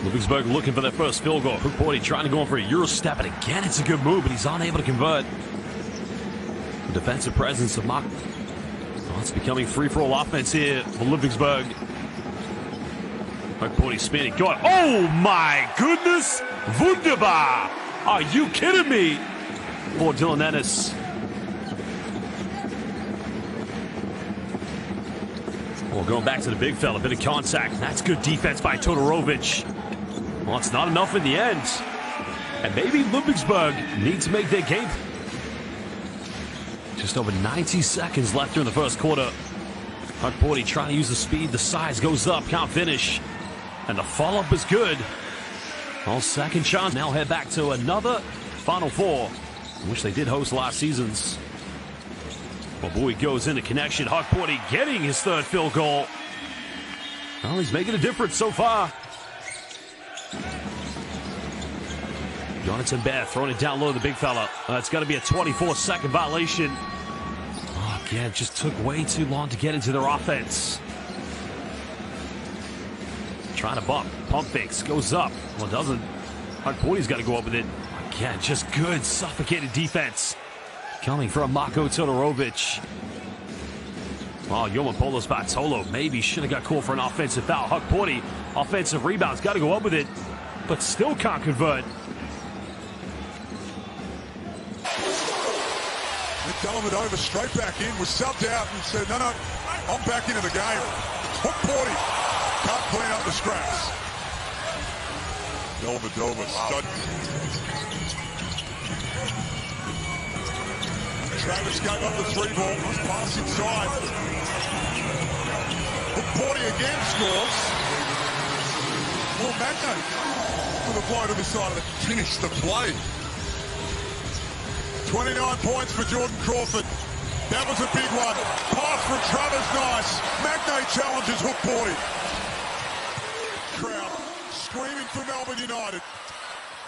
Ludwigsburg looking for their first field goal. Hukporti trying to go in for a Euro step, and again it's a good move, but he's unable to convert. The defensive presence of Mark. Oh, it's becoming free-for-all offense here for Ludwigsburg. Hukporti spinning, going. Oh my goodness! Wunderbar! Are you kidding me? For Dylan Ennis. Well, going back to the big fella, a bit of contact. That's good defense by Todorovic. Well, it's not enough in the end. And maybe Ludwigsburg needs to make their game. Just over 90 seconds left here in the first quarter. Hukporti trying to use the speed. The size goes up, can't finish. And the follow-up is good. Well, second chance. Now head back to another Final Four, which they did host last season's. Well, boy, goes into connection. Hukporti getting his third field goal. Well, he's making a difference so far. Jonathan Bear throwing it down low to the big fella. It's got to be a 24-second violation. Oh, again, it just took way too long to get into their offense. Trying to pump fakes, goes up. Well, it doesn't. Hukporti's got to go up with it. Again, just good, suffocated defense. Coming from Marko Todorovic. Well, Yomapoulos Bartolo maybe should have got called for an offensive foul. Hukporti, offensive rebounds, got to go up with it, but still can't convert. Dellavedova straight back in, was subbed out and said, no, I'm back into the game. Hukporti can't clean up the scraps. Dellavedova stud. Travis gave up the three ball, pass inside. Hukporti again scores. Well, Magno with a blow to the side of it, finish the play. 29 points for Jordan Crawford. That was a big one. Pass from Travis, nice. Magno challenges Hukporti. Crowd screaming for Melbourne United.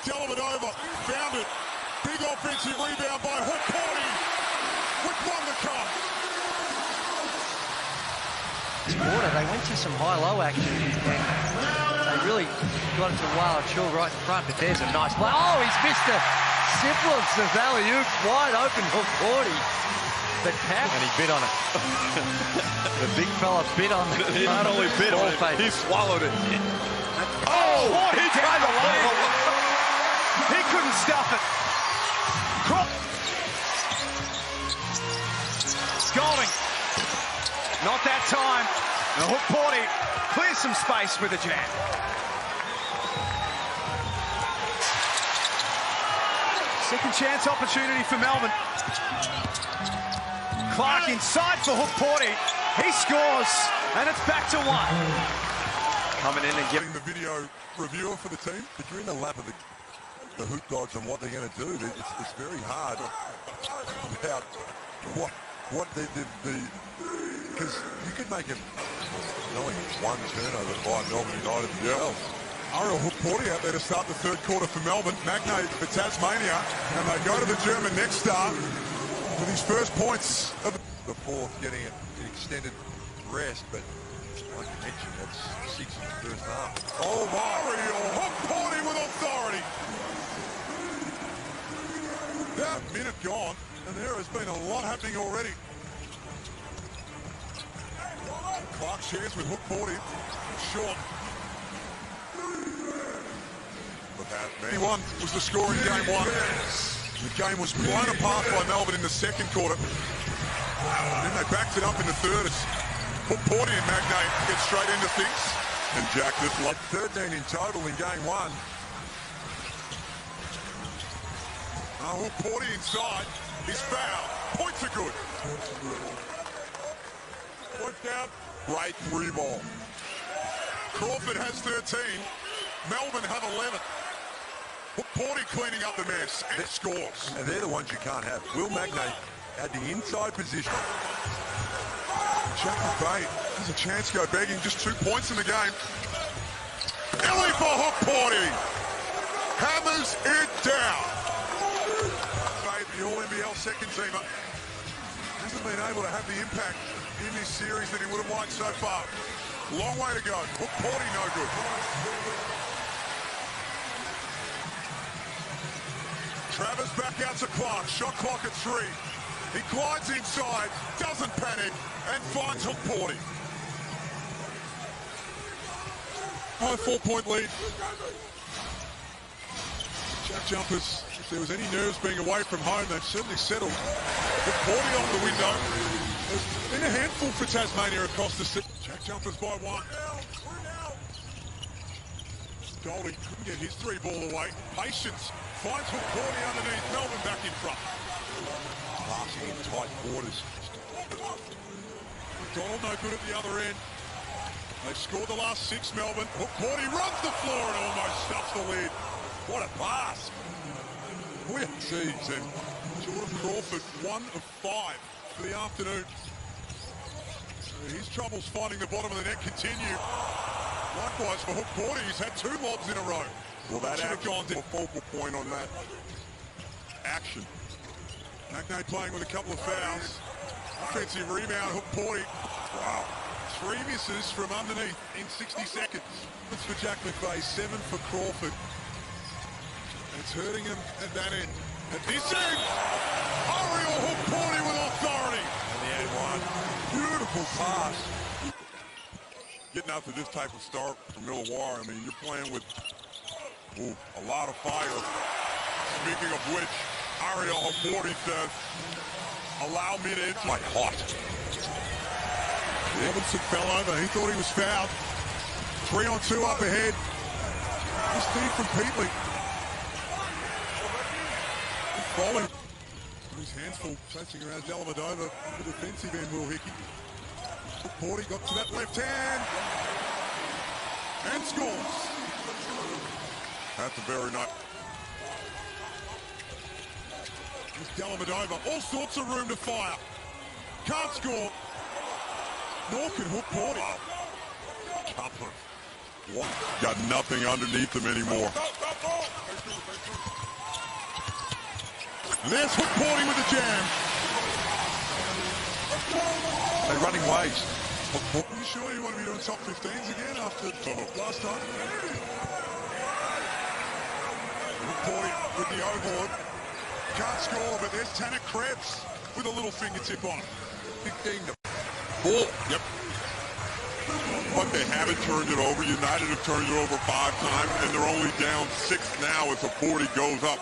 Dellavedova found it. Big offensive rebound by Hukporti. With one to come. This quarter, they went to some high-low action, and they really got it to Wild Chill right in front, but there's a nice play. Oh, he's missed the semblance of alley-oop, wide open Hukporti. But and he bit on it. The big fella bit on it. He not only bit on it, he swallowed it. Oh, he tried to lay it. He couldn't stop it. Golding. Not that time. Now Hukporti clears some space with a jam. Second chance opportunity for Melbourne. Clark inside for Hukporti. He scores, and it's back to one. Coming in and getting the video reviewer for the team. If you're in the lap of the Hoop Dogs and what they're going to do, it's very hard about what they did. Because you could make it only one turnover by Melbourne United themselves. Ariel Hukporti out there to start the third quarter for Melbourne. Magnate for Tasmania, and they go to the German next start with his first points of the fourth, getting an extended rest, but like you mentioned, that's 6 in the first half. Oh, Ariel Hukporti gone, and there has been a lot happening already. Clark shares with Hukporti. Short. But that 21 was the score in game one. The game was blown apart by Melbourne in the second quarter. Then they backed it up in the third. Hukporti and Magnay get straight into things. And Jack this lot 13 in total in game one. Hukporti inside. He's fouled. Points are good. Point down. Great free ball. Crawford has 13. Melbourne have 11. Hukporti cleaning up the mess and scores. And they're the ones you can't have. Will Magnay at the inside position. Jack McVeigh has a chance to go begging. Just 2 points in the game. Ellie for Hukporti. Hammers it down. The All-NBL second teamer hasn't been able to have the impact in this series that he would have liked so far. Long way to go. Hukporti no good. Travers back out to Clark. Shot clock at 3. He glides inside, doesn't panic, and finds Hukporti. High 4-point lead. Jack jumpers, if there was any nerves being away from home, they've certainly settled. Hukporti on the window. There's been a handful for Tasmania across the city. Jack jumpers by 1. Golding couldn't get his 3 ball away. Patience finds Hukporti underneath. Melbourne back in front. Passing in tight quarters. McDonald no good at the other end. They've scored the last 6, Melbourne. Hukporti runs the floor and almost stuffs the lid. What a pass. We're teams, and Jordan Crawford 1 of 5 for the afternoon. So his troubles finding the bottom of the net continue. Likewise for Hukporti, he's had 2 lobs in a row. Well, that should have gone to a focal point on that action. Magnay playing with a couple of fouls. Offensive rebound, Hukporti. Wow. 3 misses from underneath in 60 seconds. That's for Jack McVeigh, 7 for Crawford. It's hurting him at that end. At this end, Ariel Hukporti with authority. And the end one. Beautiful pass. Getting out to this type of start from Illawarra, I mean, you're playing with a lot of fire. Speaking of which, Ariel Hukporti says, allow me to enter. My hot. Robinson fell over. He thought he was fouled. 3-on-2 up ahead. This feed from Peatley. Falling. His hands full, chasing around Dellavedova. The defensive end, Will Hickey. Hukporti got to that left hand. And scores. That's a very nice. Dellavedova, all sorts of room to fire. Can't score. Nor can Hukporti. Cutler. What? Got nothing underneath him anymore. There's Hukporti with the jam. They're running ways. Are you sure you want to be doing top 15s again after last time? Hukporti with the overboard. Can't score, but there's Tanner Krebs with a little fingertip on it. 15 to 4. Yep. But they haven't turned it over. United have turned it over 5 times, and they're only down 6 now as Hukporti goes up.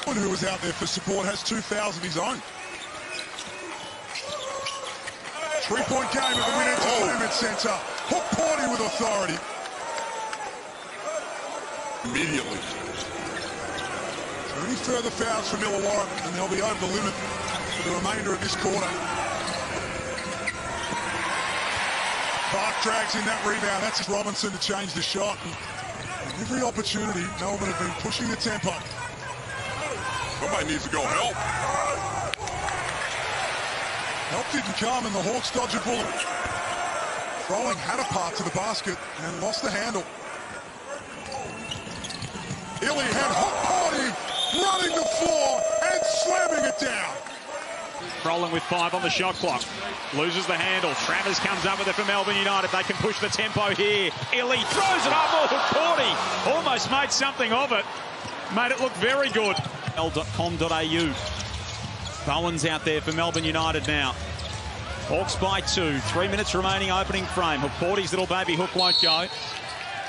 Who was out there for support has 2 fouls of his own. 3-point game at the Win Entertainment Centre. Hukporti with authority. Immediately. So any further fouls from Illawarra, and they'll be over the limit for the remainder of this quarter. Clark drags in that rebound. That's Robinson to change the shot. And every opportunity, Melbourne have been pushing the tempo. Somebody needs to go help. Help didn't come, and the Hawks dodge a bullet. Throwing Hukporti to the basket and lost the handle. Illy had Hukporti running the floor and slamming it down. Rolling with 5 on the shot clock. Loses the handle. Travers comes up with it for Melbourne United. They can push the tempo here. Illy throws it up. Hukporti almost made something of it. Made it look very good. L.com.au. Bowen's out there for Melbourne United now. Hawks by 2. 3 minutes remaining opening frame. Hukporti's little baby hook won't go.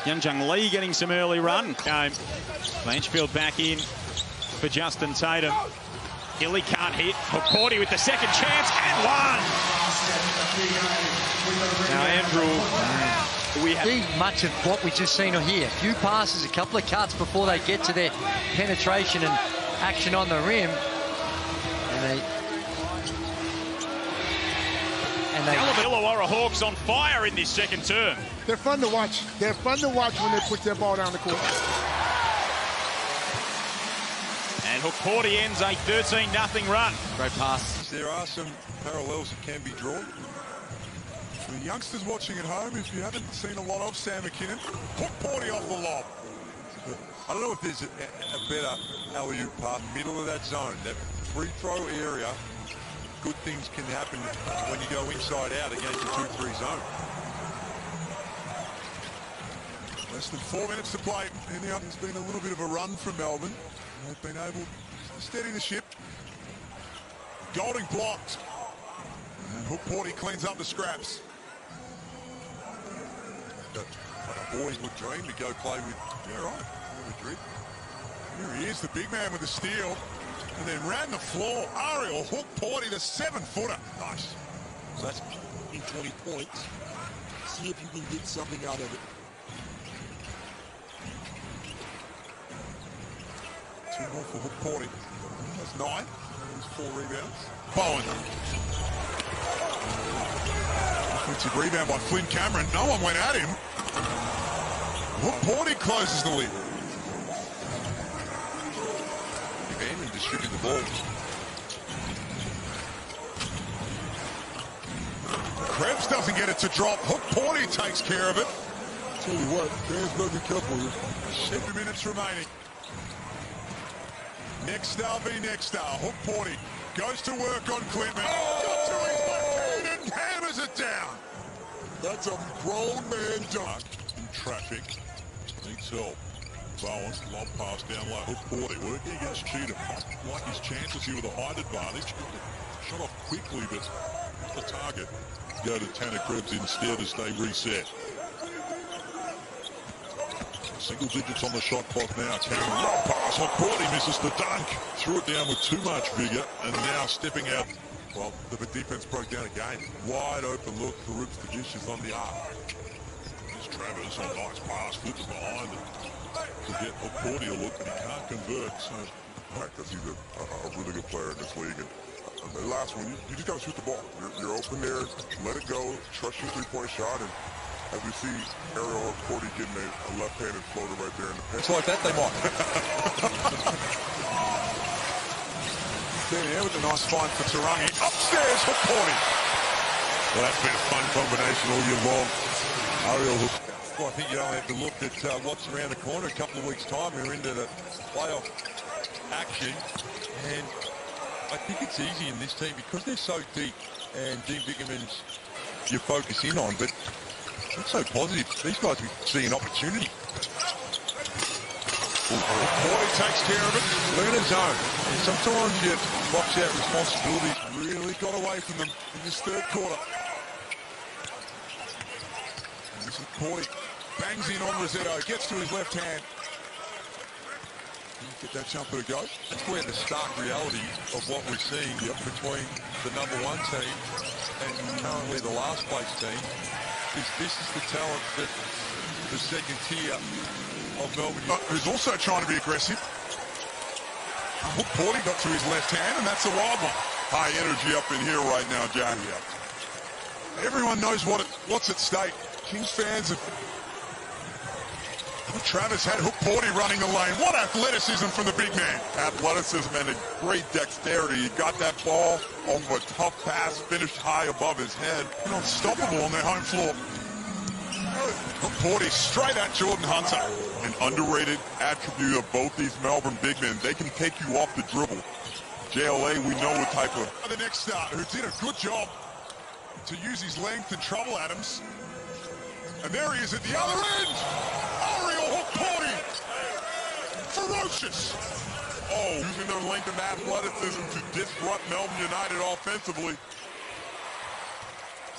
Young Lee getting some early run. Blanchfield back in for Justin Tatum. Hilly can't hit. Hukporti with the second chance and one. Now Andrew, we have much of what we just seen here. A few passes, a couple of cuts before they get to their penetration and action on the rim. And they Illawarra Hawks on fire in this second term. They're fun to watch. They're fun to watch when they put their ball down the court. And Hukporti ends a 13-0 run. great pass. There are some parallels that can be drawn. For the youngsters watching at home, if you haven't seen a lot of Sam McKinnon, Hukporti off the lob. I don't know if there's a better alley-oop pass, middle of that zone, that free throw area. Good things can happen when you go inside out against the 2-3 zone. Less than 4 minutes to play. And now there's been a little bit of a run from Melbourne. They've been able to steady the ship. Golding blocked. And Hukporti cleans up the scraps. A boy would dream to go play with, Madrid. Here he is, the big man with the steal. And then ran the floor. Ariel Hukporti, the 7-footer. Nice. So that's 20 points. See if you can get something out of it. 2 more for Hukporti. That's 9. There's 4 rebounds. Bowen. Offensive rebound by Flynn Cameron. No one went at him. Hukporti closes the lead. And distribute the ball. Krebs doesn't get it to drop. Hukporti takes care of it. Tell you what, fans better be careful here. 7 minutes remaining. Next star v next star. Hukporti goes to work on Clinton. Got to his left hand and hammers it down. That's a grown man dunk. In traffic. Needs help. Bowen, long pass down low. Hukporti working against Cheatham. Like his chances here with a height advantage. Shot off quickly, but the target. Go to Tanner Krebs instead as they reset. Single digits on the shot clock now. Cameron, long pass. Hukporti misses the dunk. Threw it down with too much vigor and now stepping out. Well, the defense broke down again. Wide open look for Roops to dishes on the arc. There's Travers on nice pass, flips behind it. To get Hukporti a look, but he can't convert. So, Because he's a really good player in this league. And the last one, you just got to shoot the ball. You're open there, let it go, trust your three-point shot, and as we see Ariel Hukporti getting a left-handed floater right there in the paint. it's like that they might. There with a nice find for Tarangi. Upstairs, Hukporti. Well, that's been a fun combination all year long. Ariel Hukporti. Well, I think you only have to look at what's around the corner. A couple of weeks' time, we're into the playoff action. And I think it's easy in this team because they're so deep. And Dean Bickerman's you focus in on. But it's so positive. These guys will see an opportunity. Hukporti takes care of it. Learn a zone. And sometimes you box out responsibilities. Really got away from them in this third quarter. And this is Hukporti. Bangs in on Rossetto. Gets to his left hand. Get that jumper to go. That's where the stark reality of what we're seeing between the #1 team and currently the last place team is this is the talent that the second tier of Melbourne, who's also trying to be aggressive. Hukporti got to his left hand, and that's a wild one. High energy up in here right now, Jack. Everyone knows what's at stake. Kings fans have... Travis had Hukporti running the lane. What athleticism from the big man. Athleticism and a great dexterity. He got that ball off a tough pass, finished high above his head. And unstoppable on their home floor. Hukporti straight at Jordan Hunter. An underrated attribute of both these Melbourne big men. They can take you off the dribble. JLA, we know what type of... The next start, who did a good job to use his length and trouble Adams. And there he is at the other end. Ariel Hukporti. Ferocious. Oh, using their length and athleticism to disrupt Melbourne United offensively.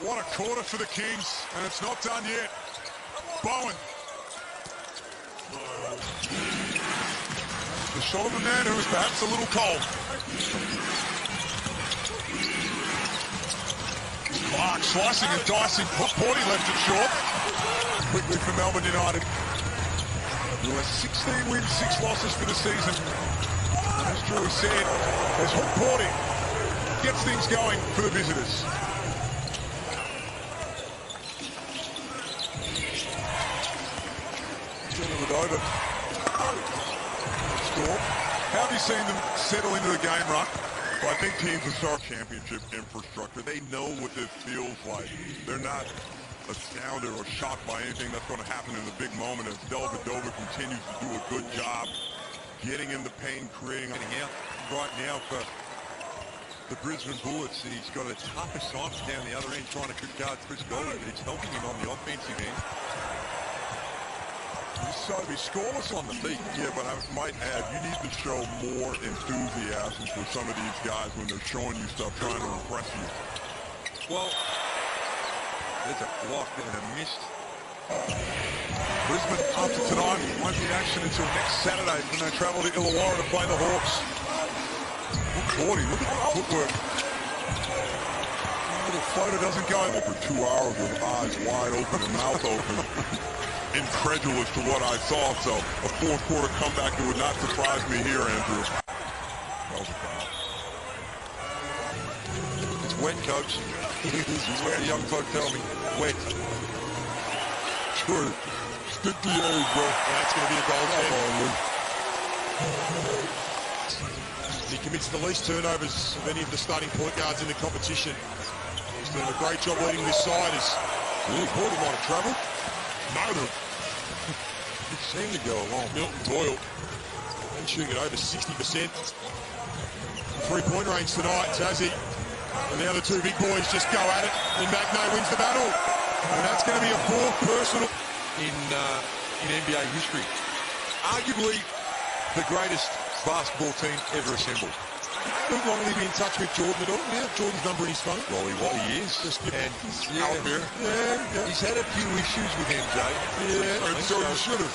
What a quarter for the Kings, and it's not done yet. Bowen. The shot of a man who is perhaps a little cold. Clark slicing and dicing. Hukporti left it short. Quickly for Melbourne United. Who has 16 wins, 6 losses for the season. And as Drew said, as Hukporti gets things going for the visitors. It over. Score. How have you seen them settle into the game, Ruck? Well, I think teams with our championship infrastructure, they know what this feels like. They're not astounded or shocked by anything that's going to happen in the big moment as Delvedova continues to do a good job getting in the paint, creating out right now for the Brisbane Bullets. He's got a tough assignment down the other end trying to guard Chris Golding. It's helping him on the offensive end. So to be scoreless on the beat, yeah, but I might add, you need to show more enthusiasm for some of these guys when they're showing you stuff, trying to impress you. Well, there's a block and a missed. Brisbane, after tonight, won't be in action until next Saturday when they travel to Illawarra to play the Hawks. Hukporti, look at the footwork. Little floater doesn't go for 2 hours with eyes wide open and mouth open. Incredulous to what I saw, so a fourth quarter comeback, it would not surprise me here, Andrew. That was a foul. It's wet, coach. It's wet, young folk tell me. Wet. Sure. Stick to your age, bro. That's going to be a goal there. He commits the least turnovers of any of the starting point guards in the competition. He's doing a great job leading this side. Hukporti might have traveled. No, It seemed to go along. Milton Doyle, and shooting it over 60%. Three-point range tonight, Tassie. And now the two big boys just go at it, and Magno wins the battle. And that's going to be a fourth personal in NBA history. Arguably the greatest basketball team ever assembled. How long have you been in touch with Jordan at all? Yeah, Jordan's number in his phone. Well, he is. And out there. Yeah. He's had a few issues with MJ. Yeah, and so he should have.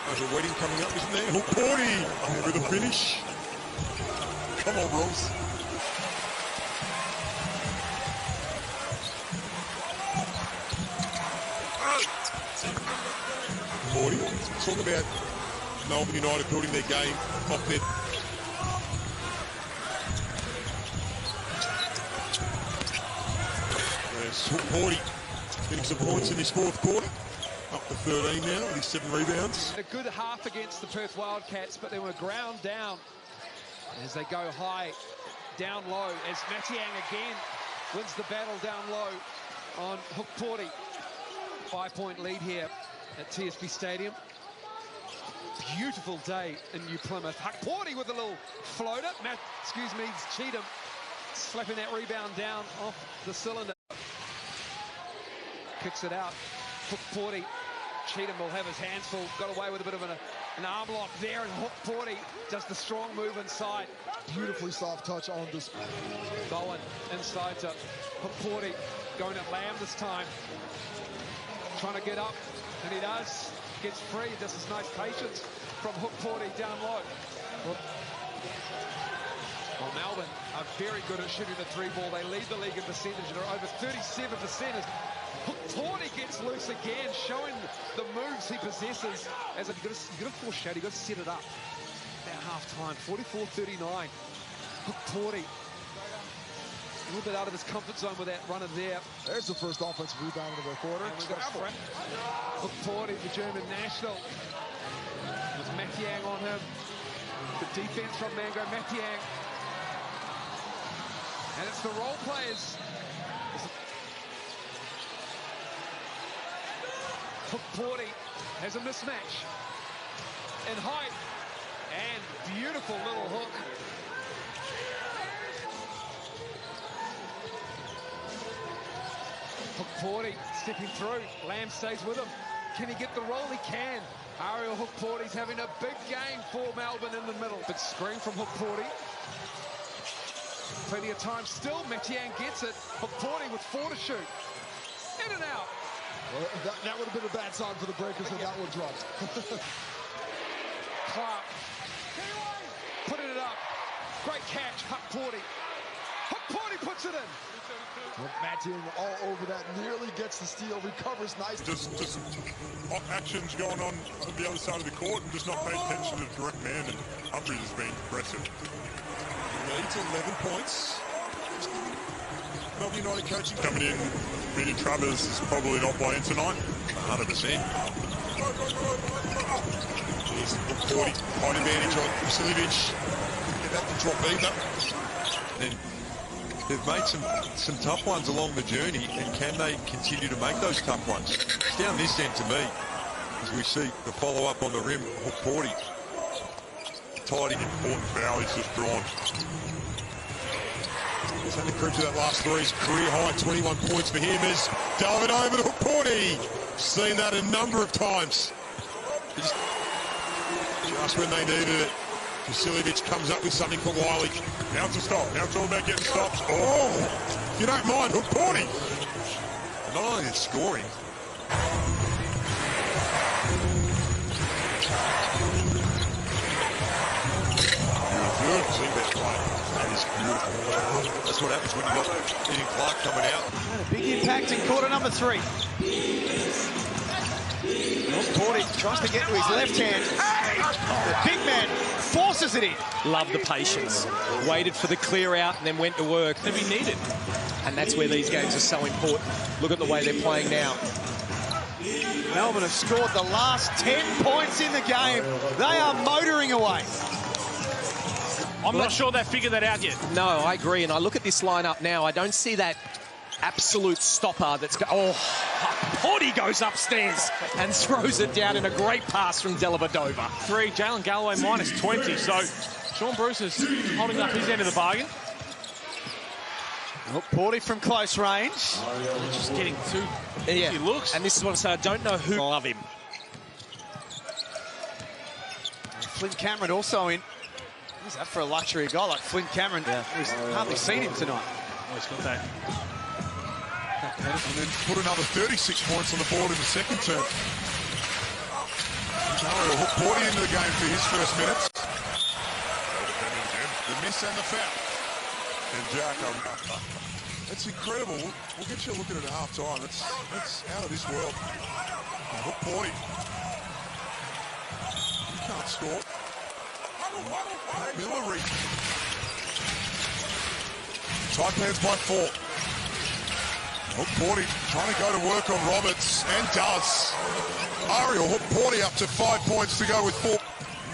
There's a wedding coming up, isn't there? Hukporti with a finish. Come on, Rose. Hukporti. Talk about Melbourne United building their game off their... Hukporti getting some points in this fourth quarter. Up to 13 now with his 7 rebounds. A good half against the Perth Wildcats, but they were ground down as they go high, down low, as Matiang again wins the battle down low on Hukporti. 5-point lead here at TSB Stadium. Beautiful day in New Plymouth. Hukporti with a little floater. Cheatham slapping that rebound down off the cylinder. Kicks it out. Hukporti. Cheatham will have his hands full. Got away with a bit of an arm lock there, and Hukporti does the strong move inside. Beautifully soft touch on this. Bowen inside to Hukporti. Going at Lamb this time. Trying to get up, and he does. Gets free. This is nice patience from Hukporti down low. Well, Melbourne are very good at shooting the three ball. They lead the league in percentage. They're over 37%. Hukporti gets loose again, showing the moves he possesses. As you've got to force shot, you've got to set it up. About half-time, 44-39. Hukporti, a little bit out of his comfort zone with that runner there. There's the first offensive rebound of the quarter. Hukporti, the German national, with Matiang on him. The defense from Mango Matiang. And it's the role players. Hukporti has a mismatch in height, and beautiful little hook. Hukporti stepping through. Lamb stays with him. Can he get the roll? He can. Ariel Hukporti's having a big game for Melbourne in the middle. But screen from Hukporti. Plenty of time still. Metian gets it. Hukporti with 4 to shoot. In and out. Well, that would have been a bad sign for the Breakers if that one dropped. Clark. Putting it up. Great catch, Hukporti. Hukporti puts it in. Well, Matian all over that, nearly gets the steal, recovers nice. Just actions going on the other side of the court and just not paying attention to the direct man, and Humphries has been impressive. Leads 11 points. Melbourne United coaching Coming in, Peter Travers is probably not playing tonight. 100%. Here's 40 point advantage on Vasilievich. Get that to drop either. And they've made some tough ones along the journey, and can they continue to make those tough ones? It's down this end to me, as we see the follow-up on the rim. Hukporti, tidy, important foul he's just drawn. He's only crept to that last three. His career high, 21 points for him as David over to Hukporti. Seen that a number of times. Just when they needed it. Vasilievich comes up with something for Wiley. Now it's a stop. Now it's all about getting stops. Oh, you don't mind Hukporti. Not only is scoring, Good. See that play. That is beautiful. that's what happens when you've got Ian Clark coming out. Big impact in quarter number 3. Hukporti tries to get to his left hand. The big man forces it in. Loved the patience. Waited for the clear out and then went to work. If he needed. And that's where these games are so important. Look at the way they're playing now. Melbourne have scored the last 10 points in the game. They are motoring away. I'm not sure they've figured that out yet. No, I agree. And I look at this lineup now. I don't see that absolute stopper that's... Hukporti goes upstairs and throws it down in a great pass from Dellavedova. 3, Jalen Galloway minus 20. So Sean Bruce is holding up his end of the bargain. Hukporti from close range. Just getting too easy looks. And this is what I say. I don't know who love him. Flynn Cameron also in. Who's that for a luxury guy like Flynn Cameron? Yeah. We've hardly seen him tonight. Oh, he's got that. And then put another 36 points on the board in the second term. Ariel Hukporti into the game for his first minutes. The miss and the foul. And Jack, it's incredible. We'll get you a look at it at half-time. It's out of this world. And Hukporti, he can't score. Millery. Taipans by 4. Hukporti trying to go to work on Roberts, and does. Ariel Hukporti up to 5 points to go with 4.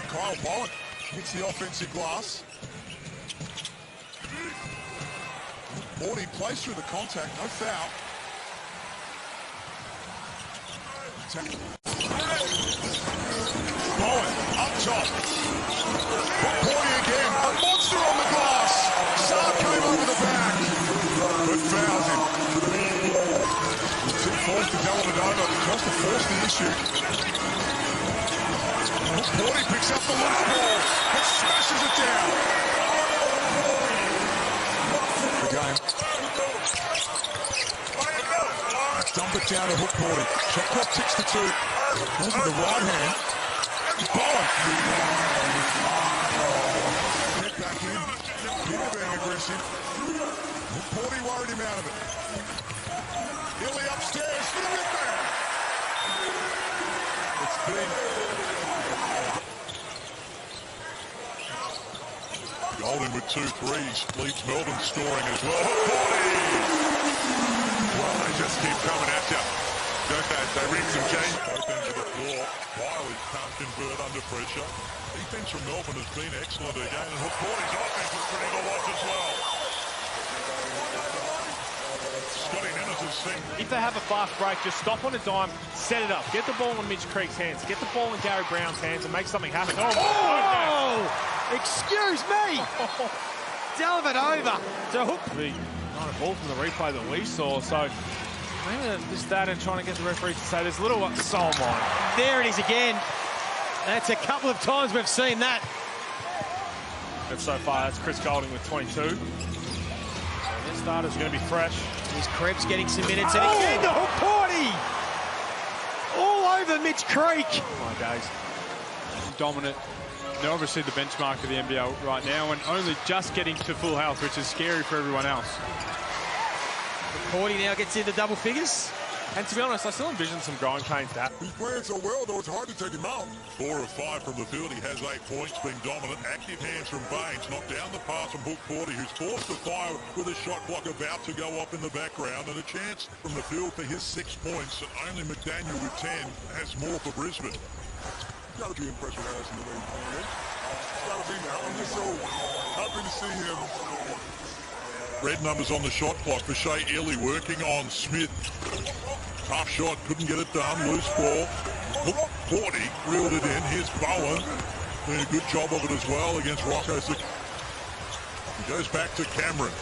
Kyle Bowen hits the offensive glass. Hukporti plays through the contact, no foul. Bowen up top. Hukporti again, a monster on the glass. Saab came over the back, but fouls him. Forced to Dellavedova, tries to force the issue. Hukporti picks up the loose ball and smashes it down. The game. Dump it down to Hukporti. Shot clock ticks to 2. Goes with the right hand. Bowen. Get back in. Peter being aggressive. Hukporti worried him out of it. Hilly upstairs for the rebound. It's been Golden with 2 threes leads Melbourne scoring as well. Hukporti! Well, they just keep coming at you. Don't they? They ring some change. Both ends of the floor. Wiley can't convert under pressure. Defense from Melbourne has been excellent again, and Hukporti's offense is pretty good watch as well. If they have a fast break, just stop on a dime, set it up, get the ball in Mitch Creek's hands, get the ball in Gary Brown's hands, and make something happen. Oh! Excuse me! Dellavedova. So Hook, the kind of ball from the replay that we saw, so maybe just that and trying to get the referee to say there's a little soul mine. There it is again. That's a couple of times we've seen that. And so far, that's Chris Golding with 22. So their starters are going to be fresh. Here's Krebs getting some minutes, and again to Hukporti! All over Mitch Creek. My days. Dominant. They're obviously the benchmark of the NBL right now, and only just getting to full health, which is scary for everyone else. Hukporti now gets into double figures. And to be honest, I still envision some growing pains that. He's playing so well, though, it's hard to take him out. 4 of 5 from the field. He has 8 points, being dominant. Active hands from Baines. Knocked down the pass from Hukporti, who's forced to fire with a shot clock about to go off in the background. And a chance from the field for his 6 points. And only McDaniel with 10 has more for Brisbane. You gotta be impressed with Harrison the way he's playing. Gotta be now. I'm just so happy to see him. Red numbers on the shot clock for Shea Ely working on Smith. Tough shot, couldn't get it done. Loose ball. Hukporti reeled it in. Here's Bowen. Doing a good job of it as well against Rocco. He goes back to Cameron.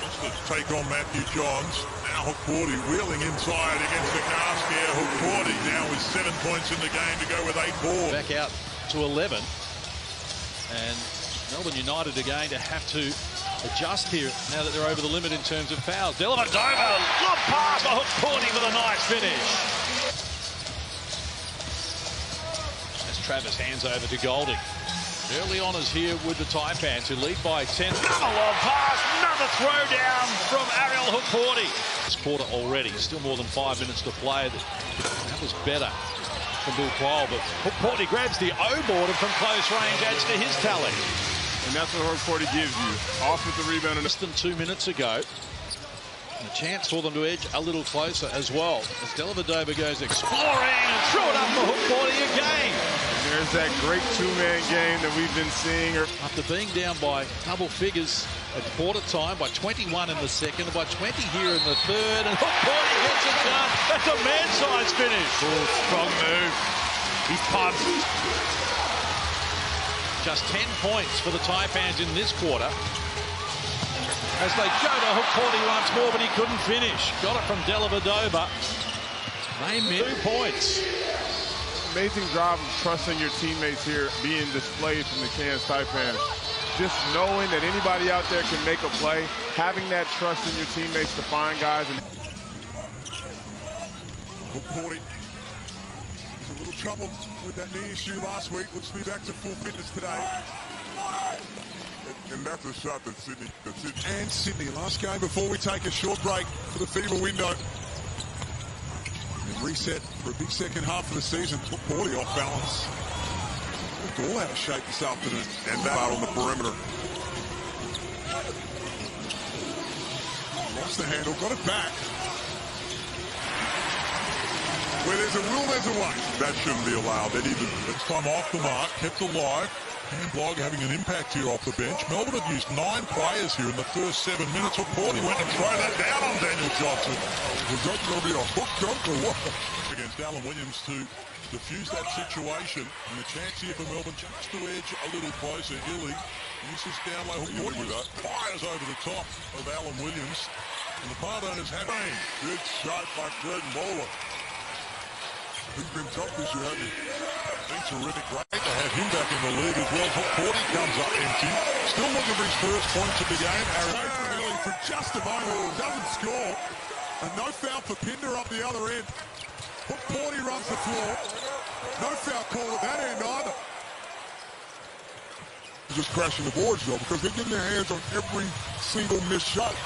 Just to take on Matthew Johns. Now Hukporti wheeling inside against the car scare. Hukporti now with 7 points in the game to go with 8 balls. Back out to 11. And Melbourne United are going to have to adjust here now that they're over the limit in terms of fouls. Delavadova, lob pass for Hukporti with a nice finish. As Travis hands over to Golding. Early honours here with the Taipans, who lead by 10. Another lob pass, another throw down from Ariel Hukporti. This quarter already, still more than 5 minutes to play. That was better from Bill Quayle, but Hukporti grabs the O-board and from close range adds to his tally. And that's what Hukporti gives you. Off with the rebound. Less than 2 minutes ago. And a chance for them to edge a little closer as well. As Delavadova goes exploring and throw it up for Hukporti again. And there's that great two-man game that we've been seeing. After being down by double figures at quarter time, by 21 in the second, and by 20 here in the third, and Hukporti gets it done. That's a man-sized finish. Oh, strong move. He's pumped. Just 10 points for the Taipans in this quarter. As they go to Hukporti once more, but he couldn't finish. Got it from Delavadova. They missed 2 points. Amazing job of trusting your teammates here being displayed from the Cairns Taipans. Just knowing that anybody out there can make a play, having that trust in your teammates to find guys. And Hukporti. A little trouble with that knee issue last week. Looks to be back to full fitness today. And that's a shot that Sydney. And Sydney, last game before we take a short break for the fever window. And reset for a big second half of the season. Hukporti off balance. Looked all out of shape this afternoon. And that out on the perimeter. Lost the handle, got it back. Where there's a will, there's a way. That shouldn't be allowed. That even This time off the mark, kept alive. And Blog having an impact here off the bench. Melbourne have used 9 players here in the first 7 minutes. Hukporti went and throw that down on Daniel Johnson. Was that going to be a hook dunk or what? Against Alan Williams to defuse that situation. And the chance here for Melbourne just to edge a little closer. Illy uses down low. Hukporti with that. Fires over the top of Alan Williams. And the part owners have a good shot by Fred Moeller. He's been tough this year, hasn't he? Terrific. Great to have him back in the league as well. Hukporti comes up empty. Still looking for his first points of the game. Ariel for just a moment. Doesn't score. And no foul for Pinder up the other end. Hukporti runs the floor. No foul call at that end either. Just crashing the boards, though, because they're getting their hands on every single missed shot.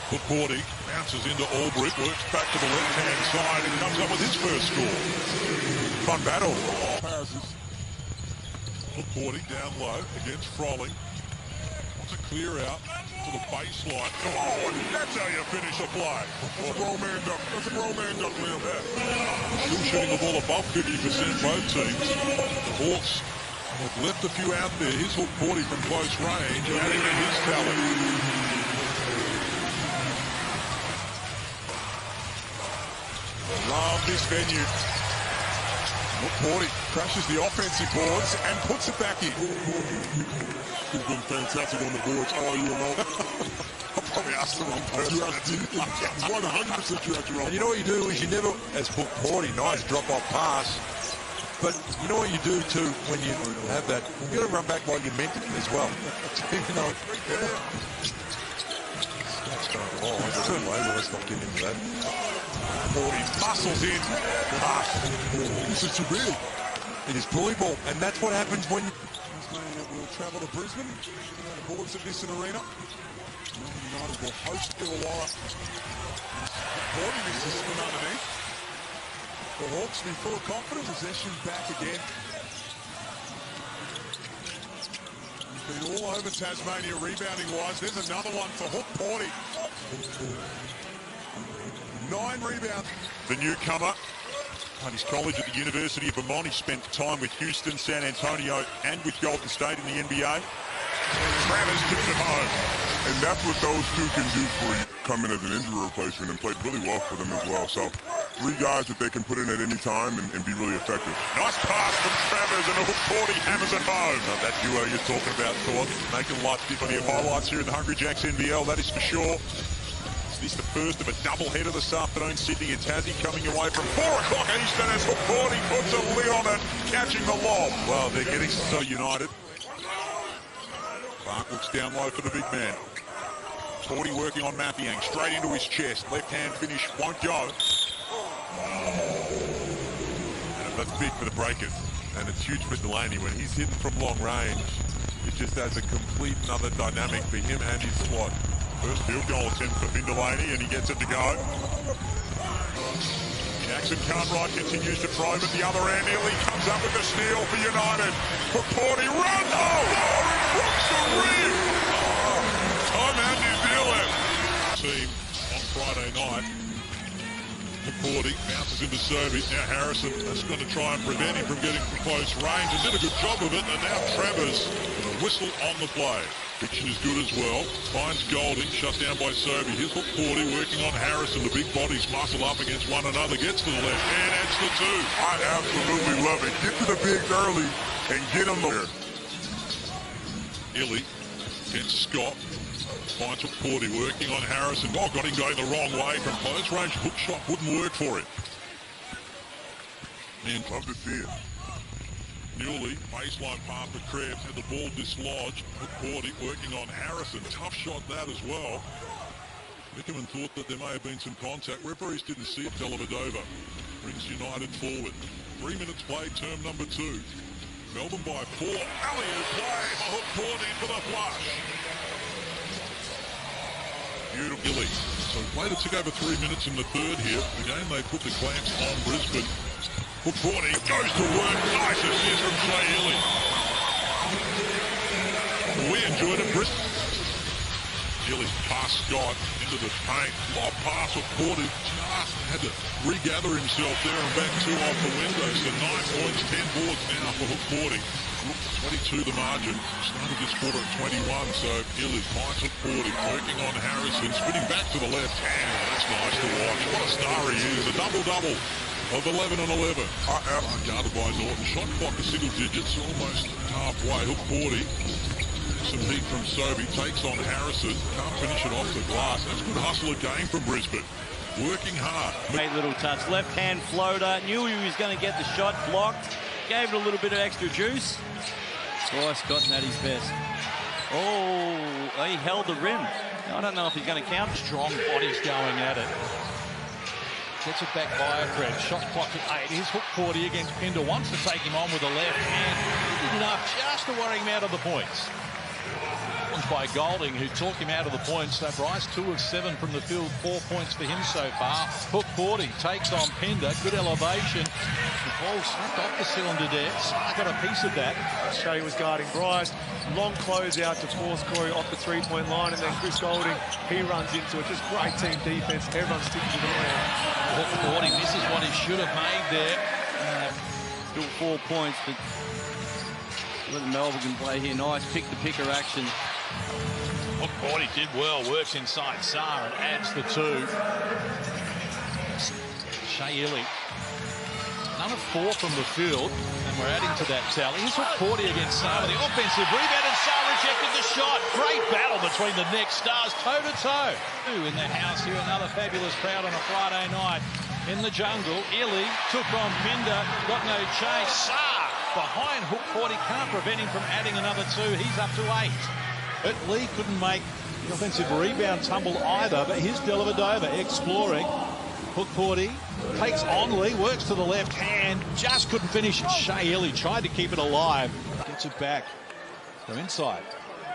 Hukporti bounces into Albrecht, works back to the left-hand side and comes up with his first score. Fun battle. Passes. Hukporti down low against Froling. Wants to clear out to the baseline. Oh, and that's how you finish a play. That's a grown man duck. That's a grown man duck, Liam. Still shooting the ball above 50% both teams. The Hawks have left a few out there. Here's Hukporti from close range, adding to his tally. Love this venue. Hukporti crashes the offensive boards and puts it back in. He's been fantastic on the boards all year long. I probably asked the wrong person. 100% you asked the wrong. And you know what you do is you never, as Hukporti, nice drop-off pass. But you know what you do too when you have that? You got to run back while you're meant as well. You know. Oh, that's good. Let's not get into that. 40 muscles in. This is too big. It is bully ball, and that's what happens when you... We'll travel to Brisbane. The boards at Nissan Arena. United will host Illawarra. Hukporti misses from underneath. The Hawks be full of confidence. Possession back again. Been all over Tasmania rebounding-wise. There's another one for Hukporti. 9 rebounds. The newcomer. At his college at the University of Vermont, he spent time with Houston, San Antonio, and with Golden State in the NBA. Travers kicks it home. And that's what those two can do for you. Come in as an injury replacement and played really well for them as well. So 3 guys that they can put in at any time and be really effective. Nice pass from Travers, and Hukporti hammers it home. Now that duo you're talking about, Thor, making life different here. Highlights here in the Hungry Jacks NBL, that is for sure. This is the first of a doubleheader this afternoon. Sydney and Tassie coming away from 4 o'clock Eastern as Hukporti puts a lid on it, catching the lob. Well, they're getting so united. Clark looks down low for the big man. 40 working on Mathiang, straight into his chest. Left hand finish won't go. And that's big for the breakers. And it's huge for Delaney. When he's hitting from long range, it just adds a complete another dynamic for him and his squad. First field goal attempt for Finn Delaney, and he gets it to go. Jackson Cartwright continues to probe at the other end. Nearly comes up with the steal for United. Hukporti runs. Oh! Rocks the rim. Time out New Zealand. Team on Friday night. Hukporti bounces into service. Now Harrison has got to try and prevent him from getting close range. And did a good job of it. And now Travers with a whistle on the play. Fiction is good as well. Finds Golding, shut down by Sobey. Here's Hukporti working on Harrison. The big bodies muscle up against one another. Gets to the left hand, adds the 2. I absolutely love it. Get to the bigs early and get them there. Illy against Scott. Finds Hukporti working on Harrison. Oh, got him going the wrong way from close range. Hook shot wouldn't work for him. And love to see it. Newley, baseline pass for Krebs, had the ball dislodged. Hukporti working on Harrison. Tough shot that as well. Nickerman thought that there may have been some contact. Referees didn't see it. Dellavedova brings United forward. 3 minutes played, term number 2. Melbourne by 4. Alley-oop play for Hukporti for the flush. Beautifully. So played it took over 3 minutes in the third here. Again, they put the clamps on Brisbane. Hukporti goes to work. Nice assist from Shea Illy. We enjoyed it, Brisbane. Illy past Scott into the paint. Lob pass. Hukporti just had to regather himself there and back 2 off the window. So 9 points, 10 boards now for Hukporti. 22 the margin. Started this quarter at 21. So Illy finds Hukporti working on Harrison. Spinning back to the left hand. That's nice to watch. What a star he is. A double-double of 11 and 11. Guarded by Norton. Shot clock to single digits, almost halfway. Hukporti, some heat from Sobey, takes on Harrison. Can't finish it off the glass. That's good hustle again from Brisbane. Working hard. Great little touch. Left hand floater. Knew he was going to get the shot blocked. Gave it a little bit of extra juice. Twice gotten at his best. Oh, he held the rim. I don't know if he's going to count. Strong bodies going at it. Gets it back via Krebs. Shot clock at 8. Here's Hukporti against Pinder. Wants to take him on with the left hand. Did enough just to worry him out of the points. By Golding, who talked him out of the points. So Bryce, 2 of 7 from the field, 4 points for him so far. Hukporti takes on Pinder. Good elevation. The ball snapped off the cylinder there. Got a piece of that. Shea was guarding Bryce. Long close out to force Corey off the 3-point line, and then Chris Golding, he runs into it. Just great team defense. Everyone sticking to the man. Hukporti misses what he should have made there. Still 4 points, but Melbourne can play here. Nice pick-to-picker action. Hukporti did well, works inside Sarr and adds the 2. Shea Illy, none of 4 from the field, and we're adding to that tally. Here's Hukporti against Sarr with the offensive rebound, and Sarr rejected the shot. Great battle between the next stars, toe-to-toe. In the house here, another fabulous crowd on a Friday night. in the jungle. Illy took on Binder, got no chase. Saar behind Hukporti, can't prevent him from adding another 2. He's up to 8. But Lee couldn't make the offensive rebound tumble either, but here's Dellavedova exploring. Hukporti takes on Lee, works to the left hand, just couldn't finish. Shea Illy tried to keep it alive. Gets it back. Go inside.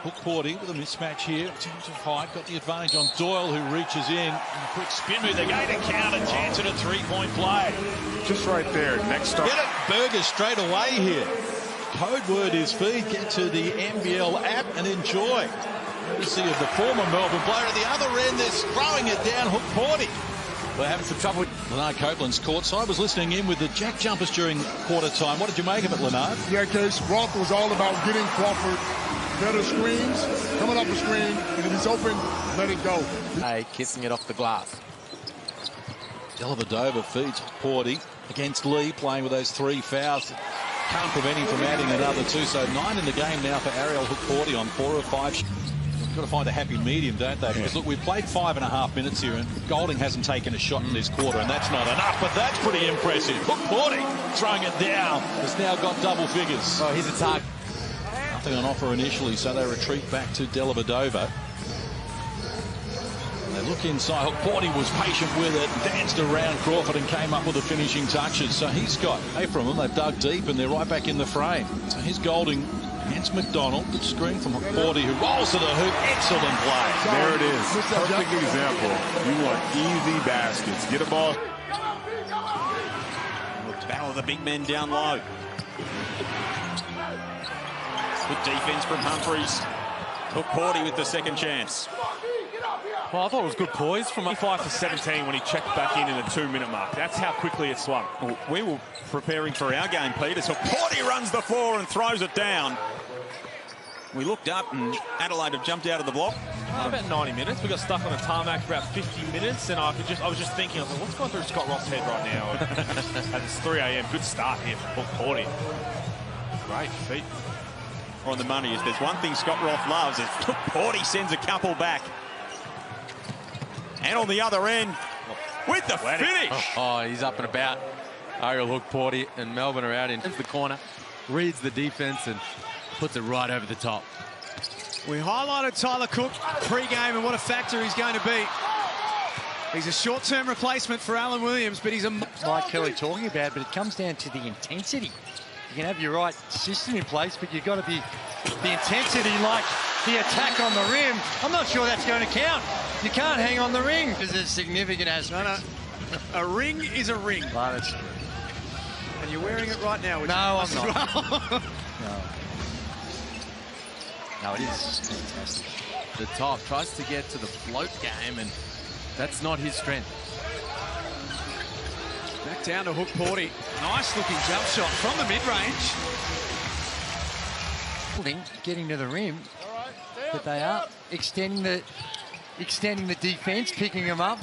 Hukporti with a mismatch here. In terms of height, got the advantage on Doyle, who reaches in. And a quick spin move. They're going to count a chance at a 3-point play. Just right there. Next stop. Get it, Burger, straight away here. Code word is feed. Get to the NBL app and enjoy. Courtesy of the former Melbourne player. At the other end, they're throwing it down. Hukporti. We're having some trouble. Leonard Copeland's courtside was listening in with the jack jumpers during quarter time. What did you make of it, Leonard? Yeah, Case, Roth was all about getting Crawford better screens, coming up the screen, and if he's open, let it go. Hey, kissing it off the glass. Dellavedova feeds Hukporti against Lee, playing with those 3 fouls. Can't prevent him from adding another 2. So 9 in the game now for Ariel Hukporti on 4 of 5. Got to find a happy medium, don't they? Because look, we've played 5.5 minutes here, and Golding hasn't taken a shot in this quarter, and that's not enough. But that's pretty impressive. Hukporti throwing it down. Has now got double figures. Oh, he's a target. Nothing on offer initially, so they retreat back to Dellavedova. They look inside. Hukporti was patient with it, danced around Crawford and came up with the finishing touches. So he's got A from them. They've dug deep and they're right back in the frame. So here's Golding against McDonald. Good screen from Hukporti, who rolls to the hoop. Excellent play. There it is. Perfect example. You want easy baskets. Get a ball. Battle of the big men down low. Good defense from Humphries. Hukporti with the second chance. Well, I thought it was good poise from 5 to 17 when he checked back in the 2-minute mark. That's how quickly it swung. We were preparing for our game, Peter. So Hukporti runs the floor and throws it down. We looked up and Adelaide have jumped out of the block. About 90 minutes. We got stuck on the tarmac for about 50 minutes, and I was just thinking, I was like, what's going through Scott Ross's head right now? And it's 3 a.m. Good start here for Hukporti. Great feet. On the money, if there's one thing Scott Roth loves, is Hukporti sends a couple back. And on the other end, with the finish. Oh, he's up and about. Ariel Hukporti and Melbourne are out into the corner. Reads the defense and puts it right over the top. We highlighted Tyler Cook pre-game and what a factor he's going to be. He's a short-term replacement for Alan Williams, but he's a... Mike Kelly talking about, but it comes down to the intensity. You can have your right system in place, but you've got to be the intensity like the attack on the rim. I'm not sure that's going to count. You can't hang on the ring. There's a significant aspect. No. A ring is a ring. Well, that's true. And you're wearing it right now. No, I'm not. No, it is fantastic. The top tries to get to the float game, and that's not his strength. Back down to Hukporti. Nice looking jump shot from the mid-range. Getting to the rim, but they are extending the defense, picking them up.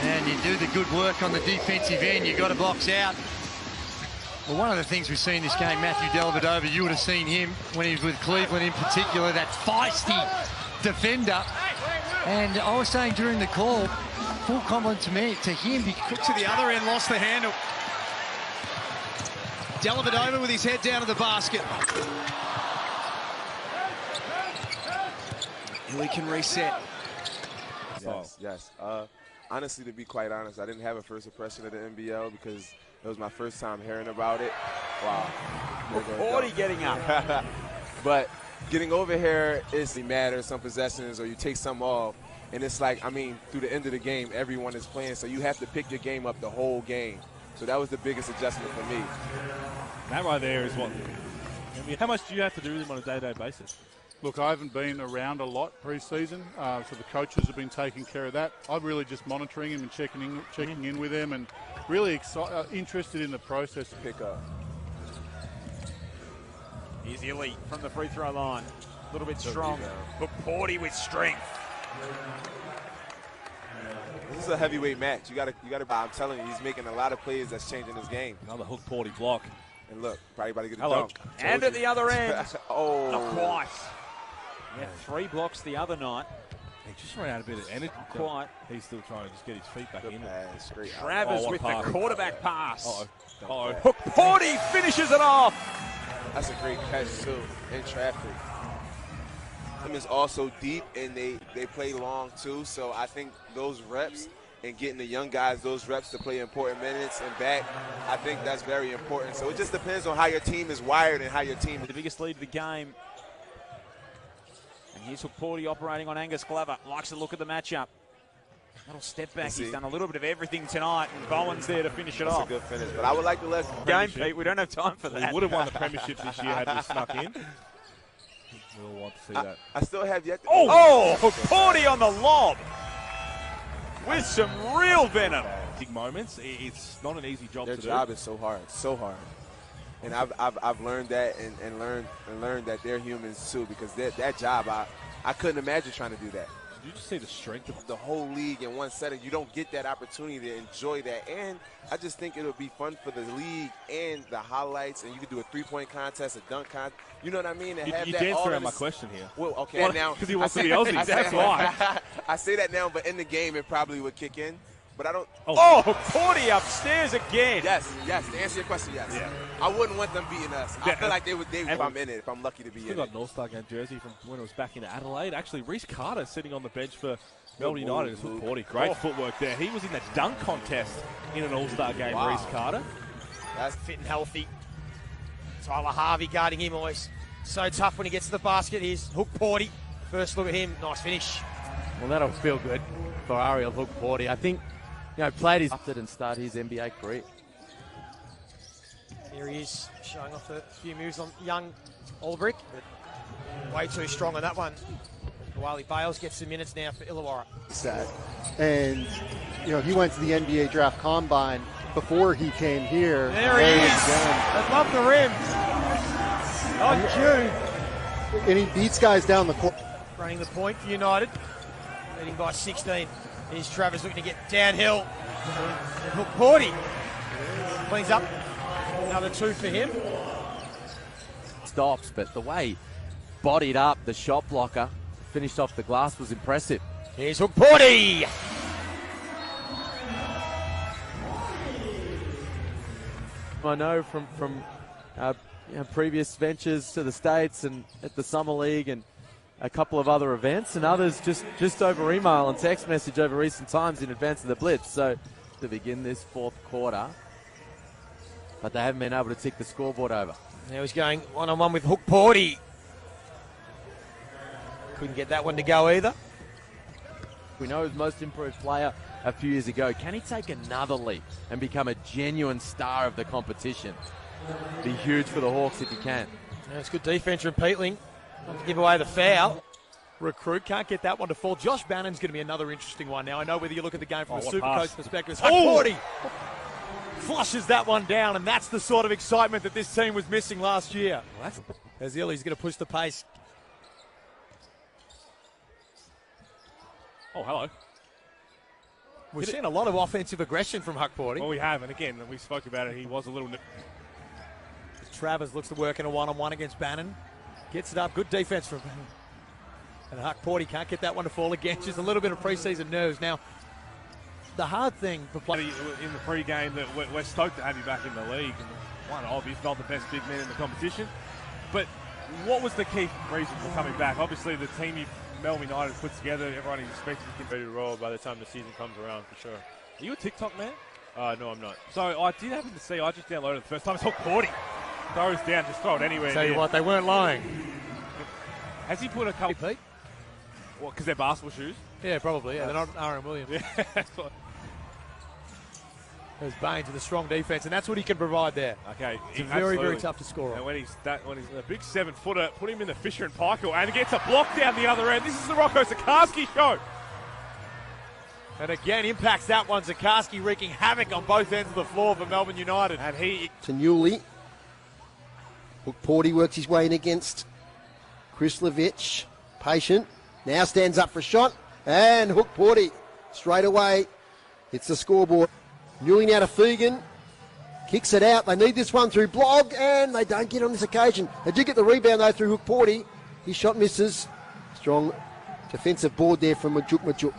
And you do the good work on the defensive end. You got to box out. Well, one of the things we've seen this game, Matthew Dellavedova, you would have seen him when he was with Cleveland in particular, that feisty defender. And I was saying during the call, full compliment to him. Quick to the other end, lost the handle. Dellavedova with his head down to the basket. He can reset. Yes. Honestly, to be quite honest, I didn't have a first impression of the NBL because it was my first time hearing about it. Wow. Already getting up. But getting over here is it matters some possessions or you take some off. And it's like, I mean, through the end of the game, everyone is playing, so you have to pick your game up the whole game. So that was the biggest adjustment for me. That right there is what... How much do you have to do with them on a day-to-day basis? Look, I haven't been around a lot pre-season, so the coaches have been taking care of that. I'm really just monitoring him and checking in with him, and really interested in the process to pick up. Here's Illy from the free throw line. A little bit strong. Hukporti with strength. This is a heavyweight match. You gotta. I'm telling you, he's making a lot of plays that's changing his game. Another Hukporti block. And look, probably about to get a dunk. And at the other end. Oh. Not quite. Yeah, 3 blocks the other night. He just ran out a bit of energy. Quite. He's still trying to just get his feet back in. Pass, great. Travers what with pass. the quarterback pass. Uh-oh. Hukporti finishes it off. That's a great catch, too, in traffic. Is also deep, and they play long, too. So I think those reps and getting the young guys those reps to play important minutes and back, I think that's very important. So it just depends on how your team is wired and how your team is. The biggest lead of the game. And here's Hukporti operating on Angus Glover. Likes to look at the matchup. Little step back. He's done a little bit of everything tonight, and Bowen's there to finish it off. That's a good finish, but I would like to let game, Pete. We don't have time for that. He would have won the premiership this year had we snuck in. We'll want to see that. I still have yet to... Hukporti on the lob with some real venom. Big moments. It's not an easy job to do. Their job is so hard, so hard. And I've learned that and learned that they're humans too, because that job, I couldn't imagine trying to do that. Did you just see the strength of the whole league in one setting? You don't get that opportunity to enjoy that. And I just think it'll be fun for the league and the highlights, and you could do a three-point contest, a dunk contest. You know what I mean? And have you that danced all around my question here. Well, okay, now because he wants to be Aussie. That's why. I say that now, but in the game it probably would kick in. But I don't. Hukporti upstairs again. Yes. To answer your question, yes. Yeah. I wouldn't want them beating us. I feel like they would if I'm in it, if I'm lucky to be in it. Still got an All-Star game jersey from when it was back in Adelaide. Actually, Reece Carter sitting on the bench for Melbourne United is Hukporti. Great footwork there. He was in the dunk contest in an All-Star game, Reece Carter. That's fit and healthy. Tyler Harvey guarding him always. So tough when he gets to the basket. Here's Hukporti. First look at him. Nice finish. Well, that'll feel good for Ariel Hukporti. I think, played his and start his NBA career. Here he is, showing off a few moves on young Olbrick, but way too strong on that one. Wally Bales gets some minutes now for Illawarra. Sad. And, he went to the NBA Draft Combine before he came here. There he is, above the rim. On cue. And he beats guys down the court. Running the point for United, leading by 16. Here's Travers looking to get downhill. And Hukporti cleans up. Another two for him. Stops, but the way he bodied up the shot blocker, finished off the glass, was impressive. Here's Hukporti. I know from previous ventures to the States and at the Summer League and a couple of other events, and others just over email and text message over recent times in advance of the blitz. So to begin this fourth quarter, but they haven't been able to tick the scoreboard over. Now he's going one-on-one with Hukporti. Couldn't get that one to go either. We know his most improved player a few years ago. Can he take another leap and become a genuine star of the competition? Be huge for the Hawks if he can. Yeah, it's good defense from Peatling. Not to give away the foul. Recruit can't get that one to fall. Josh Bannon's going to be another interesting one now. I know whether you look at the game from a super coach perspective. Hukporti flushes that one down, and that's the sort of excitement that this team was missing last year. As Illy's going to push the pace. Oh, hello. We've seen a lot of offensive aggression from Hukporti. Well, we have, and again, we spoke about it. He was a little... Travers looks to work in a one-on-one against Bannon. Gets it up. Good defense from Bannon. And Hukporti can't get that one to fall again. Just a little bit of preseason nerves. Now, the hard thing for players in the pre-game that we're stoked to have you back in the league. And one of, if not the best big man in the competition. But what was the key reason for coming back? Obviously, the team Melbourne United put together, everyone expected to be ready to roll by the time the season comes around, for sure. Are you a TikTok man? No, I'm not. So I did happen to see, I just downloaded it the first time. It's Hukporti. Throws down, just throw it anywhere. Tell you what, they weren't lying. Has he put a couple... What, because they're basketball shoes? Yeah, probably. Yeah, they're not Aaron Williams. Yeah, that's what... There's Baines with a strong defense, and that's what he can provide there. Okay, it's very tough to score on. And when he's a big 7-footer, put him in the Fisher and Paykel, and he gets a block down the other end. This is the Rocco Zikarsky show. And again, impacts that one. Zikarsky wreaking havoc on both ends of the floor for Melbourne United. And he... To Newley. Hukporti works his way in against Krislovic. Patient. Now stands up for a shot. And Hukporti straight away. It's the scoreboard. Newley now to Fegan. Kicks it out. They need this one through Blog, and they don't get on this occasion. They do get the rebound, though, through Hukporti. His shot misses. Strong Defensive board there from Majuk.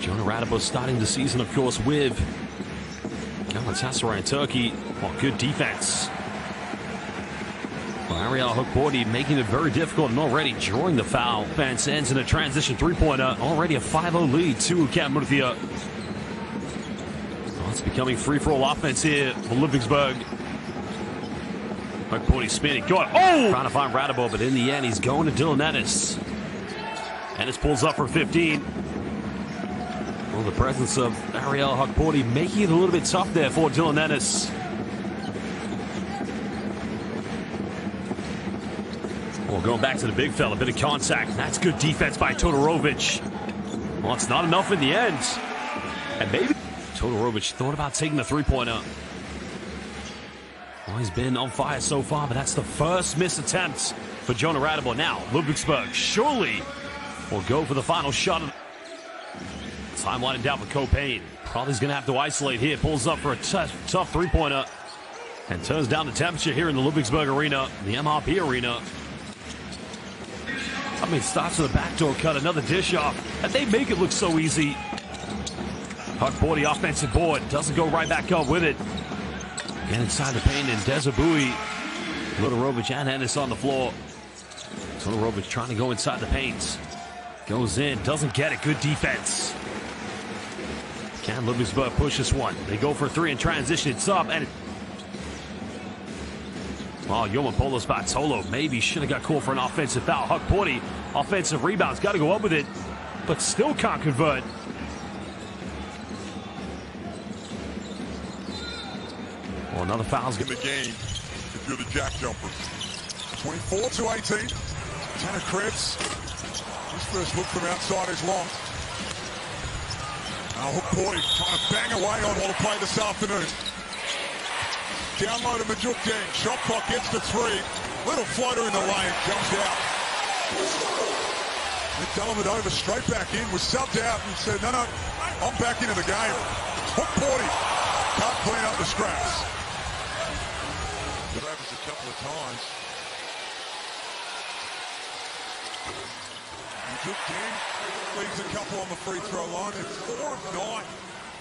Jonah Radabaugh starting the season, of course, with Galatasaray in Turkey. Oh, good defense. Well, Ariel Hukporti making it very difficult and already drawing the foul. Fence ends in a transition three-pointer. Already a 5-0 lead to Hukporti. Oh, it's becoming free-for-all offense here for Ludwigsburg. Hukporti spinning. Got it. Oh! Trying to find Radabaugh, but in the end, he's going to Dylan Ennis. Ennis pulls up for 15. Well, the presence of Ariel Hukporti making it a little bit tough there for Dylan Ennis. Well, going back to the big fella, a bit of contact. That's good defense by Todorovic. Well, it's not enough in the end. And maybe Todorovic thought about taking the three-pointer. Well, he's been on fire so far, but that's the first missed attempt for Jonah Radabaugh. Now, Ludwigsburg surely will go for the final shot. Time winding down for Copain. Probably going to have to isolate here. Pulls up for a tough three-pointer. And turns down the temperature here in the Ludwigsburg Arena, the MRP Arena. I mean, starts with a backdoor cut, another dish off, and they make it look so easy. Hukporti offensive board, doesn't go right back up with it. Again inside the paint, and Desabui, Todorovic and Ennis on the floor. Todorovic trying to go inside the paint. Goes in, doesn't get it, good defense. Can Ludwigsburg push this one? They go for three in transition, it's up, and oh, Yoman Polo spot solo. Maybe should have got called for an offensive foul. Hukporti, offensive rebounds, got to go up with it, but still can't convert. Well, another foul's in the game if you're the Jack Jumpers. 24-18. Tanner Krebs. His first look from outside is long. Now Hukporti trying to bang away on all the play this afternoon. Down low to Majuk Deng. Shot clock gets to 3. Little floater in the lane. Jumps out. They delivered over straight back in. Was subbed out and said, no, I'm back into the game. Hukporti can't clean up the scraps. Travis a couple of times. Majuk Deng leaves a couple on the free throw line. It's 4 of 9.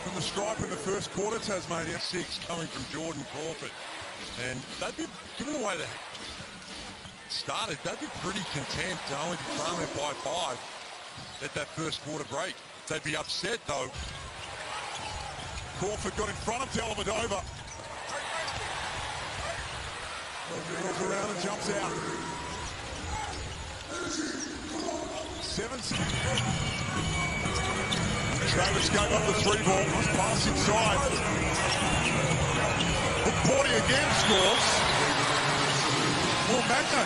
From the stripe in the first quarter, Tasmania 6 coming from Jordan Crawford. And they'd be, given the way they started, they'd be pretty content to only be trailing by 5 at that first quarter break. They'd be upset though. Crawford got in front of Dellavedova. Goes around and jumps out. 7 Travis gave up the 3 ball. Pass inside. Hukporti again scores. Well, Magno.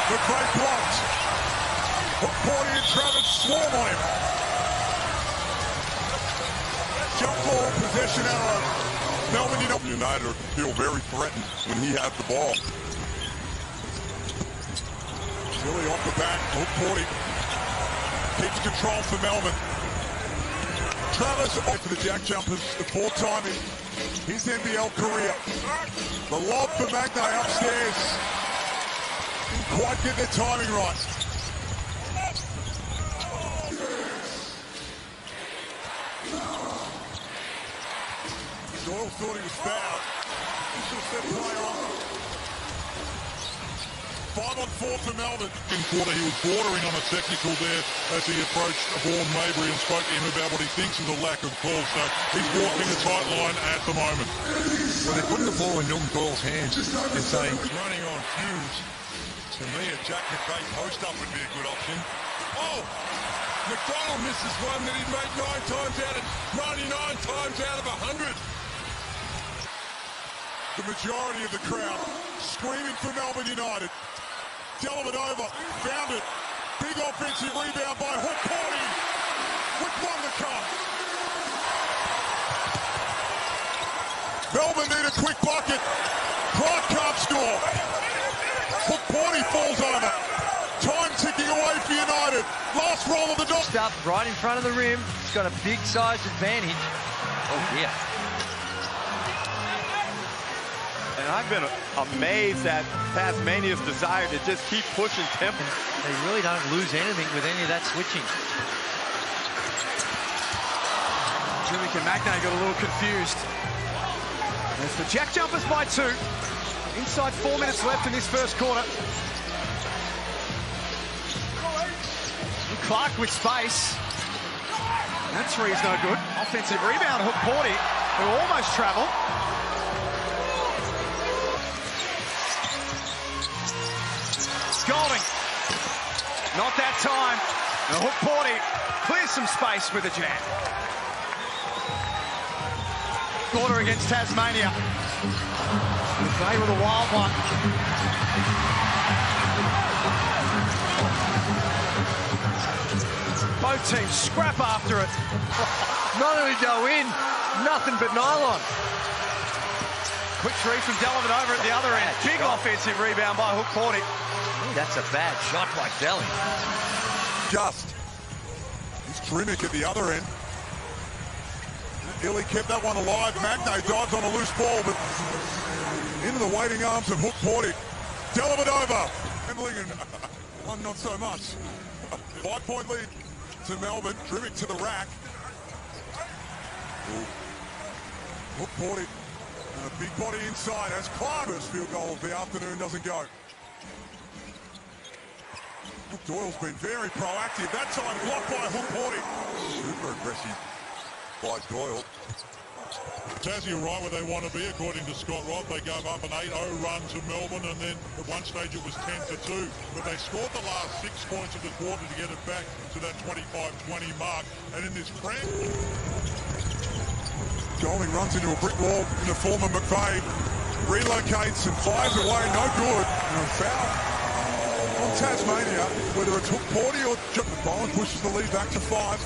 The great blocked. Hukporti and Travis swarm on him. Jump ball, possession arrow. Melbourne United feel very threatened when he has the ball. Really off the bat. Hukporti keeps control for Melbourne. Travis for the Jack Jumpers, the 4th time in his NBL career. The lob for Magno upstairs. Didn't quite get their timing right. Doyle thought he was fouled. He should have said play on. 5 on 4 for Melbourne. In quarter, he was bordering on a technical there as he approached Vaughan Mabry and spoke to him about what he thinks is a lack of calls. So he's walking a tight line at the moment. Well, they're putting the ball in Milton Doyle's hands and saying, running on fumes. To me, a Jack McVeigh post-up would be a good option. Oh! McDonald misses one that he made 99 times out of 100. The majority of the crowd screaming for Melbourne United. Dellavedova found it. Big offensive rebound by Hukporti with 1 to come. Melbourne need a quick bucket. Clark can't score. Hukporti falls over. Time ticking away for United. Last roll of the dot. Up right in front of the rim. He's got a big size advantage. Oh, yeah. And I've been amazed at Tasmania's desire to just keep pushing tempo. They really don't lose anything with any of that switching. Jimmy and Magno got a little confused. There's the Jack Jumpers by 2. Inside 4 minutes left in this first quarter. Clark with space. That 3 is no good. Offensive rebound, Hukporti, who almost travelled. Golding. Not that time. And Hukporti clears some space with a jam. Quarter against Tasmania. They with a wild one. Both teams scrap after it. Not only go in, nothing but nylon. Quick 3 from Dellavedova at the other end. Big offensive rebound by Hukporti. That's a bad shot by Delly. Just. He's terrific at the other end. Illy kept that one alive. Magnay dives on a loose ball, but into the waiting arms of Hukporti. Dellavedova. Handling and one not so much. 5-point lead to Melbourne. Dribbling to the rack. Hukporti. And a big body inside as Clark. First field goal of the afternoon doesn't go. Doyle's been very proactive. That time blocked by Hukporti. Super aggressive by Doyle. Tassie are right where they want to be, according to Scott Roth. They gave up an 8-0 run to Melbourne, and then at one stage it was 10-2. But they scored the last 6 points of the quarter to get it back to that 25-20 mark. And in this cramp... Golding runs into a brick wall in the form of McVeigh. Relocates and fires away, no good. And a foul on Tasmania, whether it's Hukporti or Bowen pushes the lead back to 5.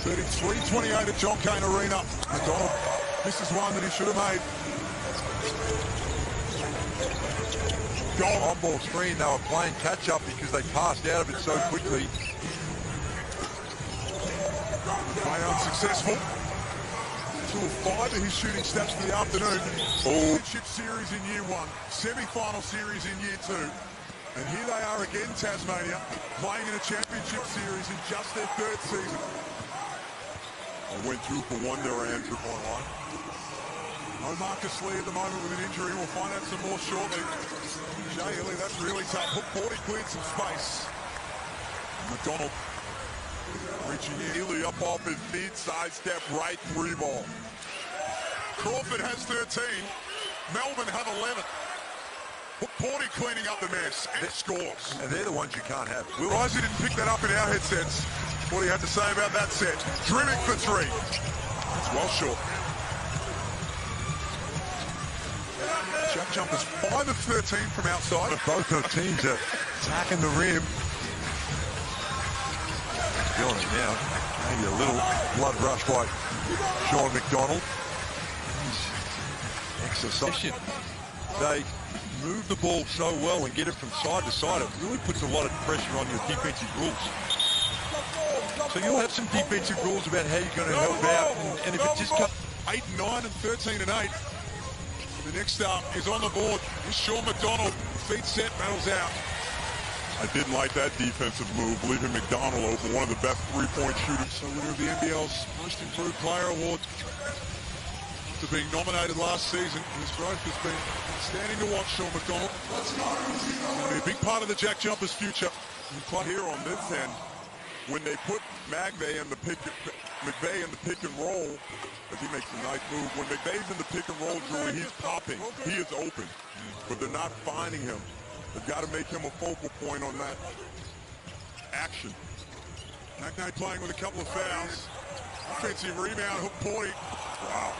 33-28 at John Cain Arena. McDonald misses one that he should have made. Goal on ball screen. They were playing catch up because they passed out of it so quickly. May unsuccessful. 2 of 5 of his shooting stats for the afternoon. Championship series in year 1, semi-final series in year 2. And here they are again, Tasmania, playing in a championship series in just their 3rd season. They went 2 for 1 there at entry point line. No Marcus Lee at the moment with an injury. We'll find out some more shortly. Jay Illy, that's really tough. Hukporti cleared some space. McDonald reaching in. Illy up off his feet, sidestep, right 3 ball. Crawford has 13. Melbourne have 11. Hukporti cleaning up the mess and scores. And they're the ones you can't have. Surprised he didn't pick that up in our headsets. What he had to say about that set. Dribbling for 3. It's well short. Jack Jumpers 5 of 13 from outside. Both their teams are attacking the rim. Feeling it now. Maybe a little blood rush by Sean McDonald. Exercise. They move the ball so well and get it from side to side. It really puts a lot of pressure on your defensive rules. So you'll have some defensive rules about how you're going to help out, and if it just comes 8, 9, and 13 and 8. The next up is on the board. Is Sean McDonald. Feet set, battles out. I didn't like that defensive move, leaving McDonald open, one of the best 3-point shooters. So winner of the NBL's Most Improved Player Award. After being nominated last season, his growth has been outstanding to watch, Sean McDonald. He'll be a big part of the Jack Jumpers' future. Here on this end, when they put McVeigh in the pick and roll, as he makes a nice move. When McVeigh's in the pick and roll, Drew, he's popping. He is open, but they're not finding him. They've got to make him a focal point on that action. Magnay playing with a couple of fouls. Offensive rebound, Hukporti. Wow.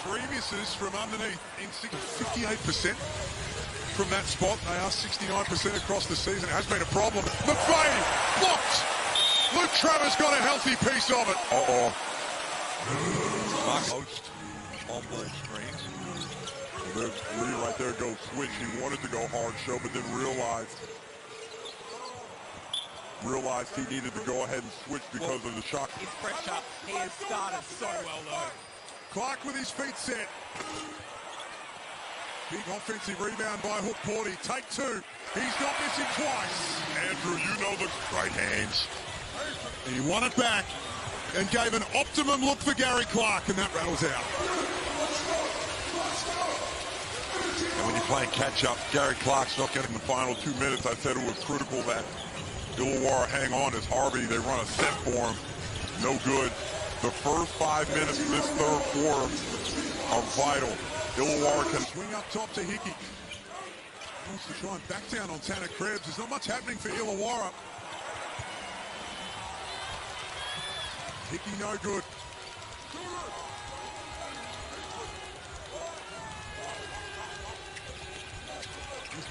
3 misses from underneath. In 58% from that spot. They are 69% across the season. It has been a problem. McVeigh blocked. Luke Travers got a healthy piece of it. Post on ball screens. There's Lee right there, go switch. He wanted to go hard show, but then realized he needed to go ahead and switch because of the shot. His pressure, he has started so well though. Clark with his feet set. Big offensive rebound by Hukporti. Take 2. He's got this in twice. Andrew, you know the right hands. He won it back and gave an optimum look for Gary Clark, and that rattles out. And when you're playing catch-up, Gary Clark's not getting the final 2 minutes. I said it was critical that Illawarra hang on as Harvey. They run a set for him. No good. The first 5 minutes of this 3rd quarter are vital. Illawarra can swing up top to Hickey. Wants to try and back down on Tanner Krebs. There's not much happening for Illawarra. Hickey no good.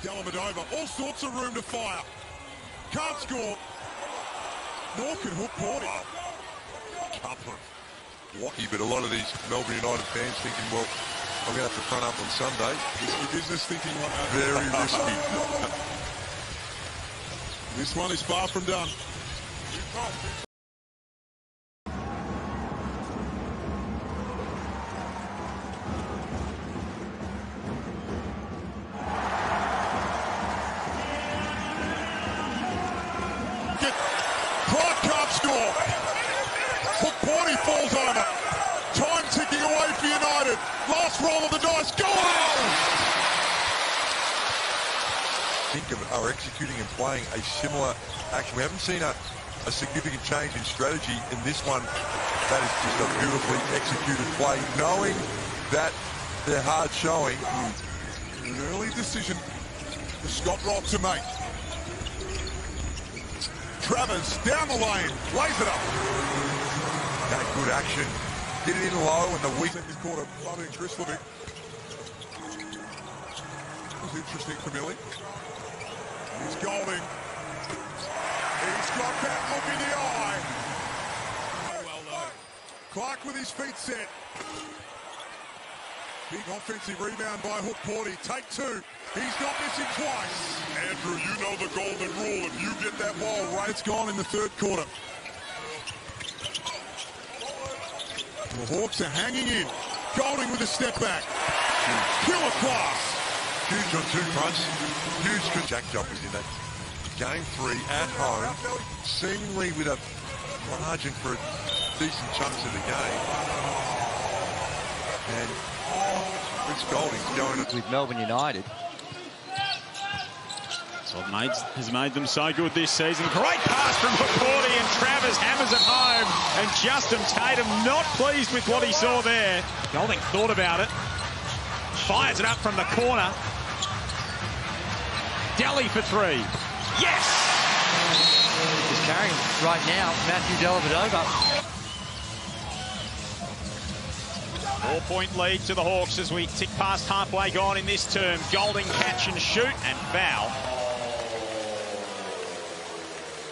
Dellavedova, all sorts of room to fire. Can't score. Nor can Hukporti. Couple lucky, but a lot of these Melbourne United fans thinking, well, I'm going to have to front up on Sunday. Risky business thinking like that. Very risky. This one is far from done. are executing and playing a similar action. We haven't seen a significant change in strategy in this one. That is just a beautifully executed play, knowing that they're hard showing. An early decision for Scott Rock to make. Travers down the lane, lays it up. Okay, good action. Get it in low and the weak. Second quarter, loving Chris Levick. It was interesting for Millie. He's Golding. He's got that look in the eye. Well done. Clark with his feet set. Big offensive rebound by Hukporti. Take two. He's not missing twice. Andrew, you know the golden rule. If you get that ball right, It's gone in the third quarter. The Hawks are hanging in. Golding with a step back. Killer class. Huge on 2 fronts. Huge good jack jumpers in that. Game 3 at home, seemingly with a margin for decent chunks of the game. And Chris Golding's going with Melbourne United. So it has made them so good this season. Great pass from Hukporti, and Travers hammers it home. And Justin Tatum not pleased with what he saw there. Golding thought about it. Fires it up from the corner. Delhi for 3. Yes! He's carrying right now, Matthew Dellavedova. 4-point lead to the Hawks as we tick past halfway gone in this term. Golding catch and shoot and foul.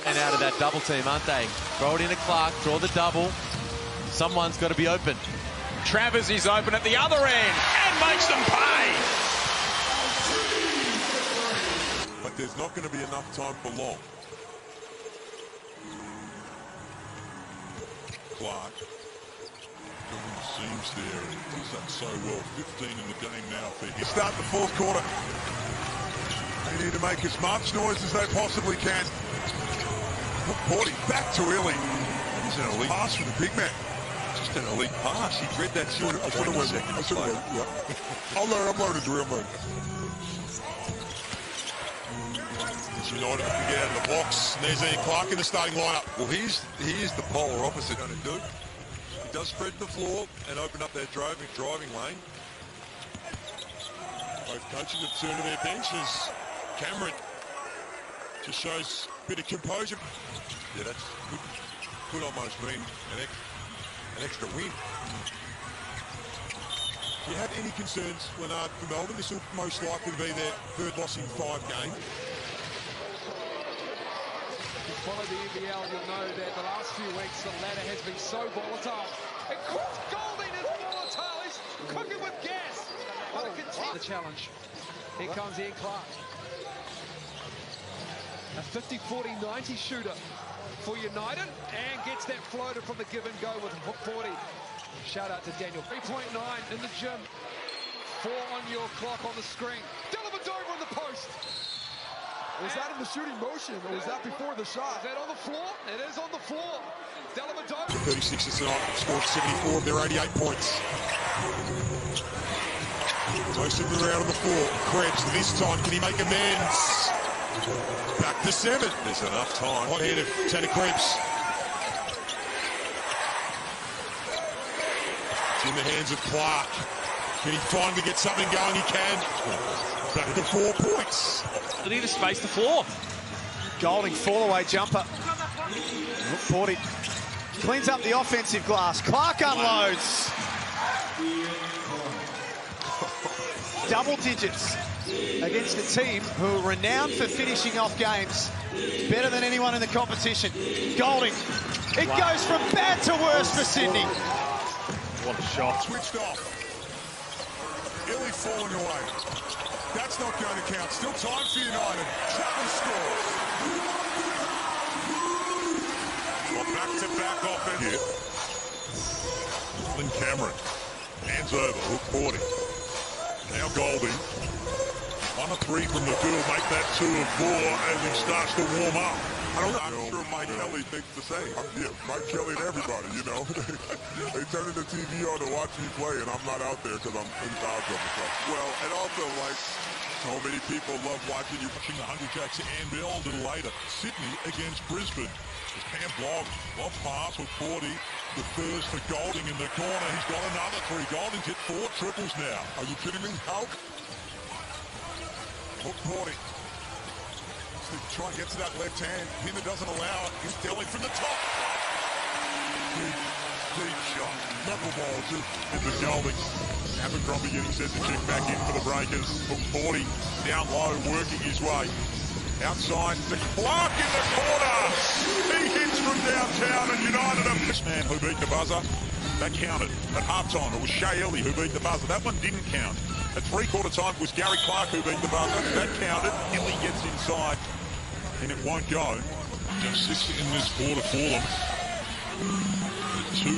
And out of that double team, aren't they? Throw it into Clark, draw the double. Someone's got to be open. Travers is open at the other end and makes them pay. But there's not going to be enough time for long. Clark. Filling the seams there. He does that so well. 15 in the game now for him. Start the fourth quarter. They need to make as much noise as they possibly can. Hukporti back to Illy. He's an elite pass from the big man. Just an elite pass. He read that short. I should have went. Yep. I'm learning, Drew. United can get out of the box. And there's Ian Clark in the starting lineup. Well, he's the polar opposite going to do. He does spread the floor and open up that driving lane. Both coaches have turned to their benches. Cameron just shows a bit of composure. Yeah, that's could almost mean an extra win. Do you have any concerns, Leonard, for Melbourne? This will most likely be their third loss in 5 games. If you follow the NBL, you'll know that the last few weeks the ladder has been so volatile. And Chris Golding is volatile. He's cooking with gas. But it continues. The challenge. Here comes Ian Clark. A 50-40-90 shooter for United, and gets that floater from the give and go with Hukporti. Shout out to Daniel. 3.9 in the gym. 4 on your clock on the screen. Dellavedova on the post. Was that in the shooting motion, or was that before the shot? Is that on the floor? It is on the floor. Dellavedova. 36 tonight, scored 74 of their 88 points. Most of them are out on the floor. Krebs, this time, can he make amends? Back to 7. There's enough time. Hot head of Tanner Krebs. It's in the hands of Clark. Can he finally get something going? He can. Back to 4 points. They need to space the floor. Golding fall-away jumper. Hukporti cleans up the offensive glass. Clark unloads. Double digits against a team who are renowned for finishing off games better than anyone in the competition. Golding. It goes from bad to worse for Sydney. What a shot. Switched off. Illy falling away. That's not going to count. Still time for United. Travers scores. Well, back-to-back offense. Here. Lynn Cameron. Hands over. Hukporti. Now Golding. 1 of 3 from the field. Make that 2 of 4 as he starts to warm up. I'm sure Mike Kelly thinks the same. Yeah, Mike Kelly and everybody, you know. They turn the TV on to watch me play, and I'm not out there because I'm in foul trouble. Well, and also, like, So many people love watching you. Watching the Hungry Jacks Anvil a little later. Sydney against Brisbane. Cam block, off pass with Hukporti. The first for Golding in the corner. He's got another 3. Golding's hit 4 triples now. Are you kidding me? How? Hukporti. Try and get to that left hand. Pinner doesn't allow it. He's dealing from the top. Deep shot. Knuckleball in the Golding. Abercrombie getting set to check back in for the Breakers. Hukporti down low, working his way. Outside to Clark in the corner. He hits from downtown and United have this man who beat the buzzer. That counted. At halftime it was Shea Ellie who beat the buzzer. That one didn't count. At three-quarter time it was Gary Clark who beat the buzzer. That counted. Ellie gets inside and it won't go. Just 6 in this quarter for them. 2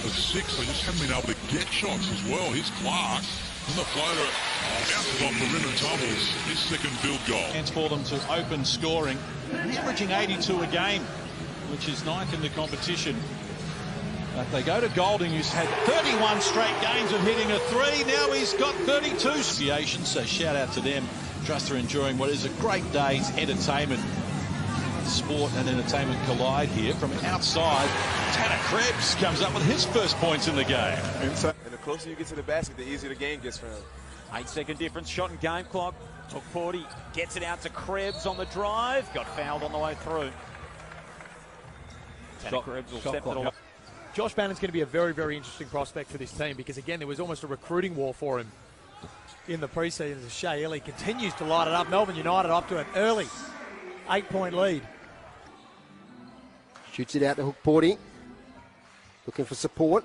of 6. They just haven't been able to get shots as well. Here's Clark. And the floater bounces off the rim and tumbles. His second field goal. Chance for them to open scoring. He's averaging 82 a game, which is 9th in the competition. But they go to Golding, who's had 31 straight games of hitting a 3. Now he's got 32 associations, so shout out to them. Trust they're enjoying what is a great day's entertainment. Sport and entertainment collide here. From outside, Tanner Krebs comes up with his first points in the game. And the closer you get to the basket, the easier the game gets for him. 8-second difference, shot and game clock. Hukporti gets it out to Krebs on the drive. Got fouled on the way through. Tanner Krebs will step it all. Josh Bannon's going to be a very, very interesting prospect for this team because, again, there was almost a recruiting war for him in the preseason as Shea Ellie continues to light it up. Melbourne United up to an early 8-point lead. Shoots it out to Hukporti. Looking for support.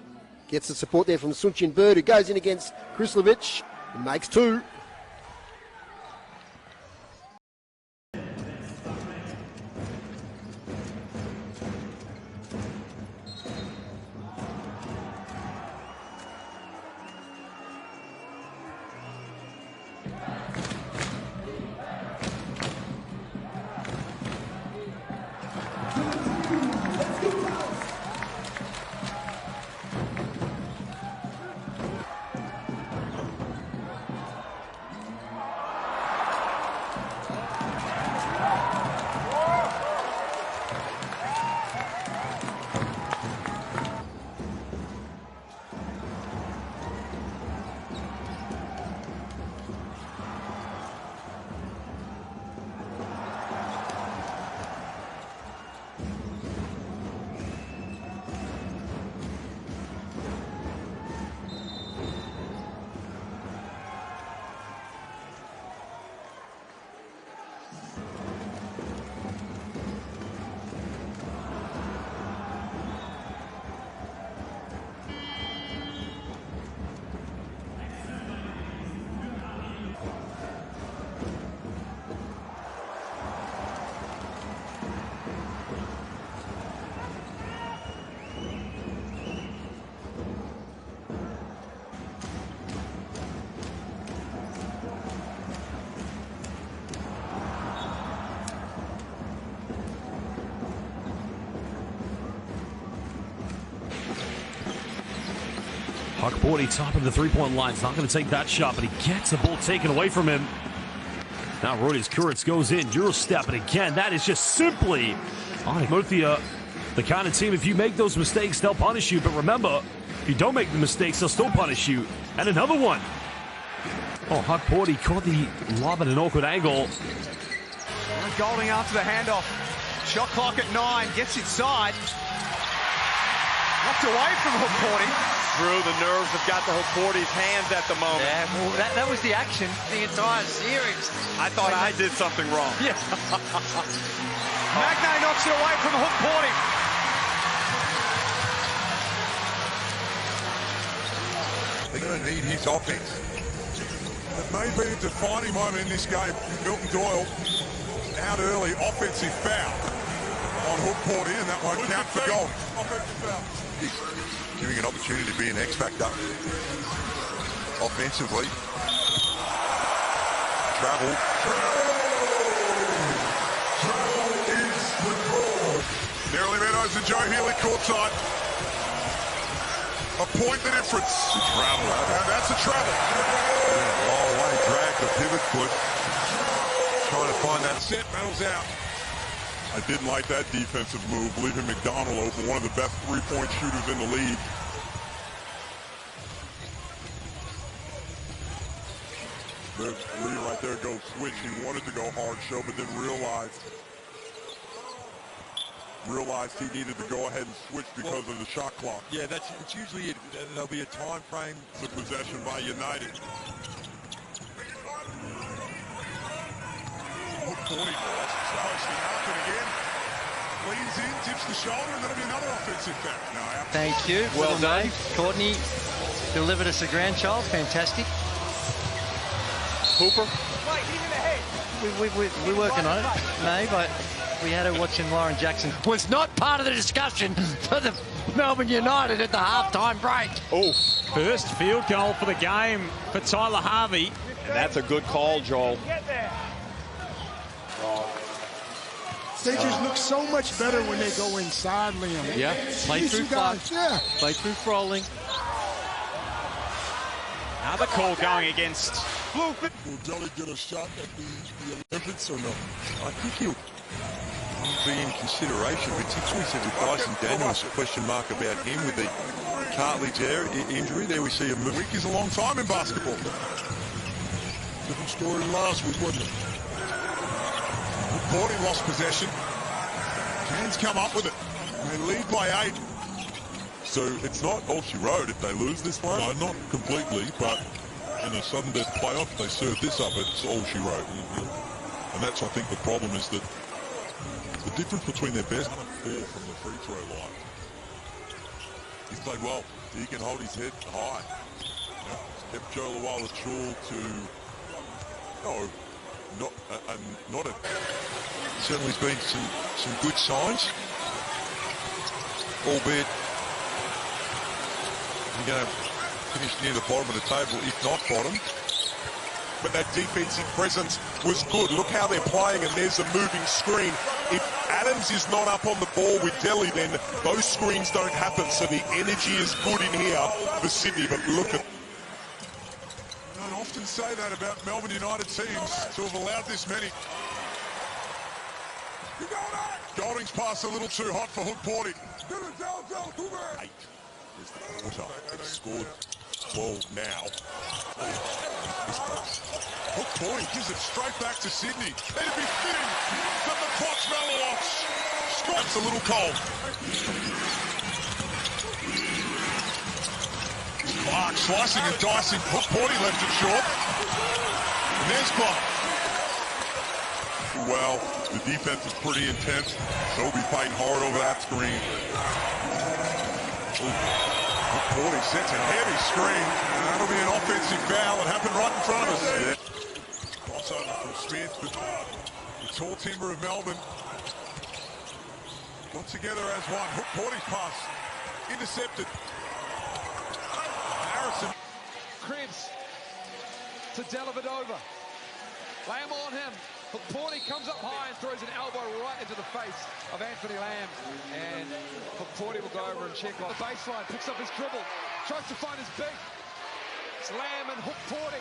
Gets the support there from Sunchin Bird, who goes in against Krislovic and makes 2. Hukporti top of the three-point line. He's not going to take that shot, but he gets the ball taken away from him. Now Rodius Kuric goes in, Eurostep, and again, that is just simply on Muthia, the kind of team, if you make those mistakes, they'll punish you. But remember, if you don't make the mistakes, they'll still punish you. And another one. Oh, Hukporti caught the lob at an awkward angle. Golding after the handoff. Shot clock at 9, gets inside. Knocked away from Hukporti. The nerves have got the Hukporti's hands at the moment. Yeah, well, that was the action the entire series. I thought I did something wrong. Yeah. Magnay knocks it away from Hukporti. They're going to need his offense. It may be a defining moment in this game. Milton Doyle out early, offensive foul on Hukporti, and that won't count for goal. Offensive foul. Giving an opportunity to be an X factor offensively. Travel. Nerily Meadows and Joe Healy courtside. A point the difference. Travel. And that's a travel. Long way drag the pivot foot. Trying to find that set, battles out. I didn't like that defensive move, leaving McDonald open, one of the best three-point shooters in the league. Lee right there goes switch. He wanted to go hard show, but then realized he needed to go ahead and switch because of the shot clock. Yeah, it's usually it. There'll be a time frame. It's a possession by United. Hukporti posting up and again. Leans in, tips the shoulder, and that'll be another offensive foul. Thank you. Well done. Courtney delivered us a grandchild. Fantastic. Hooper. We're working on it, May, but we had her watching Lauren Jackson. Was not part of the discussion for the Melbourne United at the halftime break. Oh, first field goal for the game for Tyler Harvey. And that's a good call, Joel. They just look so much better when they go inside, Liam. Yeah, play through guys, yeah. Play through Froling. Another call going against. Will Delhi get a shot at the Olympics or no? I think he'll be in consideration, particularly with Dyson Daniels. Question mark about him with the cartilage injury. There we see a move. A week is a long time in basketball. Different story than last week, wasn't it? Hukporti lost possession. Cairns come up with it. They lead by 8. So it's not all she wrote if they lose this one? No, not completely, but in a sudden death playoff, they serve this up, it's all she wrote. And that's, I think, the problem is that the difference between their best and fair from the free throw line. He's played well. He can hold his head high. Kept Joe Lawala-Chul to, not a... Certainly has been some good signs. Albeit, you're going to finish near the bottom of the table, if not bottom. But that defensive presence was good. Look how they're playing, and there's a moving screen. If Adams is not up on the ball with Delhi, then those screens don't happen. So the energy is good in here for Sydney. But look at... I don't often say that about Melbourne United teams to have allowed this many. Golding's pass a little too hot for Hukporti. 8 is the quarter. They've scored 12 now. Hukporti gives it straight back to Sydney. It'd be fitting that the clock's Malalox. That's a little cold. Clark slicing and dicing. Hukporti left it short. And there's Clark. Well, the defense is pretty intense. They'll be fighting hard over that screen. Hukporti sets a heavy screen. That'll be an offensive foul. It happened right in front of us. Yeah. Crossover from Smith. The tall timber of Melbourne. Got together as one. Hukporti's pass. Intercepted. Harrison. Krebs to Dellavedova. Lamb on him. Hukporti comes up high and throws an elbow right into the face of Anthony Lamb. And Hukporti will go over and check on the baseline. Picks up his dribble. Tries to find his big. It's Lamb and Hukporti.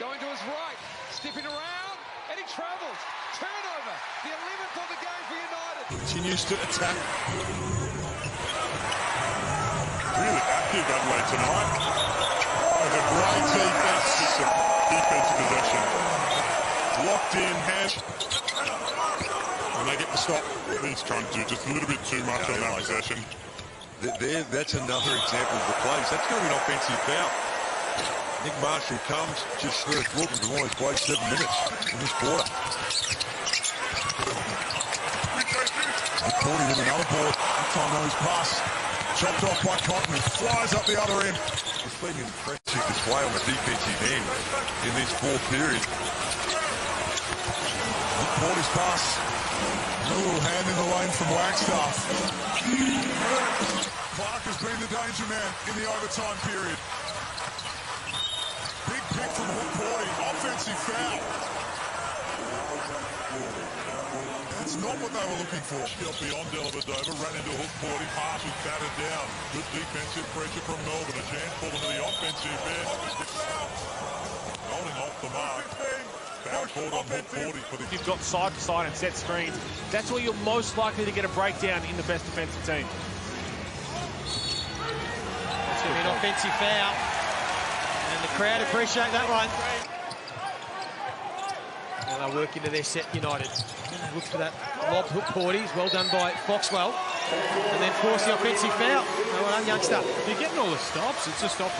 Going to his right. Stepping around. And he travels. Turnover. The 11th of the game for United. Continues to attack. Really active Adelaide tonight. There's a great defensive possession. Locked in, hand. And they get the stop. He's trying to do just a little bit too much on that possession. That's another example of the plays. That's going to be an offensive foul. Nick Marshall comes, just first look, and almost played 7 minutes in this quarter. Hukporti with another board. Time on his pass. Chopped off by Cotton and flies up the other end. It's been an impressive display on the defensive end in this fourth period. Hukporti's pass. A little hand in the lane from Wagstaff. Clark has been the danger man in the overtime period. Big pick from Hukporti. Offensive foul. That's not what they were looking for. Got beyond Dellavedova, ran into Hukporti. Pass was battered down. Good defensive pressure from Melbourne. A chance for them to the offensive end. Holding off off the mark. Foul called on Hukporti for the... You've got side-to-side and set screens. That's where you're most likely to get a breakdown in the best defensive team. It's going to be an offensive foul. And the crowd appreciate that one. Now they work into their set, United. Look for that lob. Hukporti, well done by Foxwell. And then force the offensive foul. Well done, youngster. You're getting all the stops. It's just off.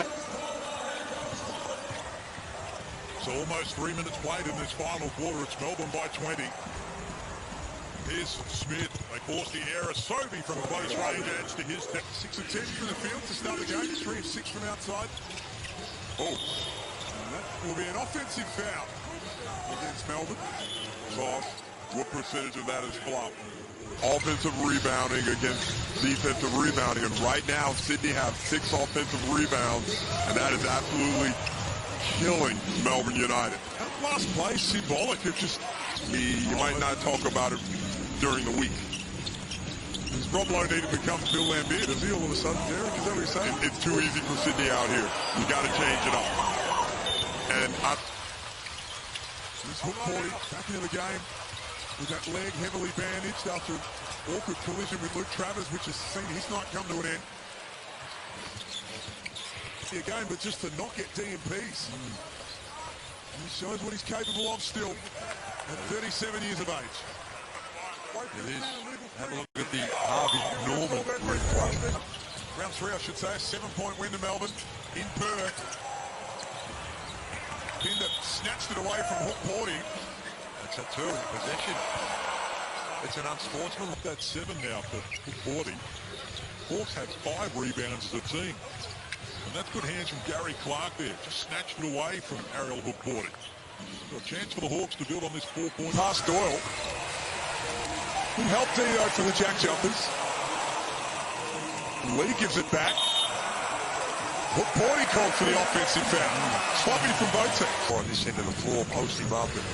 So almost 3 minutes played in this final quarter. It's Melbourne by 20. Here's Smith. They force the error. Sobey from close range adds to his 6 of 10 from the field to start the game. 3 of 6 from outside. Oh, and that will be an offensive foul against Melbourne. Sauce. What percentage of that is flop? Offensive rebounding against defensive rebounding. And right now, Sydney have 6 offensive rebounds, and that is absolutely killing Melbourne United. That last play, symbolic. It's just... You might not talk about it during the week. Does Rob Lowe need to become Phil Lambier? Does he all of a sudden, Derek? Is that what you're saying? It's too easy for Sydney out here. You got to change it up. And This Hukporti back into the game with that leg heavily bandaged after an awkward collision with Luke Travers, which has seen his night come to an end. Again, but just to not get DMPs. He shows what he's capable of still at 37 years of age. It is. Have a look at the Harvey Norman replay. Round 3, I should say, a 7-point win to Melbourne in Perth. Pinder snatched it away from Hukporti. That's a 2 possession. It's an unsportsmanlike. That's 7 now for Hukporti. Hawks had 5 rebounds as a team. And that's good hands from Gary Clark there. Just snatched it away from Ariel Hukporti. Got a chance for the Hawks to build on this 4-point. Pass Doyle. Who helped Dino for the Jack Jumpers. Lee gives it back. Hukporti called for the offensive foul. Sloppy from both teams. On this end of the floor, post him up and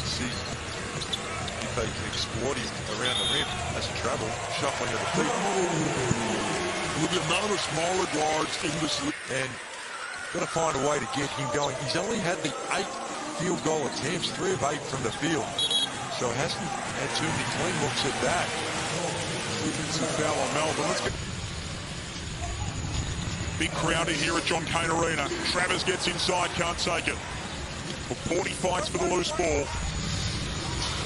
see if they can exploit him around the rim as he travels, shuffling at the feet. Look at none of the smaller guards in this league. And got to find a way to get him going. He's only had the 8 field goal attempts, 3 of 8 from the field. So hasn't had too many clean looks at that. Defensive foul on Melbourne. Let's get... Big crowd in here at John Cain Arena. Travers gets inside, can't take it. Hukporti fights for the loose ball.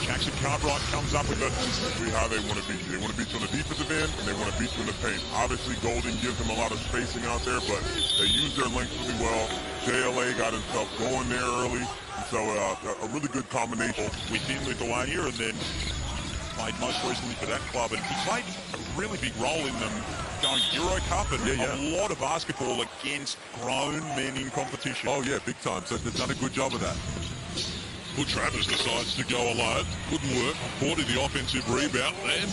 Jackson Cartwright comes up with it. See how they want to beat you. They want to beat you on the defensive end, and they want to beat you in the paint. Obviously, Golden gives them a lot of spacing out there, but they use their length really well. JLA got himself going there early. So a really good combination. Within Lithuania, and then played most recently for that club. And he played a really big role in them going Euro Cup and a lot of basketball against grown men in competition. Oh, yeah, big time. So they've done a good job of that. Well, Travers decides to go alone. Couldn't work. Hukporti the offensive rebound and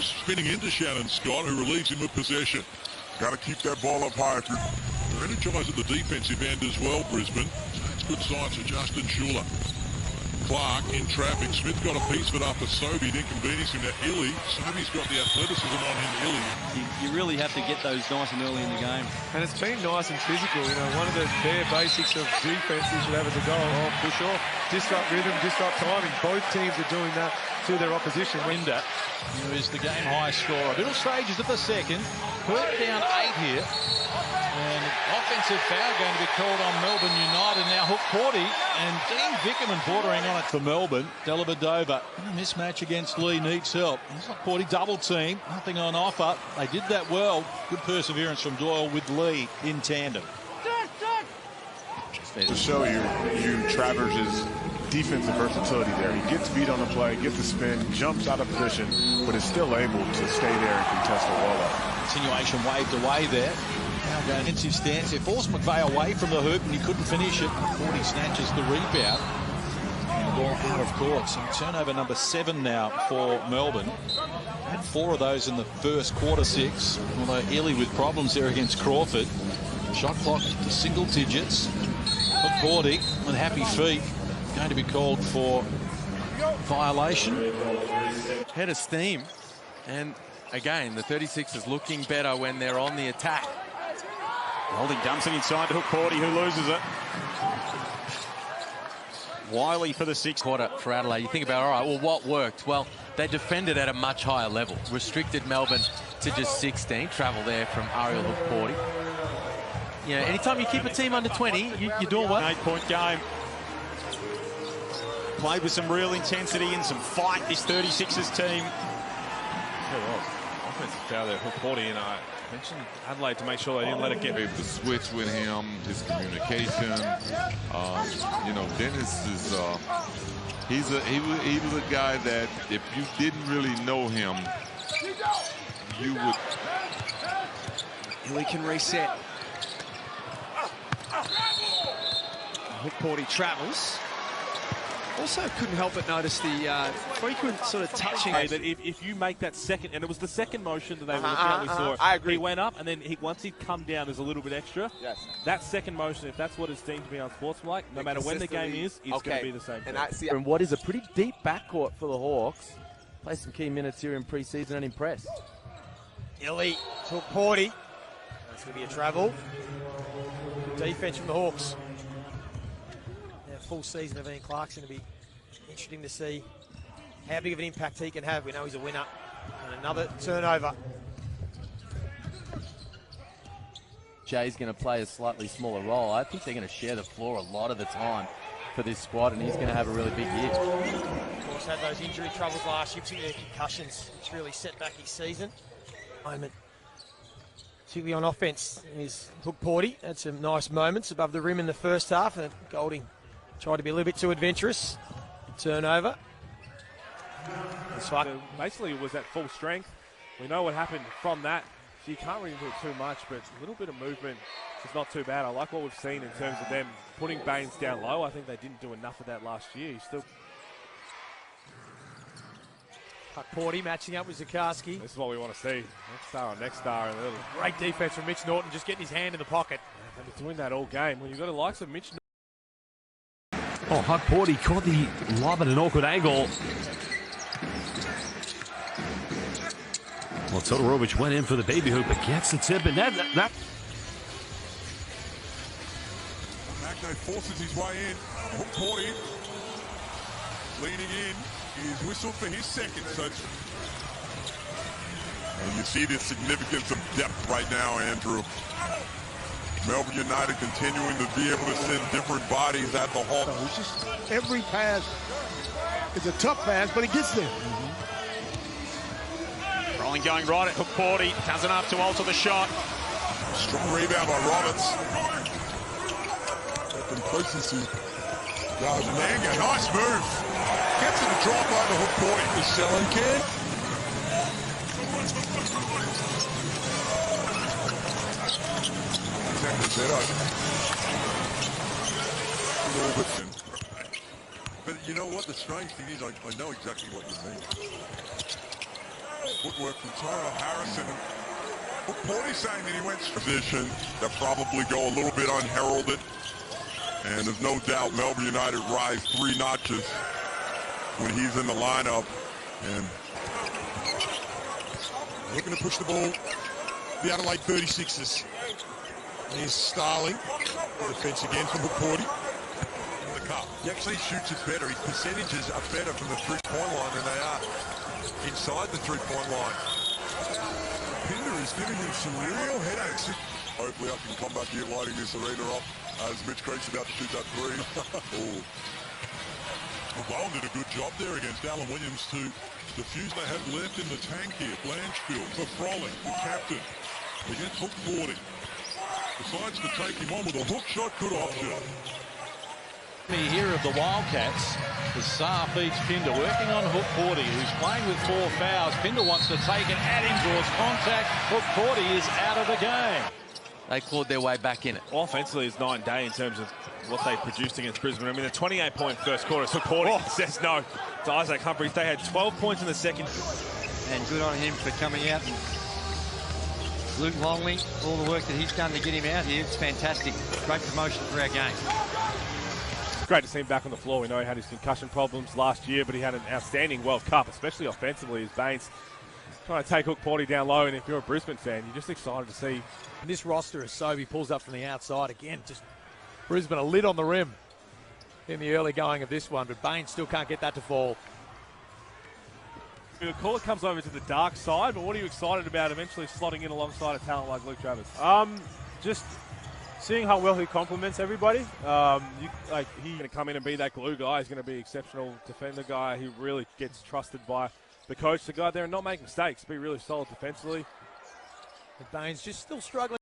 spinning into Shannon Scott, who relieves him of possession. Got to keep that ball up high. They're energized at the defensive end as well, Brisbane. So that's good signs for Justin Schuller. Clark in traffic. Smith got a piece of it after Sobey inconvenienced him. Now Illy. Sobey's got the athleticism on him, Illy. You really have to get those nice and early in the game. And it's been nice and physical. You know, one of the bare basics of defense you should have as a goal. Oh, push off, disrupt rhythm, disrupt timing. Both teams are doing that to their opposition. Winder, who is the game high scorer. Middle stages of the second. Perth down 8 here. And offensive foul going to be called on Melbourne United. Now Hukporti and Dean Vickerman bordering on it for Melbourne. Dellavedova in a mismatch against Lee needs help. Hukporti double team, nothing on offer. They did that well. Good perseverance from Doyle with Lee in tandem. To show you Travers' defensive versatility there. He gets beat on the play, gets the spin, jumps out of position, but is still able to stay there and contest the wall up. Continuation waved away there. Now going defensive stance. They forced McVeigh away from the hoop and he couldn't finish it. Hukporti snatches the rebound. And the ball out of court. So turnover number 7 now for Melbourne. Had 4 of those in the first quarter 6. Although Ely with problems there against Crawford. Shot clock to single digits. Hukporti with happy feet. Going to be called for violation. Head of steam. And again, the 36 is looking better when they're on the attack. Holding dumps it inside to Hukporti, who loses it. Wiley for the 6th quarter for Adelaide. You think about, all right, well, what worked? Well, they defended at a much higher level, restricted Melbourne to just 16. Travel there from Ariel Hukporti. You know, anytime you keep a team under 20, you're doing well. 8-point game. Played with some real intensity and some fight, this 36ers team. Offensive foul there, Hukporti, and I mentioned Adelaide to make sure they didn't let it get. The switch with him, his communication. You know, Dennis is he was a guy that if you didn't really know him, you would. We can reset. Hukporti travels. Also couldn't help but notice the frequent sort of touching. That if you make that second, and it was the second motion that they were looking at, we saw. I agree. He went up, and then once he'd come down, there's a little bit extra. Yes. That second motion, if that's what is deemed to be unsportsmanlike, no matter when the game is, it's going to be the same thing. And what is a pretty deep backcourt for the Hawks. Play some key minutes here in pre-season and impress. Illy to Hukporti. That's going to be a travel. Good defense from the Hawks. Full season of Ian Clark's going to be interesting to see how big of an impact he can have. We know he's a winner. And another turnover. Jay's going to play a slightly smaller role. I think they're going to share the floor a lot of the time for this squad, and he's going to have a really big year. Of course, had those injury troubles last year, particularly the concussions, which really set back his season. Moment, particularly on offense, is Hukporti. Had some nice moments above the rim in the first half, and Golding tried to be a little bit too adventurous. Turnover. So basically, it was at full strength. We know what happened from that. So you can't really do too much, but a little bit of movement is not too bad. I like what we've seen in terms of them putting Baines down low. I think they didn't do enough of that last year. He's still. Hukporti matching up with Zakarsky. This is what we want to see. Next star on next star. And great defense from Mitch Norton, just getting his hand in the pocket. They've been doing that all game. When you've got the likes of Mitch Norton. Oh, Hukporti caught the lob at an awkward angle. Well, Todorovic went in for the baby hoop, but gets the tip, and that. Magno forces his way in. Hukporti leaning in. He's whistled for his second. So and you see the significance of depth right now, Andrew. Melbourne United continuing to be able to send different bodies at the Hawks. It's just every pass is a tough pass, but he gets there. Rolling going right at Hukporti. Does enough to alter the shot. Strong rebound by Roberts. Complacency. Manga, nice move. Gets it to drop by the Hukporti. Is selling kid. But you know what? The strange thing is, I know exactly what you mean. Footwork from Tyrell Harrison. Hukporti saying that he went position that probably go a little bit unheralded. And there's no doubt Melbourne United rise 3 notches when he's in the lineup. And looking to push the ball. The Adelaide 36ers. Here's Starling. Defense again from Hukporti. The cup. He actually shoots it better. His percentages are better from the three-point line than they are inside the three-point line. Pinder is giving him some real headaches. Hopefully I can come back here lighting this arena up as Mitch Creek's about to shoot that three. Well, Bowen did a good job there against Alan Williams to defuse they have left in the tank here. Blanchfield for Frolic, the captain, against Hukporti. Decides to take him on with a hook shot, good option. Here of the Wildcats, the Saar feeds Pinder, working on Hukporti, who's playing with 4 fouls. Pinder wants to take it at him, draws contact. Hukporti is out of the game. They clawed their way back in it. Offensively, it's 9 day in terms of what they produced against Brisbane. I mean, a 28-point first quarter. Hukporti says no to Isaac Humphries. They had 12 points in the second. And good on him for coming out. And Luke Longley, all the work that he's done to get him out here, it's fantastic. Great promotion for our game. It's great to see him back on the floor. We know he had his concussion problems last year, but he had an outstanding World Cup, especially offensively, as Baines trying to take Hukporti down low. And if you're a Brisbane fan, you're just excited to see. And this roster, as Sobey pulls up from the outside again, just Brisbane a lid on the rim. in the early going of this one, but Baines still can't get that to fall. The caller comes over to the dark side, but what are you excited about eventually slotting in alongside a talent like Luke Travers? Just seeing how well he complements everybody. He's going to come in and be that glue guy. He's going to be exceptional defender guy. He really gets trusted by the coach to go out there and not make mistakes, be really solid defensively. And Baines just still struggling.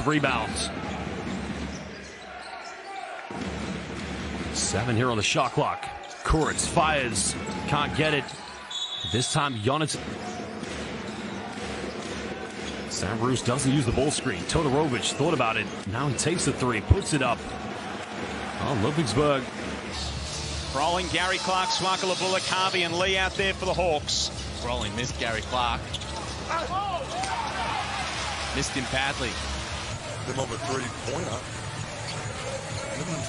Rebounds. 7 here on the shot clock. Kurtz fires. Can't get it. This time, Giannis. Sam Bruce doesn't use the ball screen. Todorovic thought about it. Now he takes the three, puts it up. Oh, Ludwigsburg. Rolling Gary Clark, Swakala Bullock, Harvey and Lee out there for the Hawks. Rolling missed Gary Clark. Missed him badly. Them on the three-pointer.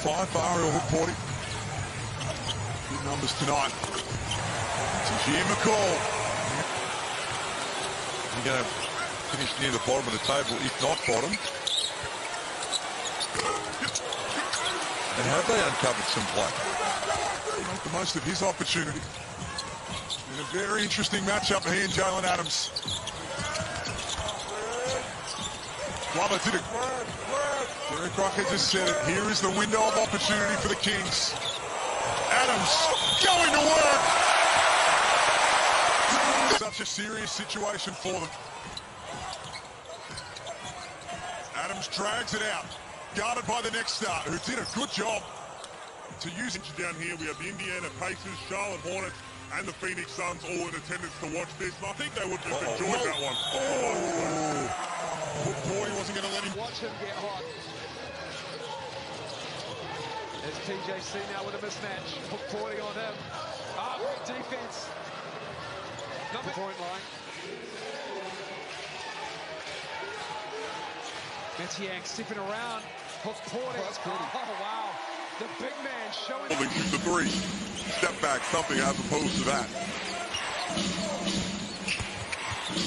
5 for Ariel Hukporti. Good numbers tonight. To Jim McCall. You're going to finish near the bottom of the table, if not bottom. And have they uncovered some play? Make the most of his opportunity. In a very interesting matchup, he and Jalen Adams. Glover did it. Derek Crocker just said it. Here is the window of opportunity for the Kings. Adams going to work. Such a serious situation for them. Adams drags it out. Guarded by the next start, who did a good job to use it. Down here, we have the Indiana Pacers, Charlotte Hornets, and the Phoenix Suns all in attendance to watch this. And I think they would just enjoy that one. Boy, he wasn't going to let him. Watch him get hot. There's TJC now with a mismatch. Hukporti on him. Great defense. Number point line. Metiak sipping around. Hukporti. Oh, wow. The big man showing. Shoot the three. Step back, something as opposed to that.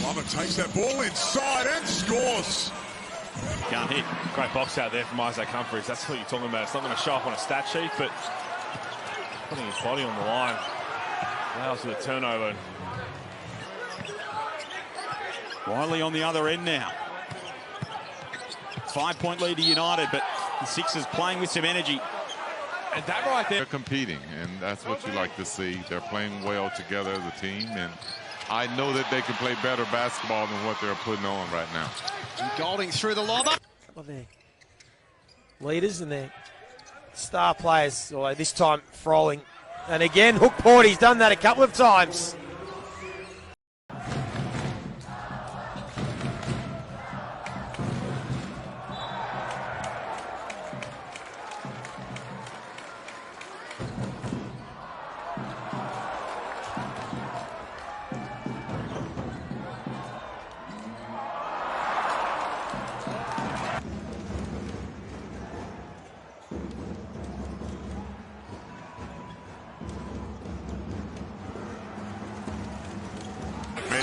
Lava takes that ball inside and scores. Can't hit. Great box out there from Isaac Humphries. That's what you're talking about. It's not going to show up on a stat sheet, but putting his body on the line allows for the turnover. Wiley on the other end now. 5-point lead to United, but the Sixers playing with some energy. And that right there. They're competing, and that's what you like to see. They're playing well together as a team, and I know that they can play better basketball than what they're putting on right now. And Golding through the lob. Well, they're leaders and they're star players, although this time Froling. And again, Hukporti's done that a couple of times.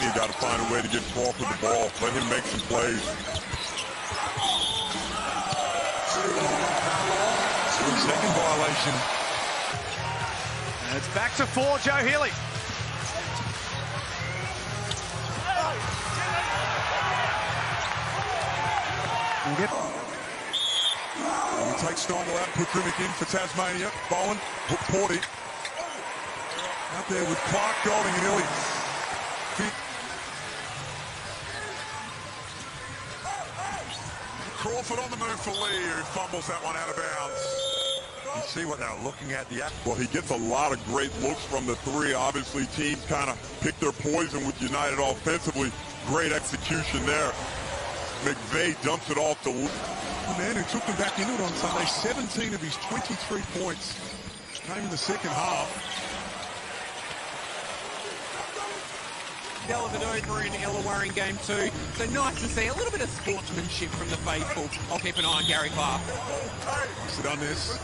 You've got to find a way to get Paul for the ball. Let him make some plays. Second violation. And it's back to 4, Joe Healy. We take Steindl out, put Grimmick in for Tasmania. Bowen, Hukporti. Out there with Clark, Golding and Hilly. Crawford on the move for Lee, who fumbles that one out of bounds. You see what they're looking at. Well, he gets a lot of great looks from the three. Obviously, teams kind of pick their poison with United offensively. Great execution there. McVeigh dumps it off the man who took them back into it on Sunday. 17 of his 23 points came in the second half. Dellavedova in Illawarra in game 2. So nice to see a little bit of sportsmanship from the faithful. I'll keep an eye on Gary Clark. Sit on this.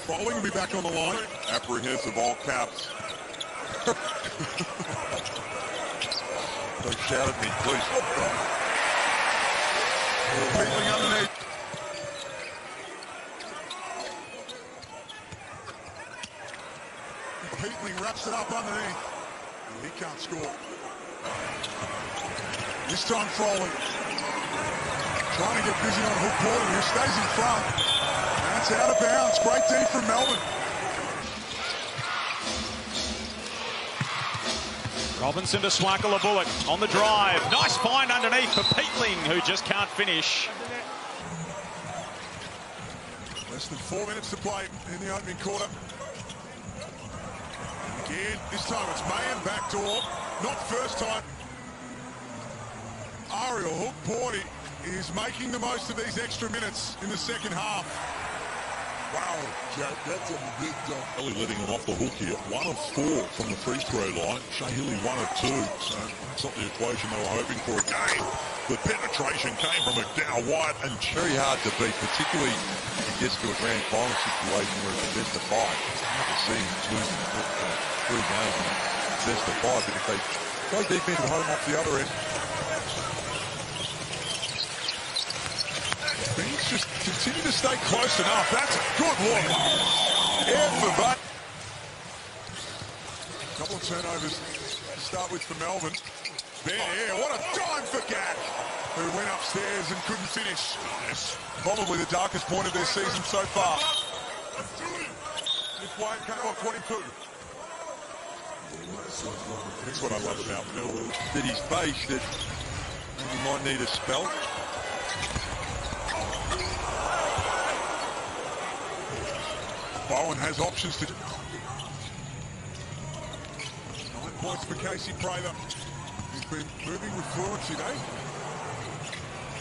Bowling will be back on the line. Apprehensive, all caps. Don't shout at me, please. Peeling underneath. Peeling wraps it up underneath. He can't score. This time Foley. Trying to get busy on Hukporti, who stays in front. That's out of bounds. Great D from Melbourne. Robinson to Swackle a bullet on the drive. Nice find underneath for Peatling, who just can't finish. Less than 4 minutes to play in the opening quarter. Again, this time it's Mayan backdoor. Not first time. Ariel Hukporti is making the most of these extra minutes in the second half. Wow, Jack, that's a big jump. Really letting him off the hook here. 1 of 4 from the free throw line. Shea Hilly 1 of 2. So it's not the equation they were hoping for again. The penetration came from McDowell White and very hard to beat, particularly if it gets to a grand final situation where it's a best of 5. It's hard to see losing 3 games and best of 5, but if they go defense at home off the other end, things just continue to stay close enough. That's a good look. Everybody. Couple of turnovers to start with for Melbourne. Ben Air, what a dime for Gack, who went upstairs and couldn't finish. Yes. Probably the darkest point of their season so far. This way came on 22. That's what I love about Melbourne. that his face that he might need a spell. Bowen has options to... 9 points for Casey Prather. He's been moving with fluency, though.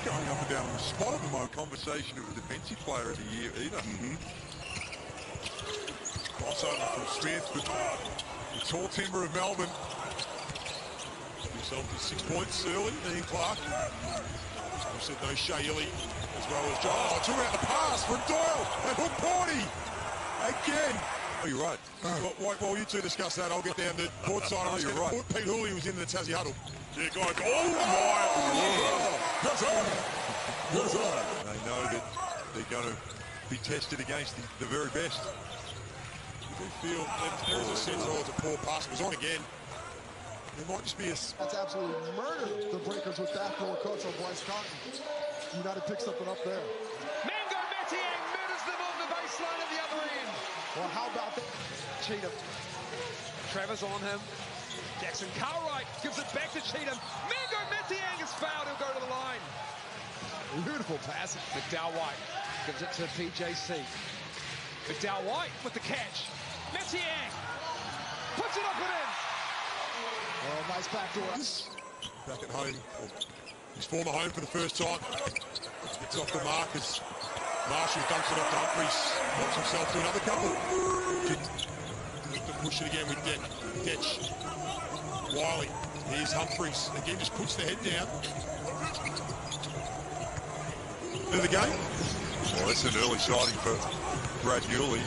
Going up and down on the spot at the moment. Conversation of the defensive player of the year either. Crossover from Smith, but the tall timber of Melbourne. Himself to 6 points early, Ian Clark. I said no Shea Hilly as well as John. Oh, 2 out the pass from Doyle and Hukporti. Again. Oh, you're right. While you two discuss that, I'll get down to courtside. Oh, you're right. Pete Hooley was in the Tassie huddle. Yeah, guys. Oh, my. That's on. That's on. They know that they're going to be tested against the very best. They feel that there is a sense, oh, it's a poor pass. It was on again. There might just be a... That's absolutely murdered the Breakers with backdoor cuts on Bryce Cotton. United picks something up there. Mango Metiang murders them on the baseline at the other end. Well, how about that? Cheatham. Trevor's on him. Jackson Cartwright gives it back to Cheatham. Mango Metiang is fouled. He'll go to the line. Beautiful pass. McDowell White gives it to PJC. McDowell White with the catch. Metiang puts it up and in. Oh, nice backdoor. Back at home. He's former home for the first time. Gets off the mark as Marshall dunks it off to Humphries. Helps himself to another couple. Push it again with Detch. Wiley. Here's Humphries. Again, just puts the head down. End of the game. Well, that's an early sighting for Brad Hewley.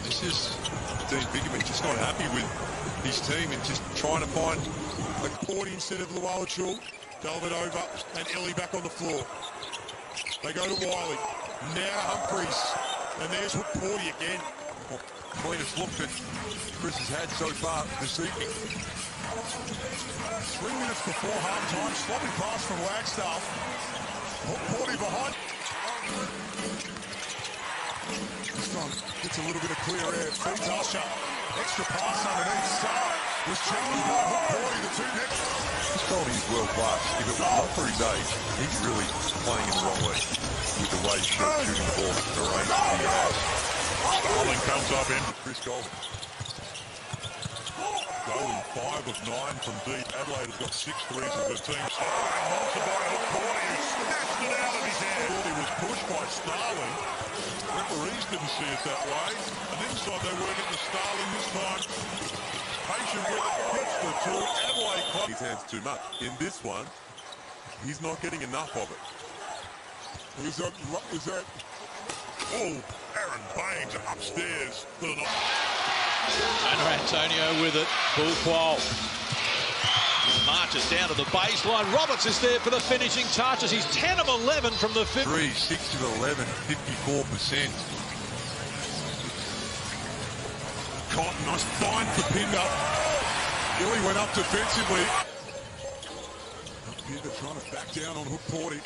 This is Dean Biggerman just not happy with his team and just trying to find a Hukporti instead of Lualachul. Dellavedova and Ellie back on the floor. They go to Wiley. Now Humphries. And there's Hukporti again. Cleanest look that Chris has had so far this evening. 3 minutes before half-time. Sloppy pass from Wagstaff. Hukporti behind. This time gets a little bit of clear air. Feeds Usher. Extra pass underneath. Star was challenged by Hukporti. The two next. This quality is world class. If it was not for his age, he's really playing in the wrong way with the way he's shooting the ball at the range that he has. Starling comes up in. Chris Golden. Golden 5 of 9 from deep. Adelaide has got 6 threes as a team. Monster by Hukporti, who snatched it out of his hand. He was pushed by Starling. Referees didn't see it that way. And inside they were getting Starling this time. Patient with it. the two Adelaide Club. His hands too much. In this one, he's not getting enough of it. Is that? Oh, Aaron Baines upstairs. And Antonio with it. Full qual. Marches down to the baseline. Roberts is there for the finishing touches. He's 10 of 11 from the 50. 6 of 11, 54%. Cotton, nice find for Pinder. Billy went up defensively. Pinder trying to back down on Hukporti.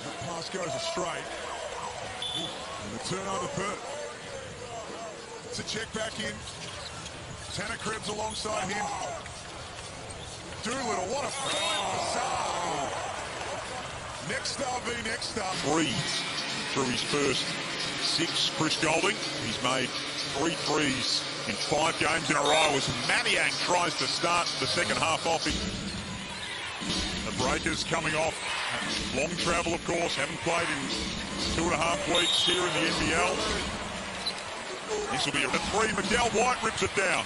That pass goes astray. And the turnover Perth. It's a check back in. Tanner Krebs alongside him. Doolittle, what a find for Saar. Next star v next star. Threes through his first 6. Chris Golding, he's made 3 threes in 5 games in a row as Maniang tries to start the second half off. The Breakers coming off. Long travel, of course. Haven't played in 2.5 weeks here in the NBL. This will be a 3. Miguel White rips it down.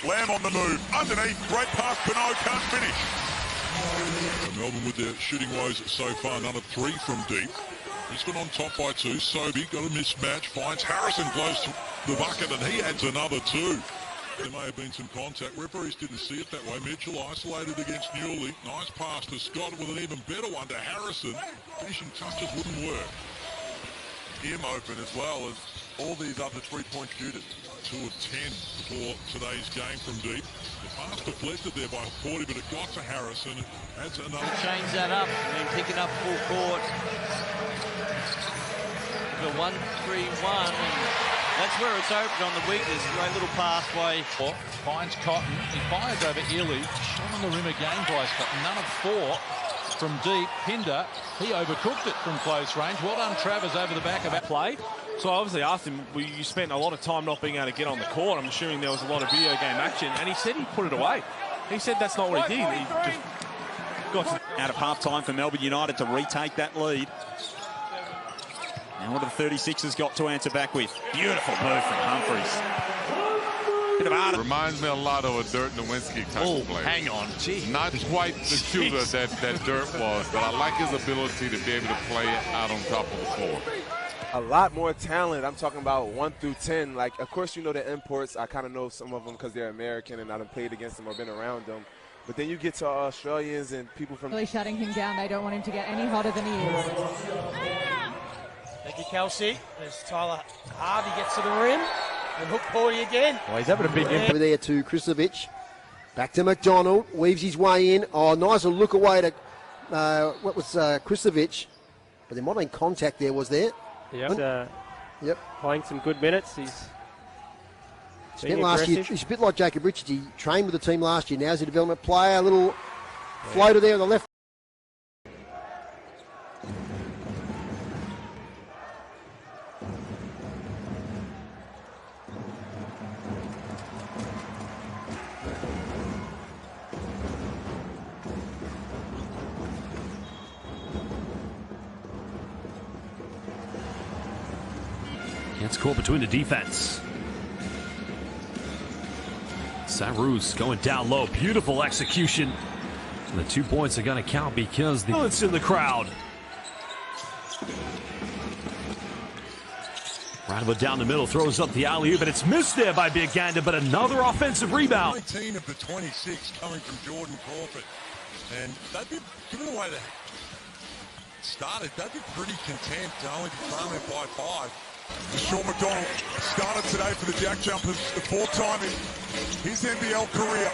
Lamb on the move. Underneath. Great pass. Pinot can't finish. Melbourne with their shooting woes so far. None of 3 from deep. Brisbane on top by 2. Sobey got a mismatch. Finds Harrison close to the bucket and he adds another 2. There may have been some contact. Referees didn't see it that way. Mitchell isolated against Newley. Nice pass to Scott with an even better one to Harrison. Finishing touches wouldn't work. Him open as well as all these other 3-point shooters. 2 of 10 for today's game from deep. The pass deflected there by Hukporti, but it got to Harrison. Adds another. Change that up and then pick it up full court. The 1-3-1. That's where it's open on the weakness. Great little pathway. Finds Cotton. He fires over Ely. Shot on the rim again, Bryce Cotton. None of 4 from deep. Pinder, he overcooked it from close range. Well done, Travers, over the back of that play. So I obviously asked him, well, you spent a lot of time not being able to get on the court. I'm assuming there was a lot of video game action. And he said he put it away. He said that's not what he did. He just got out of half-time for Melbourne United to retake that lead. Now what have the 36ers got to answer back with? Beautiful move from Humphries. Bit of art. Reminds me a lot of a Dirk Nowitzki type of play. Hang on. Gee. Not quite the shooter that Dirk was, but I like his ability to be able to play it out on top of the floor. A lot more talent. I'm talking about 1 through 10. Like, of course, you know the imports. I kind of know some of them because they're American and I've played against them or been around them. But then you get to Australians and people from... Really shutting him down. They don't want him to get any hotter than he is. Thank you, Kelsey. As Tyler Harvey gets to the rim. And Hukporti again. Oh, he's having a big over there to Kristovic. Back to McDonald. Weaves his way in. Oh, nice a look away to Kristovic. But there might have been contact there, was there? Yep. Yep. Playing some good minutes. He's last year, he's a bit like Jacob Richards. He trained with the team last year. Now he's a development player. A little floater there on the left. It's caught between the defense. Sarus going down low. Beautiful execution. And the 2 points are going to count because it's in the crowd. Radova down the middle, throws up the alley-oop, but it's missed there by Big Gander, but another offensive rebound. 19 of the 26 coming from Jordan Crawford. And they'd be, given the way they started, they'd be pretty content to only be trailing by 5. Sean McDonald started today for the Jack Jumpers, the 4th time in his NBL career.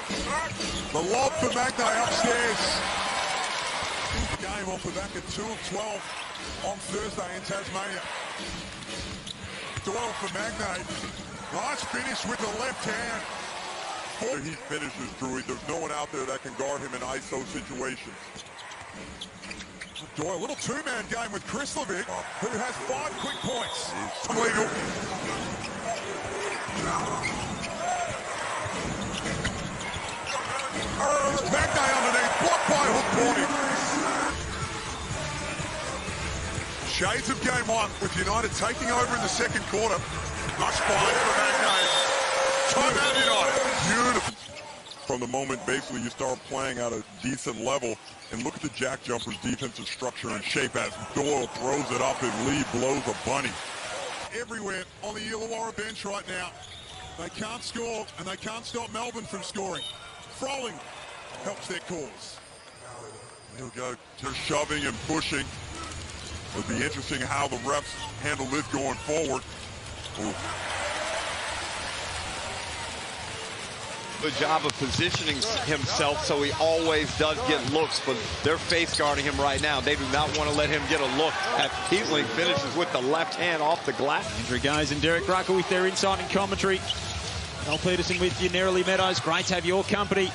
The lob for Magnay upstairs. The game off the back of 2 of 12 on Thursday in Tasmania. 12 for Magnay. Nice finish with the left hand. He finishes, Drewy. There's no one out there that can guard him in ISO situations. A little 2-man game with Kristovic, who has 5 quick points. Illegal. Magnay underneath, blocked by Hukporti. Shades of game 1 with United taking over in the second quarter. Nice find for Magnay. Timeout United. Beautiful. From the moment basically you start playing at a decent level, and look at the jack jumpers' defensive structure and shape as Doyle throws it up and Lee blows a bunny. Everywhere on the Illawarra bench right now. They can't score, and they can't stop Melbourne from scoring. Froling helps their cause. He'll go to shoving and pushing. It'll be interesting how the refs handle this going forward. Ooh. Good job of positioning himself so he always does get looks, but they're face guarding him right now. They do not want to let him get a look as Heatling finishes with the left hand off the glass. Andrew Gaze and Derek Rucker with their insight and commentary. Al Peterson with you, Nerily Meadows. Great to have your company.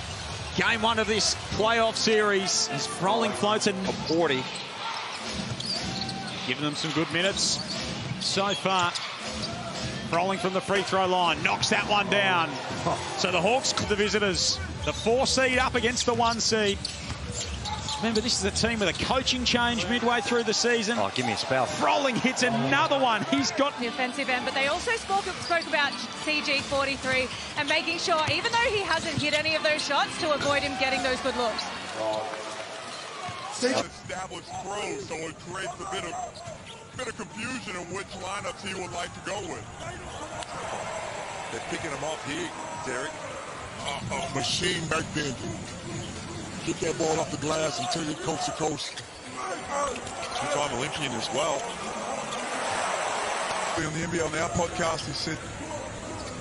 Game one of this playoff series as Froling floats and Hukporti giving them some good minutes so far. Froling from the free throw line, knocks that one down. So the Hawks, the visitors, the 4 seed up against the 1 seed. Remember, this is a team with a coaching change midway through the season. Oh, give me a spell. Froling hits another one. He's got the offensive end, but they also spoke about CG43 and making sure, even though he hasn't hit any of those shots, to avoid him getting those good looks. Established throws, so it creates a bit of confusion of which lineups he would like to go with. They're picking him off here, Derek. A machine back then. Get that ball off the glass and turn it coast to coast. Two-time Olympian as well. On the NBL Now podcast, he said,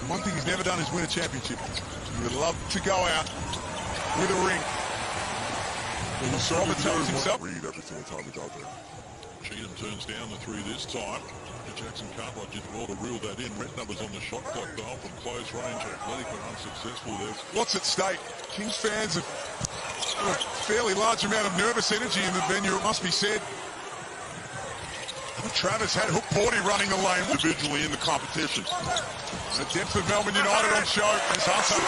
one thing he's never done is win a championship. He would love to go out with a ring. He saw him tells himself. Read every single time he's out there. Cheatham turns down the 3 this time. Jackson Cartwright did well to reel that in. Red numbers on the shot clock though from close range. Athletic but unsuccessful there. What's at stake? Kings fans have a fairly large amount of nervous energy in the venue, it must be said. Travis had Hukporti running the lane individually in the competition. The depth of Melbourne United on show as Hunter.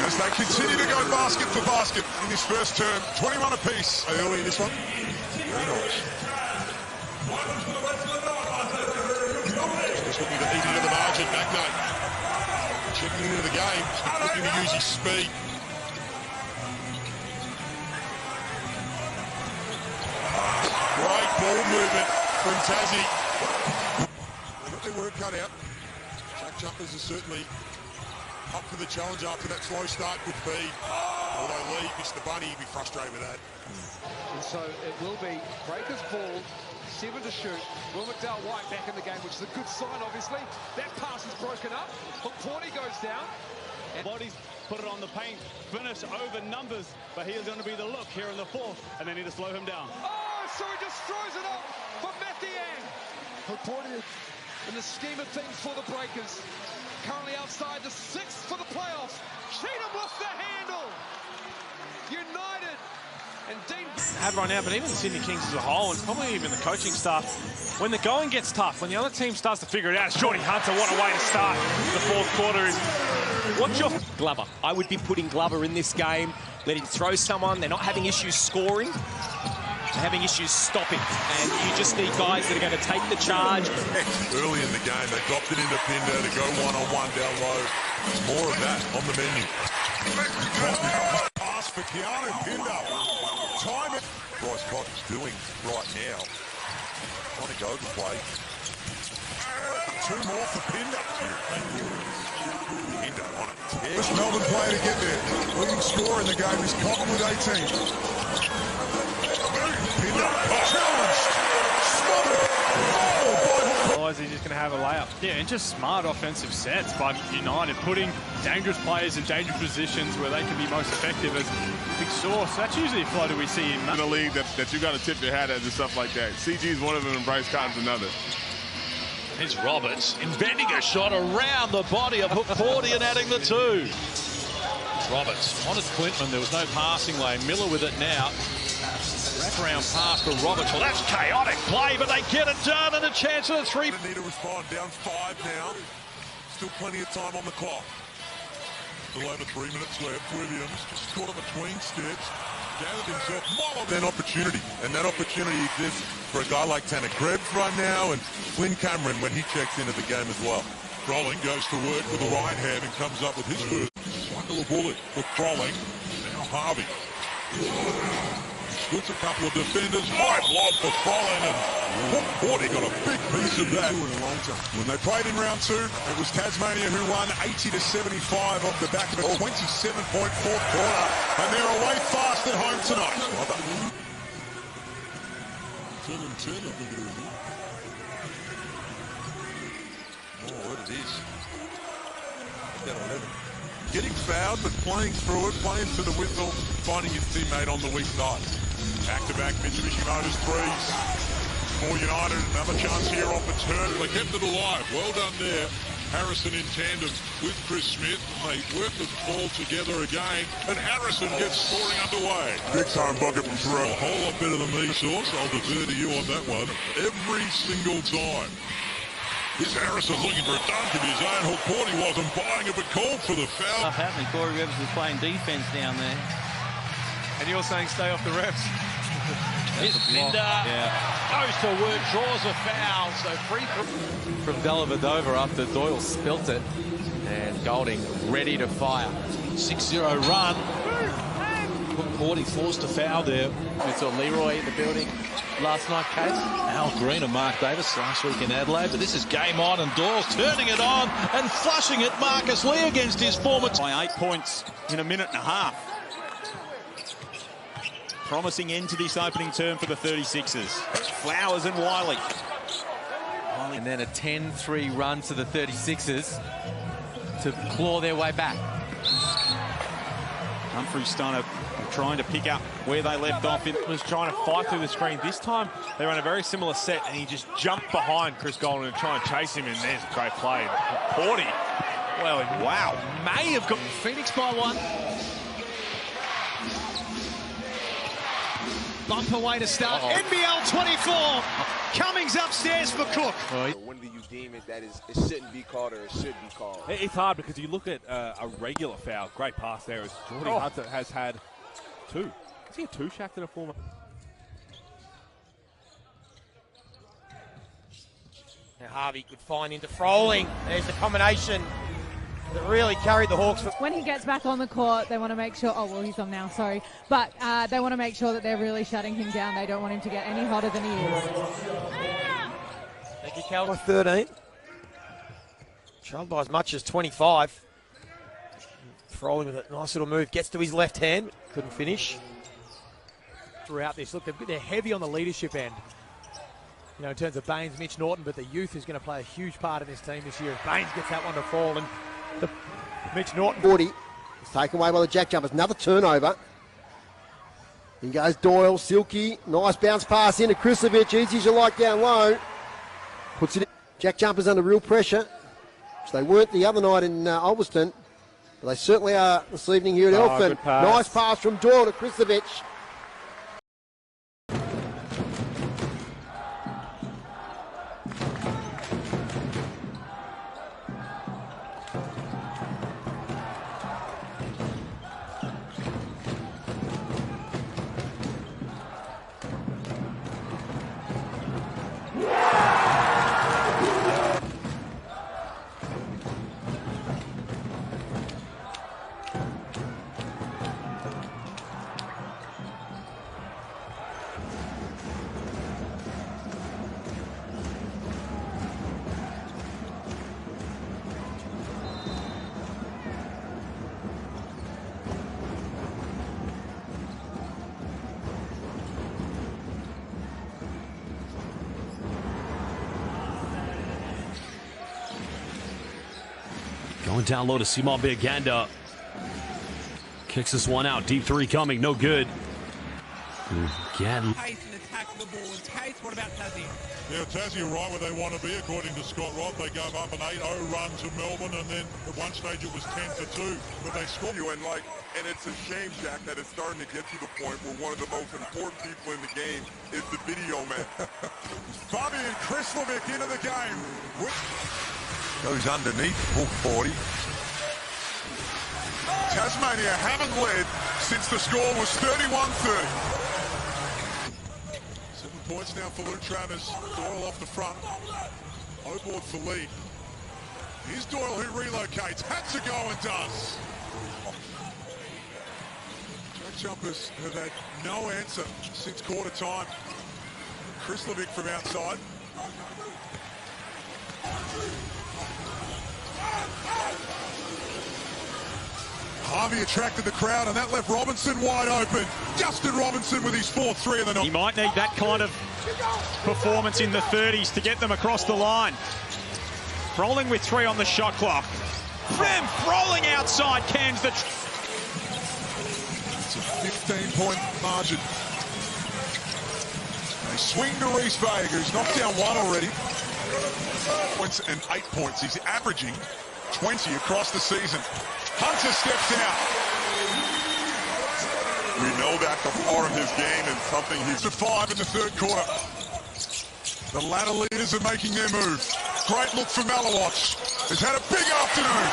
As they continue to go basket for basket in this first term. 21 apiece early in this one. Very nice. Just looking to eat into the margin. Magnate checking into the game. Looking to use his speed. Great ball movement from Tassie. They've got their work cut out. Jack Jumpers are certainly up for the challenge after that slow start. Good feed. Although Lee missed the bunny, he'd be frustrated with that. And so it will be Breakers ball, 7 to shoot. Will McDowell-White back in the game, which is a good sign, obviously. That pass is broken up. Hukporti goes down. Bodies put it on the paint, finish over numbers, but he is going to be the look here in the 4th, and they need to slow him down. Oh, so he just throws it up for Mathiang. Hukporti in the scheme of things for the Breakers. Currently outside the 6th for the playoffs. Cheatham with the handle. United. And Dean had right now, but even the Sydney Kings as a whole, and probably even the coaching staff, when the going gets tough, when the other team starts to figure it out, Jordy Hunter, what a way to start the 4th quarter is. What's your Glover? I would be putting Glover in this game, let him throw someone. They're not having issues scoring. They're having issues stopping, and you just need guys that are going to take the charge. Early in the game, they dropped it into Pinder to go one-on-one down low. More of that on the menu. Pass for Keanu Pinder. Time it. Bryce Cotton's doing right now. Trying to go the play. 2 more for Pinder. Pinder on it. First Melbourne player to get there. Leading scorer in the game is Cotton with 18. Otherwise, he's just going to have a layup. Yeah, and just smart offensive sets by United, putting dangerous players in dangerous positions where they can be most effective as a big source. That's usually a floater we see in the league that you got to tip your hat at and stuff like that. CG is one of them and Bryce Cotton's another. Here's Roberts inventing a shot around the body of Hukporti and adding the 2. Roberts wanted Quintman. There was no passing lane. Miller with it now. Wraparound pass for Roberts. Well, that's chaotic play, but they get it done and a chance for the 3. Need to respond. Down 5 now. Still plenty of time on the clock. Still over 3 minutes left. Williams just caught him between steps. Gathered himself. An opportunity, and that opportunity exists for a guy like Tanner Krebs right now, and Flynn Cameron when he checks into the game as well. Crolling goes to work with the right hand and comes up with his first. Swindle a bullet for Crolling. Now Harvey. Splits a couple of defenders. High blob for Crolling, and Hukporti got a big piece of that. When they played in round 2, it was Tasmania who won 80-75 off the back of a 27-point fourth quarter, and they're away fast at home tonight. Oh, what it is. Getting fouled, but playing through it, playing to the whistle, finding his teammate on the weak side. Back-to-back Mitsubishi Motors threes for United. Another chance here off the turn. They kept it alive. Well done there. Harrison in tandem with Chris Smith. They work the ball together again, and Harrison gets scoring underway. Big time bucket from Terrell. A whole lot better than me, Sauce. I'll defer to you on that one. Every single time. Here's Harrison looking for a dunk of his own. Hukporti wasn't buying it, but called for the foul. Stuff happening. Corey Rivers was playing defense down there. And you're saying stay off the refs? Here's Linder. Goes to work, draws a foul, so free From Dellavedova after Doyle spilt it. And Golding ready to fire. 6-0 run. Hukporti forced a foul there. We saw Leroy in the building last night, Case. Al Green and Mark Davis last week in Adelaide. But this is game on, and Doyle's turning it on and flushing it. Marcus Lee against his former... By 8 points in a minute and a half. Promising end to this opening term for the 36ers. Flowers and Wiley. And then a 10-3 run to the 36ers to claw their way back. Humphrey Stunner trying to pick up where they left off. It was trying to fight through the screen. This time they ran a very similar set, and he just jumped behind Chris Golden and tried to chase him, and there's a great play. Hukporti, well, wow, may have got Phoenix by 1. Bumper way to start. NBL 24. Cummings upstairs for Cook. When do you deem it that it shouldn't be called or it should be called? It's hard because you look at a regular foul. Great pass there as Jordy Hunter has had 2. Is he a 2 Shaq in a former? Now Harvey could find into Froling. There's the combination that really carried the Hawks. When he gets back on the court, they want to make sure, oh, well, he's on now, sorry. But they want to make sure that they're really shutting him down. They don't want him to get any hotter than he is. Thank you, Cal. By 13. Trailed by as much as 25. Froling with a nice little move. Gets to his left hand. Couldn't finish. Throughout this, look, they're heavy on the leadership end. You know, in terms of Baines, Mitch Norton, but the youth is going to play a huge part in this team this year. If Baines gets that one to fall, and Mitch Norton. 40. It's taken away by the jack jumpers. Another turnover. In goes Doyle, Silky. Nice bounce pass into Kristovic. Easy as you like down low. Puts it in. Jack jumpers under real pressure, which they weren't the other night in Ulverston. But they certainly are this evening here at Elfin. Nice pass from Doyle to Kristovic. Going down low to Simon Biaganda. Kicks this one out. Deep 3 coming. No good. Again. Case and attack the boards. Case, what about Tassie? Yeah, Tassie are right where they want to be, according to Scott Roth. They gave up an 8-0 run to Melbourne, and then at one stage it was 10-2, but they scored. And it's a shame, Jack, that it's starting to get to the point where one of the most important people in the game is the video man. Bobby and Kristovic into the game. Goes underneath Hukporti. Tasmania haven't led since the score was 31-30. 7 points now for Luke Travis. Doyle off the front. O'board for Lee. Here's Doyle who relocates. Has to go and does. Jack Jumpers have had no answer since quarter time. Krislovic from outside. Harvey attracted the crowd, and that left Robinson wide open. Justin Robinson with his 4-3 of the night. He might need that kind of performance in the 30s to get them across the line. Rolling with 3 on the shot clock. Then rolling outside cans the... It's a 15-point margin. They swing to Reece Vega, who's knocked down 1 already. Points and 8 points. He's averaging 20 across the season. Hunter steps out. We know that the part of his game and something he's... To 5 in the third quarter. The ladder leaders are making their move. Great look for Malawatch. Has had a big afternoon.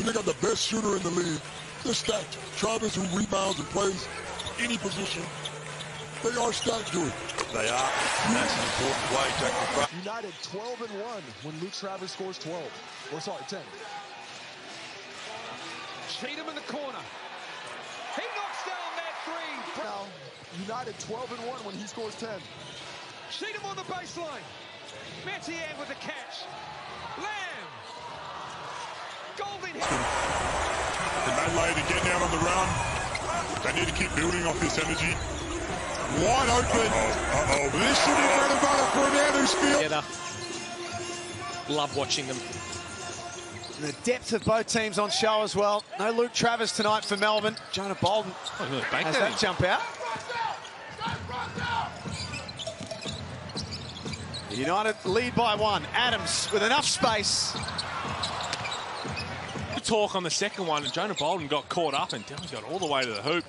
They got the best shooter in the league. They're stacked. Travis, who rebounds and plays any position. They are stacked, Dewey. They are. And that's an important play. Jack United 12-1 when Luke Travers scores 12. Or sorry, 10. Cheatham in the corner. He knocks down that 3. Now, United 12-1 when he scores 10. Cheatham on the baseline. Matian with the catch. Lamb. Golding hit. The Adelaide are getting out on the run. They need to keep building off this energy. Wide open. This should be bread and butter for an Andersfield. Love watching them. The depth of both teams on show as well. No Luke Travers tonight for Melbourne. Jonah Bolden has that jump out. United lead by 1. Adams with enough space. Good talk on the second one, and Jonah Bolden got caught up, and Delhi got all the way to the hoop.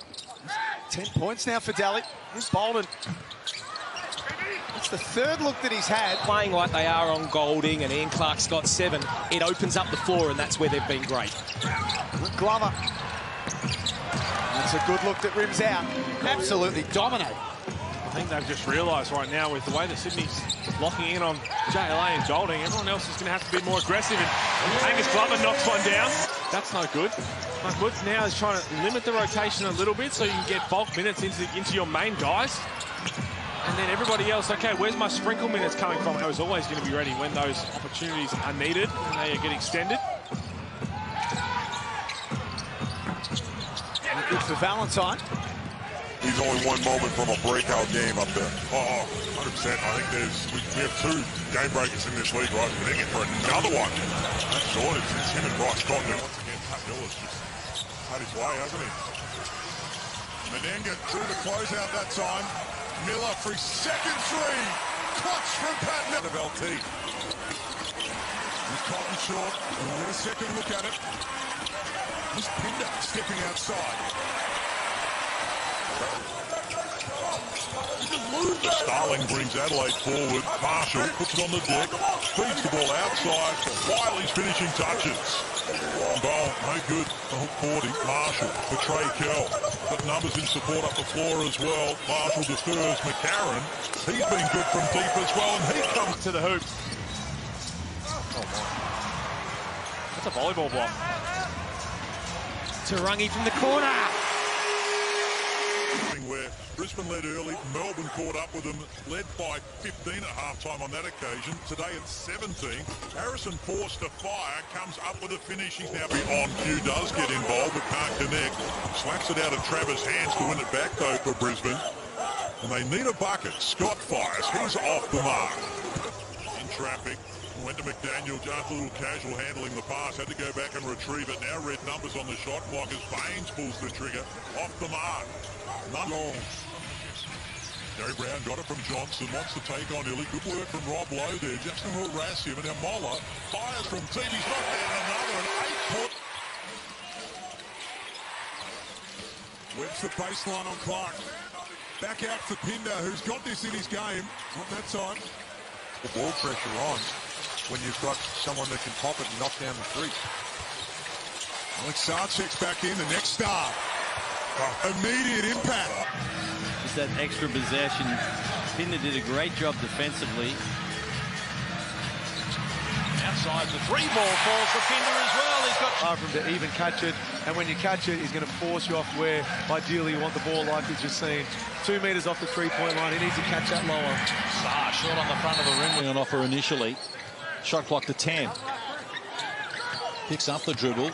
10 points now for Delhi. Here's Bolden. It's the third look that he's had. Playing like they are on Golding, and Ian Clark's got 7. It opens up the floor, and that's where they've been great. Glover. That's a good look that rims out. Absolutely dominate. I think they've just realised right now with the way that Sydney's locking in on JLA and Golding, everyone else is going to have to be more aggressive. And Angus Glover knocks one down. That's no good. Mike Woods now is trying to limit the rotation a little bit so you can get bulk minutes into your main guys. And then everybody else, okay, where's my sprinkle minutes coming from? I was always going to be ready when those opportunities are needed and they get extended. Good for Valentine. He's only one moment from a breakout game up there. 100%. I think we have 2 game breakers in this league, right? We're in for another one. That's short. It's him and Bryce Cotton. Once again, Pat Miller's just had his way, hasn't he? Menenga through the closeout that time. Miller for his second 3. Clutch from Pat Miller of LT. He's Cotton short. We'll get a second look at it. Here's Pinder stepping outside. Starling brings Adelaide forward. Marshall puts it on the deck. Feeds the ball outside. Wiley's finishing touches. Goal, no good for Hukporti. Marshall for Trey Kell. Got numbers in support up the floor as well. Marshall defers McCarron. He's been good from deep as well, and he comes to the hoop. Oh my. That's a volleyball block. Tarangi from the corner. Where Brisbane led early, Melbourne caught up with them, led by 15 at halftime on that occasion. Today at 17, Harrison forced a fire, comes up with a finish. He's now on cue, does get involved but can't connect. Slaps it out of Travers' hands to win it back though for Brisbane. And they need a bucket. Scott fires, he's off the mark. In traffic, went to McDaniel, just a little casual handling the pass, had to go back and retrieve it. Now red numbers on the shot clock as Baines pulls the trigger, off the mark. None long. Gary Brown got it from Johnson, wants to take on Illy. Good work from Rob Lowe there, just to harass him. And now Moller fires from deep. He's knocked down another, an 8-foot. Webster baseline on Clark. Back out for Pinder, who's got this in his game. Not that time. The ball pressure on when you've got someone that can pop it and knock down the 3. Alex Sarchek's back in, the next star. Immediate impact. Just that extra possession. Pinder did a great job defensively. inside. The three ball falls the finger as well. He's got hard for him to even catch it, and when you catch it, he's going to force you off where ideally you want the ball, like we've just seen. 2 metres off the three-point line. He needs to catch that lower. Sarr short on the front of the rim. On offer initially. Shot clock to 10. Picks up the dribble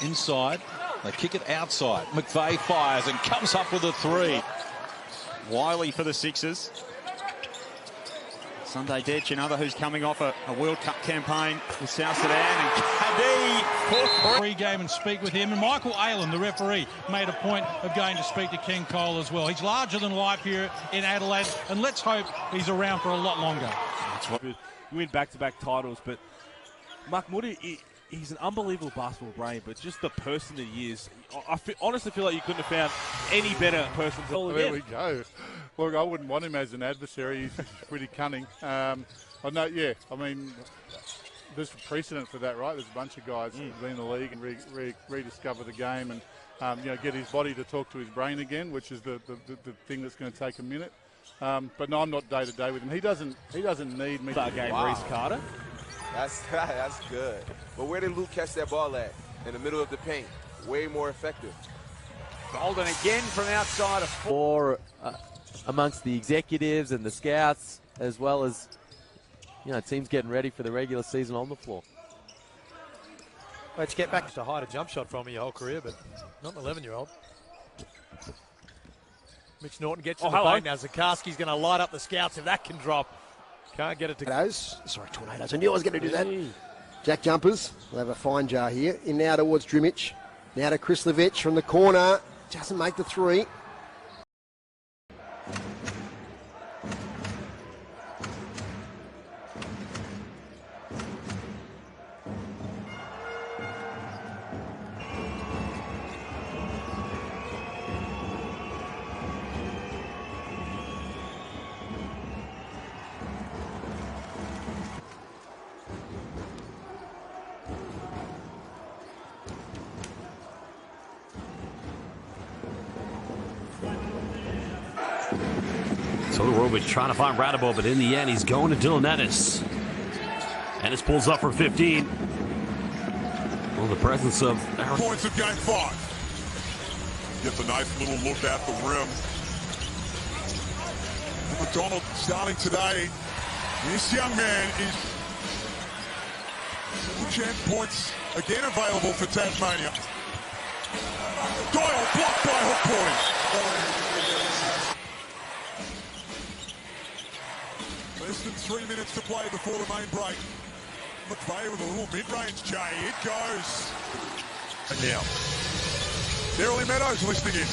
inside. They kick it outside. McVeigh fires and comes up with a three. Wiley for the Sixers. Sunday Ditch, another who's coming off a World Cup campaign with South Sudan, and Cadee. Pre-game and speak with him. And Michael Aylan, the referee, made a point of going to speak to Ken Cole as well. He's larger than life here in Adelaide, and let's hope he's around for a lot longer. That's what you win back-to-back titles, but Mark Moody, he's an unbelievable basketball brain, but just the person that he is, I honestly feel like you couldn't have found any better person to There we go. Look, I wouldn't want him as an adversary. He's pretty cunning. I mean, there's precedent for that, right? There's a bunch of guys who've been in the league and rediscover the game and get his body to talk to his brain again, which is the thing that's going to take a minute. But no, I'm not day to day with him. He doesn't need me. That game, wow. Reece Carter. That's good. But where did Luke catch that ball at? In the middle of the paint. Way more effective. Golden again from outside of four. Amongst the executives and the scouts, as well as, teams getting ready for the regular season on the floor. Let's get back to hide a jump shot from your whole career, but not an 11-year-old. Mitch Norton gets in the paint now. Zakarski's going to light up the scouts if that can drop. Can't get it to Tornadoes. I knew I was going to do that. Jack jumpers. We'll have a fine jar here. In now towards Drimic. Now to Krislovic from the corner. Doesn't make the three. Todorovic trying to find Radabo, but in the end, he's going to Dylan Ennis. Ennis pulls up for 15. Well, the presence of points of game 5. Gets a nice little look at the rim. McDonald starting today. This young man is chance points again available for Tasmania. Doyle blocked by Hukporti. Less than 3 minutes to play before the main break. McVeigh with a little mid-range J. It goes. And now, Darrelly Meadows listening in.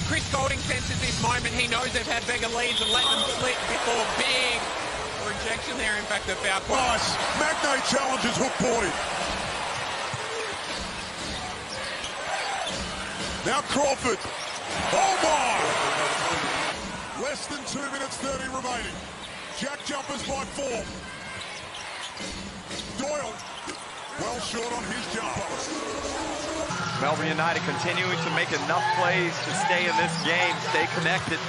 Chris Golding senses this moment. He knows they've had bigger leads and let them slip before big rejection there. In fact, the foul play. Nice. Magnay challenges Hukporti. Now Crawford. Oh my! Less than 2 minutes 30 remaining. Jack jumpers by 4. Doyle, well short on his jumper. Melbourne United continuing to make enough plays to stay in this game, stay connected.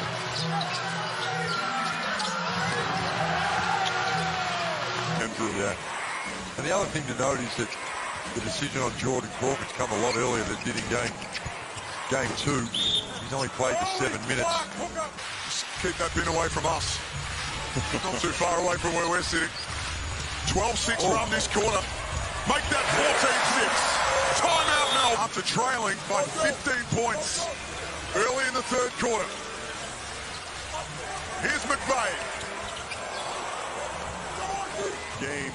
And through that. And the other thing to note is that the decision on Jordan Crawford's come a lot earlier than it did in game 2. He's only played for 7 minutes. Just keep that bin away from us. Not too far away from where we're sitting. 12-6 run this quarter. Make that 14-6. Timeout Melbourne. After trailing by 15 points early in the third quarter. Here's McVeigh. Game.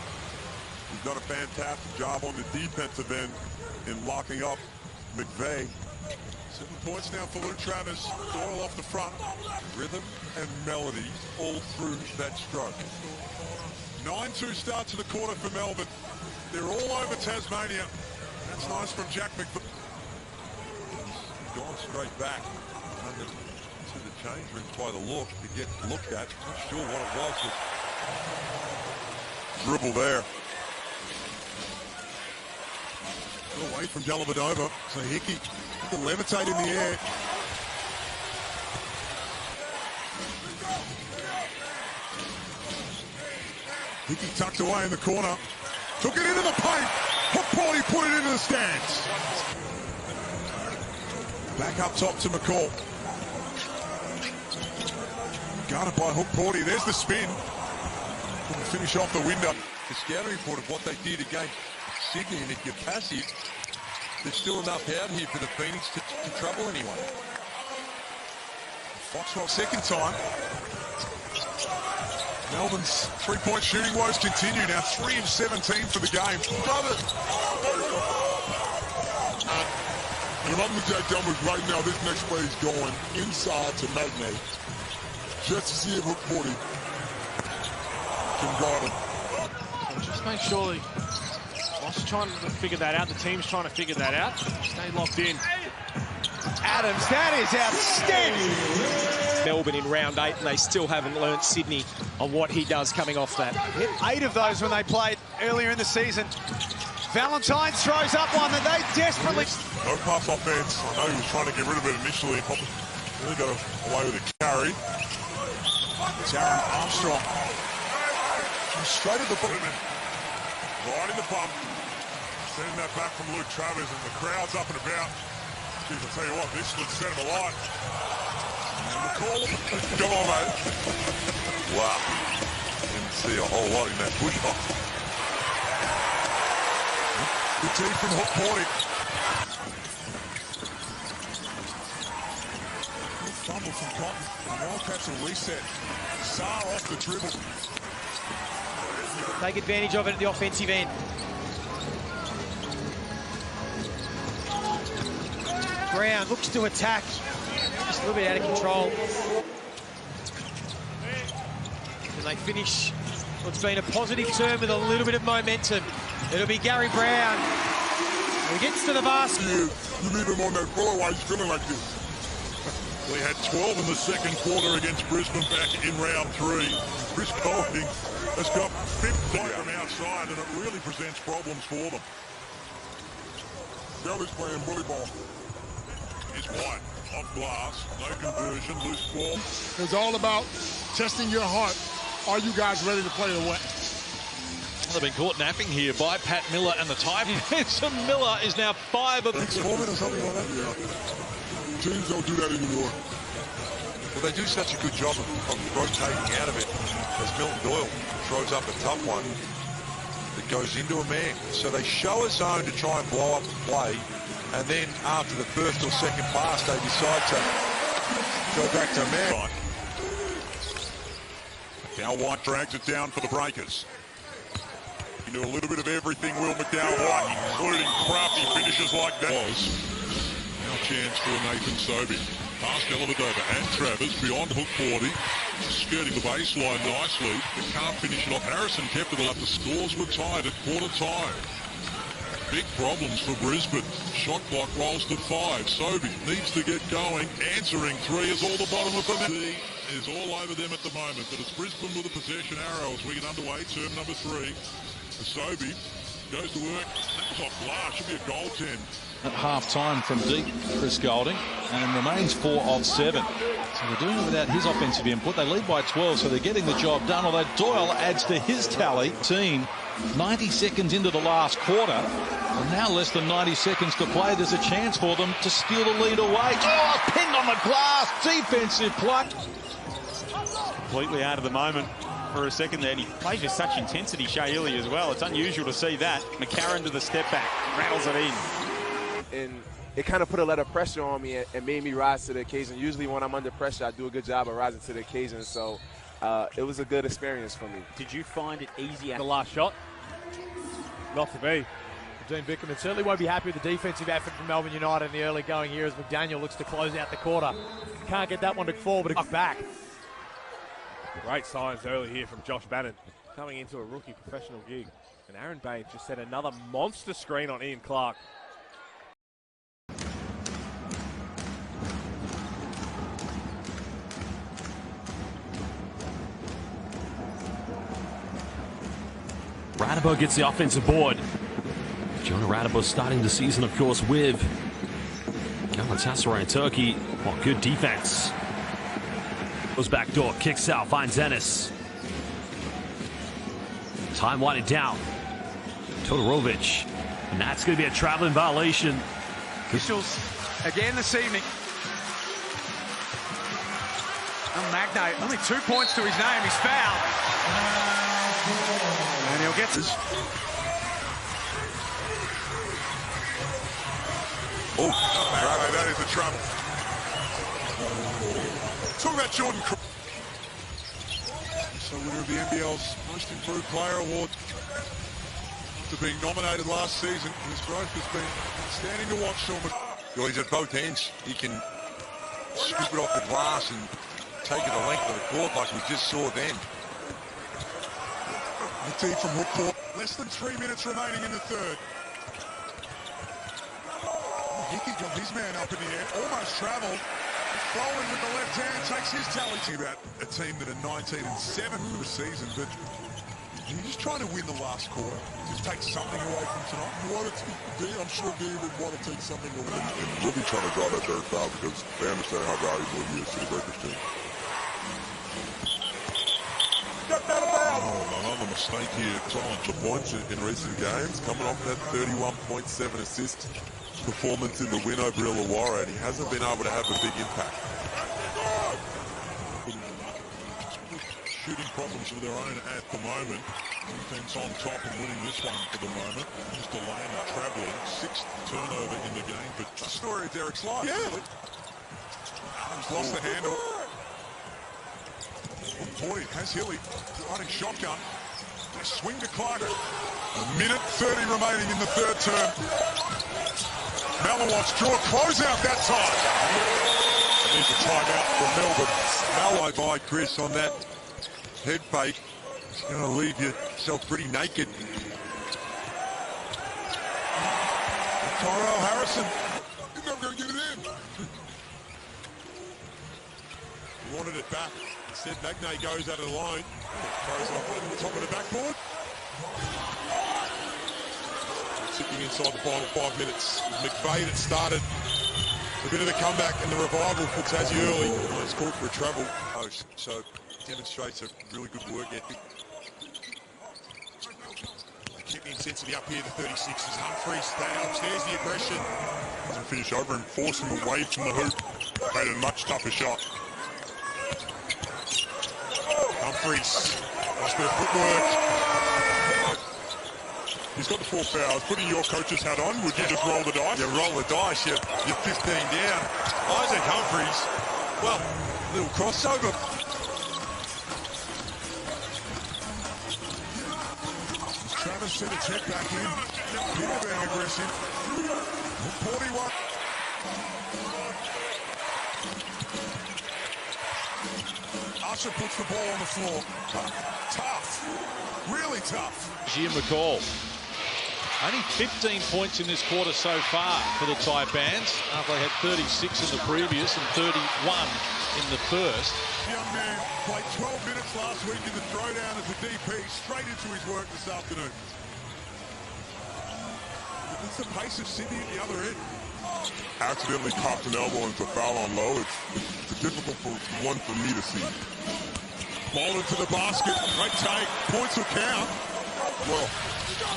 He's done a fantastic job on the defensive end in locking up McVeigh. 7 points now for Luke Travis. Doyle off the front. Rhythm and melody all through that stroke. 9-2 start to the quarter for Melbourne. They're all over Tasmania. That's nice from Jack McVeigh. Gone straight back under to the change room by the look to get looked at. Not sure what it was. Dribble there. Away from Dellavedova. So Hickey can levitate in the air. Hickey tucked away in the corner. Took it into the paint. Hukporti put it into the stands. Back up top to McCall. Guarded by Hukporti. There's the spin. Couldn't finish off the window. The scouting report of what they did against Sydney, and if you're passive, there's still enough out here for the Phoenix to trouble anyone. Foxwell second time. Melbourne's three-point shooting woes continue. Now 3 of 17 for the game. Love it. If I'm the Jack Jumpers right now, this next play is going inside to Magnate. Just to see if Hukporti can guard him. Just make sure Ross trying to figure that out. The team's trying to figure that out. Stay locked in. Adams, that is outstanding. Melbourne in round 8, and they still haven't learnt Sydney on what he does coming off that. Hit 8 of those when they played earlier in the season. Valentine throws up one that they desperately... No pass offense. I know he was trying to get rid of it initially. Probably really got away with a carry. It's Aaron Armstrong. Straight at the bottom. Right in the bump. Sending that back from Luke Travers, and the crowd's up and about. Jeez, I'll tell you what, this would set him alight. McCall. Come on, mate. Wow. Didn't see a whole lot in that push-off. Good team from Hukporti. Good fumble from Cotton. Wildcats will reset. Saar off the dribble. Take advantage of it at the offensive end. Brown looks to attack. Just a little bit out of control. And they finish what's been a positive term with a little bit of momentum. It'll be Gary Brown. He gets to the basket. You leave him on that floor while he's feeling like this. We had 12 in the second quarter against Brisbane back in round 3. Chris Golding has got 15 from outside, and it really presents problems for them. Kelly's playing bully ball. Here's White, off glass, no conversion, loose ball. It's all about testing your heart. Are you guys ready to play the wet? They've been caught napping here by Pat Miller and the Titans. Miller is now 5 of... Foreman or something like that? Yeah. Teams don't do that anymore. Well, they do such a good job of rotating out of it as Milton Doyle throws up a tough one that goes into a man. So they show a zone to try and blow up the play, and then after the first or second pass, they decide to go back to a man. Now White drags it down for the Breakers. You do a little bit of everything, Will McDowell White, including crafty finishes like that. Now chance for Nathan Sobey. Pass Dellavedova and Travers beyond Hukporti, skirting the baseline nicely. They can't finish it off. Harrison kept it up. The scores were tied at quarter time. Big problems for Brisbane. Shot clock rolls to 5. Sobey needs to get going. Answering 3 is all the bottom of the net. Is all over them at the moment, but it's Brisbane with a possession arrow as we get underway. Term number 3. Sobey goes to work. That was off glass. Should be a goaltend. At half-time from deep, Chris Golding, and remains 4 of 7. So they're doing it without his offensive input. They lead by 12, so they're getting the job done, although Doyle adds to his tally. 90 seconds into the last quarter, and now less than 90 seconds to play. There's a chance for them to steal the lead away. Oh, pinned on the glass. Defensive play. Completely out of the moment for a second there, and he plays with such intensity, Shea Ili, as well. It's unusual to see that. McCarron to the step back, rattles it in. And it kind of put a lot of pressure on me and made me rise to the occasion. Usually when I'm under pressure, I do a good job of rising to the occasion. So it was a good experience for me. Did you find it easy at the last shot? Not to be. Dean Bickerman certainly won't be happy with the defensive effort from Melbourne United in the early going here as McDaniel looks to close out the quarter. Can't get that one to fall, but it's back. Great signs early here from Josh Bannon, coming into a rookie professional gig. And Aaron Baines just set another monster screen on Ian Clark. Radabo gets the offensive board. Jonah Radabo starting the season, of course, with Galatasaray and Turkey. Well, good defense. Goes back door, kicks out, finds Ennis. Time winding down. Todorovic. And that's going to be a traveling violation. Officials again this evening. And Magnay, only 2 points to his name. He's fouled. And he'll get this. Oh, that is a trouble. Talk about Jordan. So winner of the NBL's Most Improved Player Award. After being nominated last season, his growth has been outstanding to watch. Well, he's at both ends. He can scoop it off the glass and take it the length of the court like we just saw then. The tee from Hukporti. Less than 3 minutes remaining in the third. Hickey got his man up in the air, almost travelled. Bowling with the left hand, takes his tally. About a team that are 19-7 for the season, but he's just trying to win the last quarter. Just take something away from tonight. I'm sure Dave would want to take something away. And we'll be trying to draw that third foul because they understand how valuable he is to the Breakers team. Another mistake here. The points in recent games, coming off that 31.7 assist performance in the win over Illawarra, and he hasn't been able to have a big impact. Shooting problems of their own at the moment. Defense on top and winning this one for the moment. Just a lane of travelling. 6th turnover in the game. But the story of Derek's life. Yeah. He's lost the handle. Boy, has Hilly riding shotgun. They swing to Clark. 1:30 remaining in the third term. Malawat's draw closeout that time. There's a timeout for Melbourne. Mallow by Chris on that head fake. It's going to leave yourself pretty naked. Tyrell Harrison. He's never going to get it in. He wanted it back. Instead, Magnay goes out of the line. Throws off the top of the backboard. Sitting inside the final 5 minutes. McVeigh that started a bit of the comeback and the revival for Tassie early. It's called for a travel. So demonstrates a really good work ethic. They keep the intensity up here, the 36ers. Humphreys down upstairs, the aggression. Doesn't finish over and force him away from the hoop. Made a much tougher shot. Humphreys lost their footwork. He's got the 4 fouls. Putting your coach's hat on, would you just roll the dice? Yeah, roll the dice. You're 15 down. Isaac Humphreys, well, little crossover. Travis sent a check back in. Peter being aggressive. 41. Usher puts the ball on the floor. Tough. Really tough. Gia McCall. Only 15 points in this quarter so far for the Taipans. After they had 36 in the previous and 31 in the first. Young man played 12 minutes last week in the throwdown as a DP. Straight into his work this afternoon. It's the pace of Sydney at the other end. Accidentally copped an elbow into a foul on low. It's difficult for one for me to see. Ball into the basket. Great take. Points will count. Well,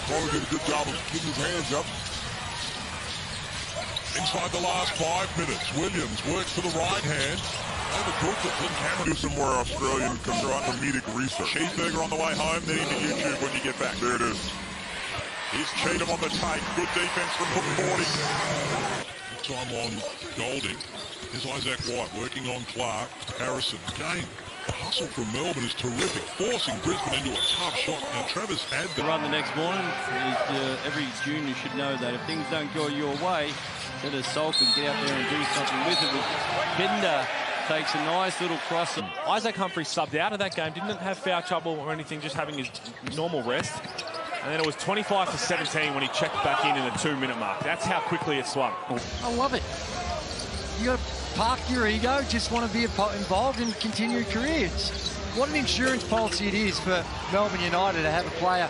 Bowler did a good job of keeping his hands up. Inside the last 5 minutes, Williams works to the right hand. Overcooked it. Cameron do some more Australian comedic research. Cheeseburger on the way home, then into YouTube when you get back. There it is. Here's Cheatham on the take. Good defense from Hukporti. Time on Golding. Here's Isaac White working on Clark. Harrison again. The hustle from Melbourne is terrific, forcing Brisbane into a tough shot. Now Travis had the run the next morning. Every junior should know that if things don't go your way, let us sulk and get out there and do something with it. Bender takes a nice little cross. Isaac Humphreys subbed out of that game, didn't have foul trouble or anything, just having his normal rest. And then it was 25-17 when he checked back in the 2-minute mark. That's how quickly it swung. I love it. You got to park your ego, just want to be involved and continue your careers. What an insurance policy it is for Melbourne United to have a player.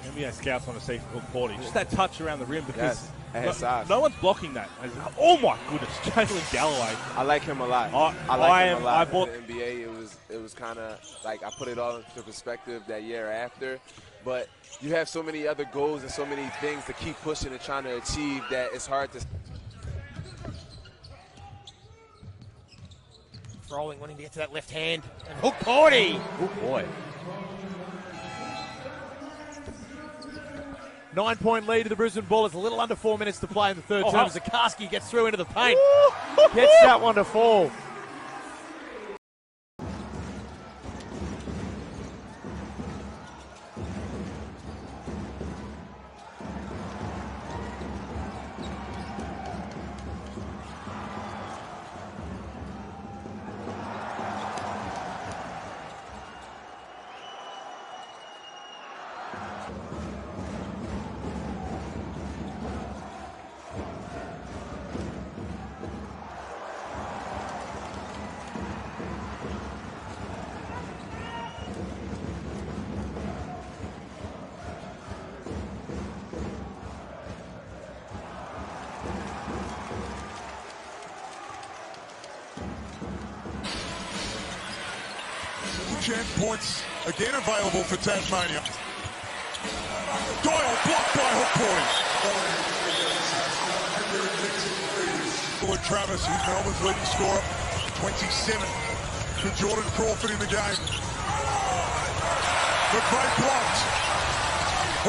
And something scouts want to see from Hukporti. Just that touch around the rim, because no one's blocking that. Oh my goodness, Jalen Galloway. I like him a lot. I like him a lot. I bought in the NBA. It was kind of like I put it all into perspective that year after, but you have so many other goals and so many things to keep pushing and trying to achieve that it's hard to. Rolling, wanting to get to that left hand. And Hukporti! Oh, boy. 9-point lead to the Brisbane Bullets. A little under 4 minutes to play in the third term. Zakarski gets through into the paint. Gets that one to fall. Champ points again available for Tasmania. Doyle blocked by Hukporti. Travis, who's Melbourne's leading scorer, 27 for Jordan Crawford in the game. McVeigh blocked.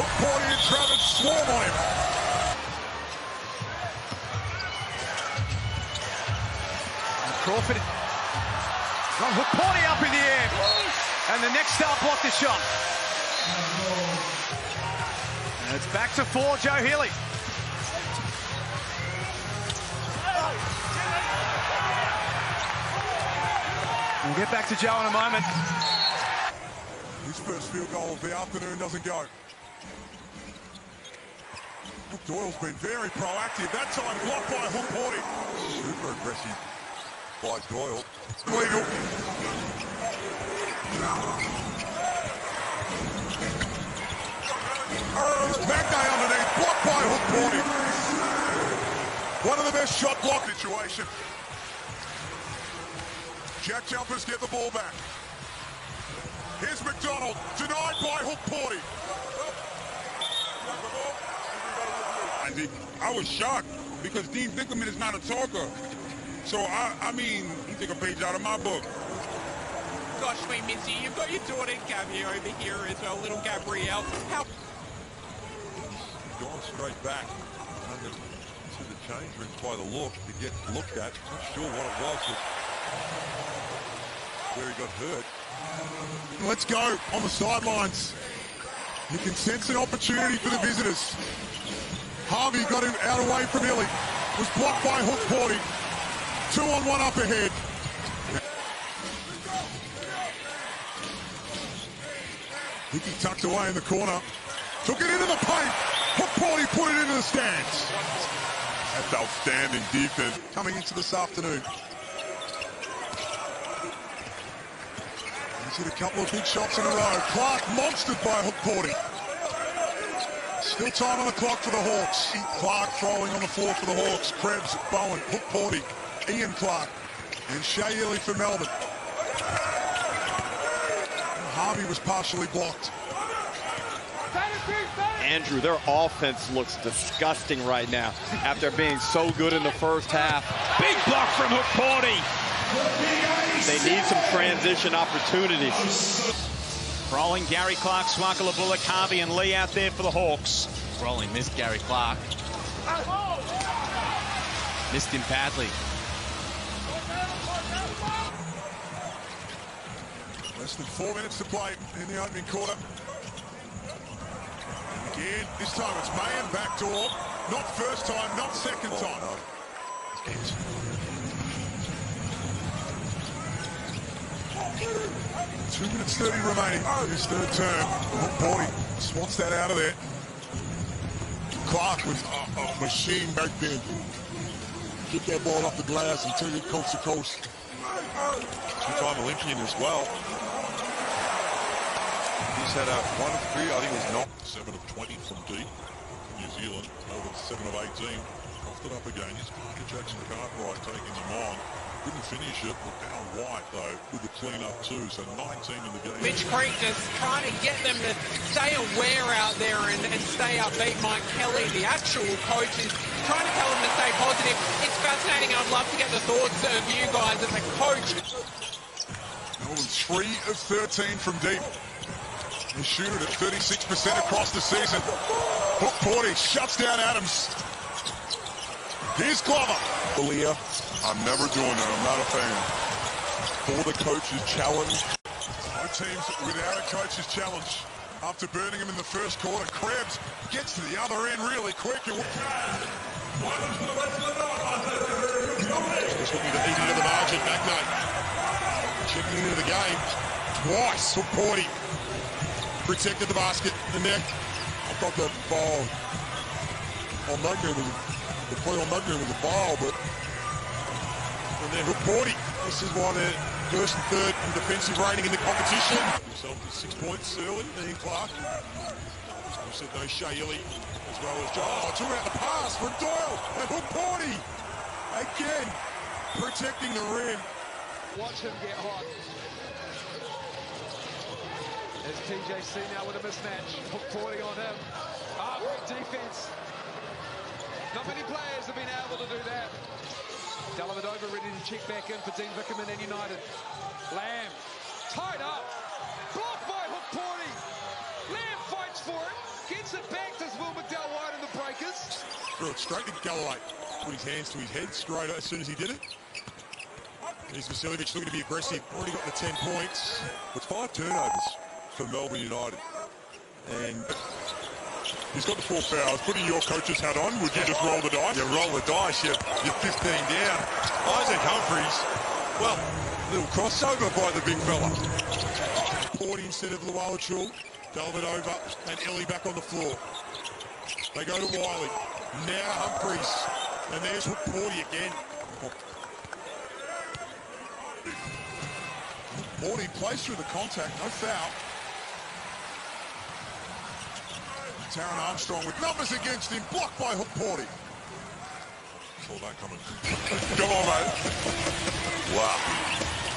Hukporti and Travis swarm on him. Crawford. From Hukporti up in the air. And the next star blocked the shot. And it's back to 4, Joe Healy. We'll get back to Joe in a moment. His first field goal of the afternoon doesn't go. Doyle's been very proactive. That time blocked by Hukporti. Super aggressive by Doyle. Legal. Magnay underneath, blocked by Hukporti. One of the best shot block situation. Jack Jumpers get the ball back. Here's McDonald, denied by Hukporti. I was shocked because Dean Dickerman is not a talker. So, I mean, he took a page out of my book. Gosh, we miss you. You've got your daughter Gabby over here as well, little Gabrielle. How... Gone straight back under to the change room by the look to get looked at. Not sure what it was, but where he got hurt. Let's go on the sidelines. You can sense an opportunity for the visitors. Harvey got him out away from Illy. Was blocked by Hukporti. 2-on-1 up ahead. Hickey tucked away in the corner. Took it into the paint. Hukporti put it into the stands. That's outstanding defense coming into this afternoon. He's hit a couple of big shots in a row. Clark monstered by Hukporti. Still time on the clock for the Hawks. Clark throwing on the floor for the Hawks. Krebs, Bowen, Hukporti, Ian Clark, and Shea Ely for Melbourne. Harvey was partially blocked. Andrew, their offense looks disgusting right now after being so good in the first half. Big block from Hukporti. They need some transition opportunities. Rolling Gary Clark, Swakala Bullock, Harvey and Lee out there for the Hawks. Rolling missed Gary Clark. Missed him badly. Less than 4 minutes to play in the opening quarter. Again, this time it's Mayan backdoor. Not first time, not second time. No. 2 minutes 30 remaining in this third term. Hukporti swats that out of there. Clark was a machine back then. Get that ball off the glass and take it coast to coast. Two-time Olympian as well. He's had a 1 of 3, I think it was not. 7 of 20 from deep. New Zealand, over 7 of 18. Coughed it up again. Here's Parker Jackson Cartwright taking him on. Couldn't finish it. Down White, though, with the clean-up too. So 19 in the game. Mitch Creek just trying to get them to stay aware out there and stay upbeat. Mike Kelly, the actual coach, is trying to tell them to stay positive. It's fascinating. I'd love to get the thoughts of you guys as a coach. Melbourne 3 of 13 from deep. They shoot it at 36% across the season. Hukporti shuts down Adams. Here's Glover. Leah, I'm never doing that. I'm not a fan. For the coach's challenge. No teams without a coach's challenge. After burning him in the first quarter, Krebs gets to the other end really quick. Just looking to eat into the margin. Magnate checking into the game twice. Hukporti protected the basket. And then I thought that ball on Magnate was the play on Magnate was a foul, but and then Hukporti. This is why they're first and third in defensive rating in the competition. Himself 6 points early, Ian Clark. We said no Shayili as well as Joel. Oh, took out the pass from Doyle and Hukporti again protecting the rim. Watch him get hot. There's TJC now with a mismatch. Hukporti on him. Ah, great defense. Not many players have been able to do that. Dellavedova ready to check back in for Dean Vickerman and United. Lamb tied up. Blocked by Hukporti. Lamb fights for it. Gets it back to Will McDowell-White and the Breakers. Threw it straight to Galloway. Put his hands to his head straight as soon as he did it. Here's Vasiljevic looking to be aggressive. Already got the 10 points. It's 5 turnovers for Melbourne United. And he's got the 4 fouls. Putting your coach's hat on, would you just roll the dice? Yeah, roll the dice. You're 15 down. Isaac Humphries, well, little crossover by the big fella. 40 instead of Lualachul. Dellavedova and Ellie back on the floor. They go to Wiley. Now Humphries. And there's Hukporti again. Hukporti plays through the contact. No foul. Taron Armstrong with numbers against him, blocked by Hukporti. Saw that coming. Come on, mate. Wow.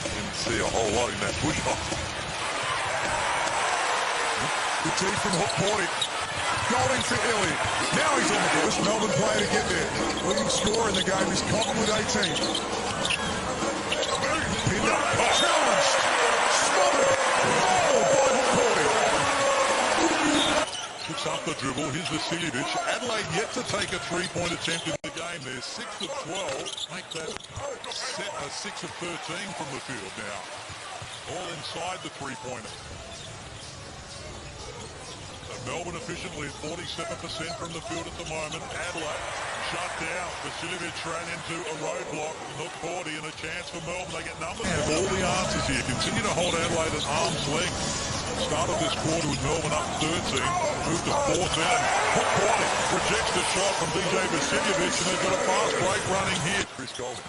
Didn't see a whole lot in that push-off. Good tee from Hukporti. Going for Illy. Now he's on the first Melbourne player to get there. Leading scorer in the game is Cotton with 18. Pinned up. Challenged. Smothered. Oh, by Hukporti. Picks up the dribble. Here's Vasiljevic. Adelaide yet to take a 3-point attempt in the game. They're 6 of 12. Make that 6 of 13 from the field now. All inside the 3-pointer. Melbourne efficiently at 47% from the field at the moment. Adelaide shut down. Vasiljevic ran into a roadblock. Hukporti and a chance for Melbourne. They get numbers. Have all the answers here. Continue to hold Adelaide at arm's length. Start of this quarter with Melbourne up 13. Moved to 14. Hukporti rejects the shot from DJ Vasiljevic, and they've got a fast break running here. Chris Golden.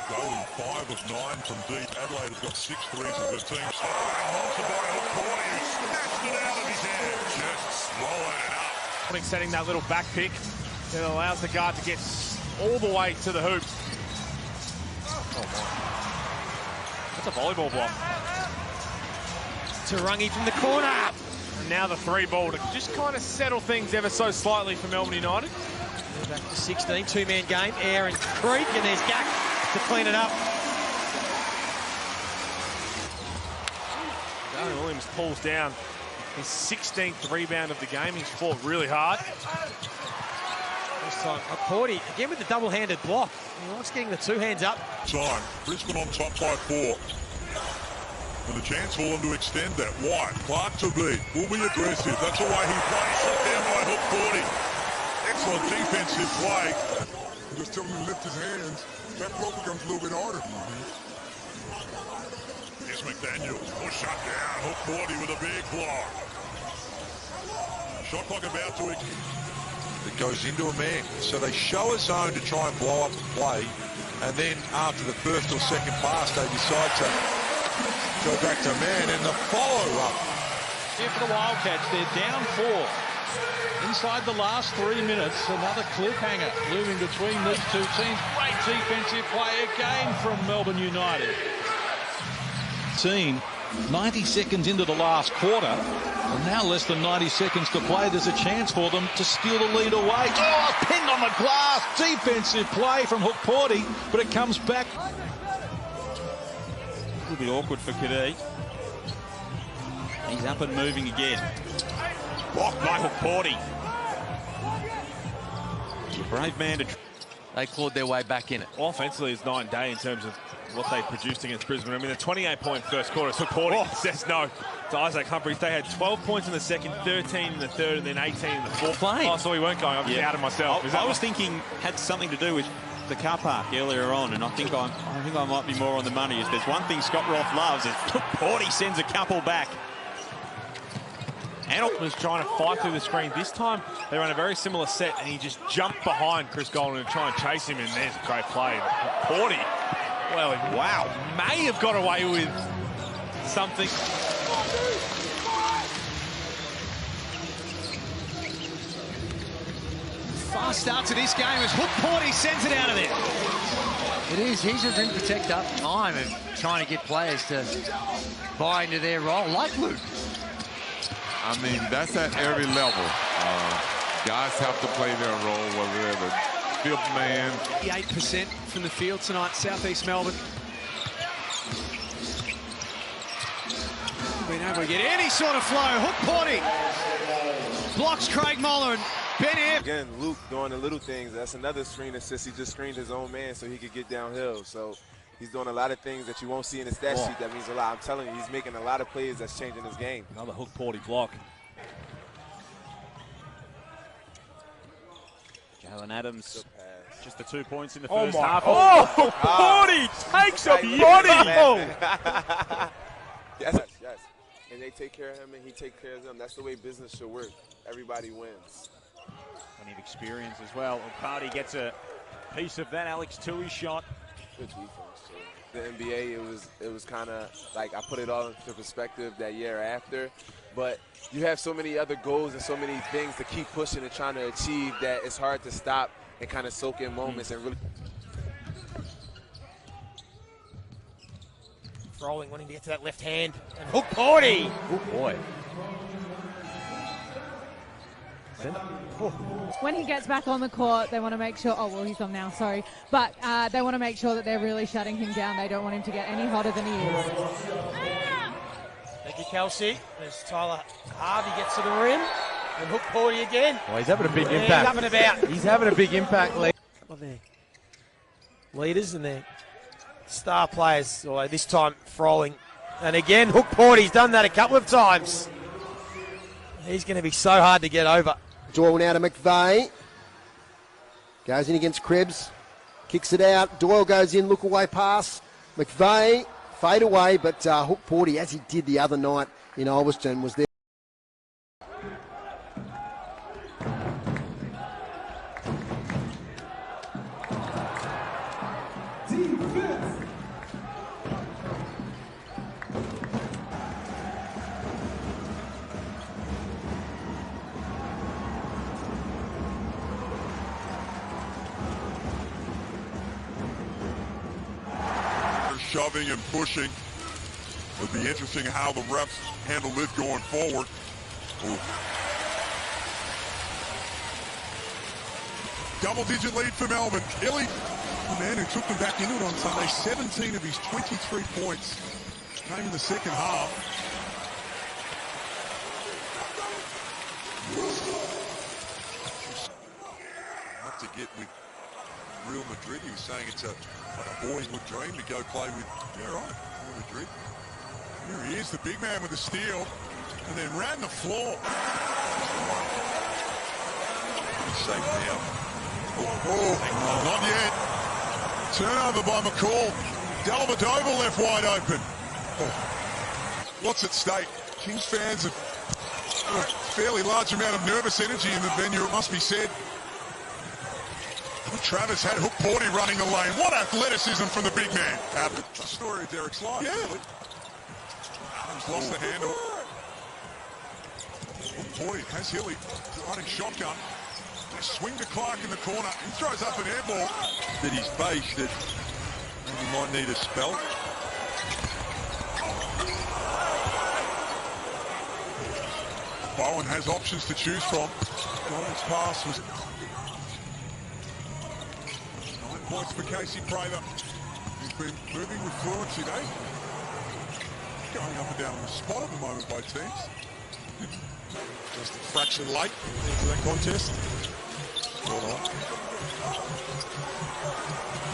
Golden 5 of 9 from deep. Adelaide has got 6 threes as a team. Monster by Hukporti, who snatched it out of his hand. Just swallowed it up. Setting that little back pick that allows the guard to get all the way to the hoop. Oh my. That's a volleyball block. Tarangi from the corner. And now the 3-ball to just kind of settle things ever so slightly for Melbourne United. Back to 16, 2-man game. Air and Creek, and there's Gack to clean it up. Darren Williams pulls down his 16th rebound of the game. He's fought really hard. This time, Hukporti again with the double-handed block. He wants getting the 2 hands up. Time. Brisbane on top by 4. And a chance for them to extend that. White, Clark to beat. Will be aggressive. That's the way he plays. Shut down by Hukporti. Excellent defensive play. Just tell him to lift his hands. That blow becomes a little bit harder. Here's McDaniels. Oh, shut down. Hukporti with a big block. Shot clock about to it goes into a man. So they show a zone to try and blow up the play. And then after the first or second pass, they decide to Go back to man and the follow-up. Here for the Wildcats, they're down 4. Inside the last 3 minutes, another cliffhanger looming between these two teams. Great defensive play again from Melbourne United. 90 seconds into the last quarter, and now less than 90 seconds to play. There's a chance for them to steal the lead away. Oh, pinned on the glass. Defensive play from Hukporti, but it comes back. A little bit awkward for Kadee. He's up and moving again. Blocked by Hukporti. Brave man to... They clawed their way back in it. Offensively, it's night and day in terms of what they produced against Brisbane. I mean, a 28-point first quarter. Hukporti says no to Isaac Humphries. They had 12 points in the second, 13 in the third, and then 18 in the fourth. Playing. Oh, so we weren't going. I'm just out of myself. I was thinking had something to do with the car park earlier on, and I think I might be more on the money. If there's one thing Scott Roth loves, is Hukporti sends a couple back. And was trying to fight through the screen. This time, they ran a very similar set, and he just jumped behind Chris Golden to try and chase him, and there's a great play. Hukporti, well, wow, may have got away with something. Fast start to this game as Hukporti sends it out of there. It is. He's a rim protector. Time of trying to get players to buy into their role, like Luke. I mean, that's at every level. Guys have to play their role, whether they're the fifth man. 8% from the field tonight, Southeast Melbourne. Being able to get any sort of flow. Hukporti blocks Craig Moller and Ben Air. Again, Luke doing the little things. That's another screen assist. He just screened his own man so he could get downhill. So he's doing a lot of things that you won't see in the stat sheet. That means a lot. I'm telling you, he's making a lot of plays that's changing his game. Another Hukporti block. Jalen Adams, just the 2 points in the first half. Oh, Hukporti takes a body! Yes. And they take care of him and he takes care of them. That's the way business should work. Everybody wins. Plenty of experience as well. Hukporti gets a piece of that Alex Tui shot. Good defense, too. The NBA, it was kind of like I put it all into perspective that year after. But you have so many other goals and so many things to keep pushing and trying to achieve that it's hard to stop and kind of soak in moments and really. Rolling, wanting to get to that left hand. And Hukporti! Oh, boy. When he gets back on the court, they want to make sure, oh, well, he's on now, sorry. But they want to make sure that they're really shutting him down. They don't want him to get any hotter than he is. Thank you, Kelsey. As Tyler Harvey gets to the rim. And Hukporti again. Oh, he's having a big impact. He's up and about. He's having a big impact, Lee. Well, they're leaders and they're star players, although this time Froling. And again, Hukporti's done that a couple of times. He's going to be so hard to get over. Doyle now to McVeigh. Goes in against Krebs. Kicks it out. Doyle goes in, look away pass. McVeigh, fade away, but Hukporti, as he did the other night in Ulverston, was there. Shoving and pushing. It'll be interesting how the refs handle this going forward. Ooh. Double-digit lead for Melbourne. Illy, the man who took them back into it on Sunday, 17 of his 23 points came in the second half. Not to get with Real Madrid. He was saying it's a boyhood dream to go play with, Real Madrid. Here he is, the big man with the steal, and then ran the floor. He's safe now. Oh, not yet. Turnover by McCall. Dellavedova left wide open. Oh. What's at stake? Kings fans have a fairly large amount of nervous energy in the venue, it must be said. Travis had Hukporti running the lane. What athleticism from the big man. The story of Derek's life. Yeah. Really. He's lost the handle. Hukporti has Hilly running shotgun. They swing to Clark in the corner. He throws up an air ball that he's faced that he might need a spell. Bowen has options to choose from. Bowen's pass was 9 points for Casey Prather. He's been moving with fluency, eh? Going up and down on the spot at the moment by teams. Just a fraction late into that contest.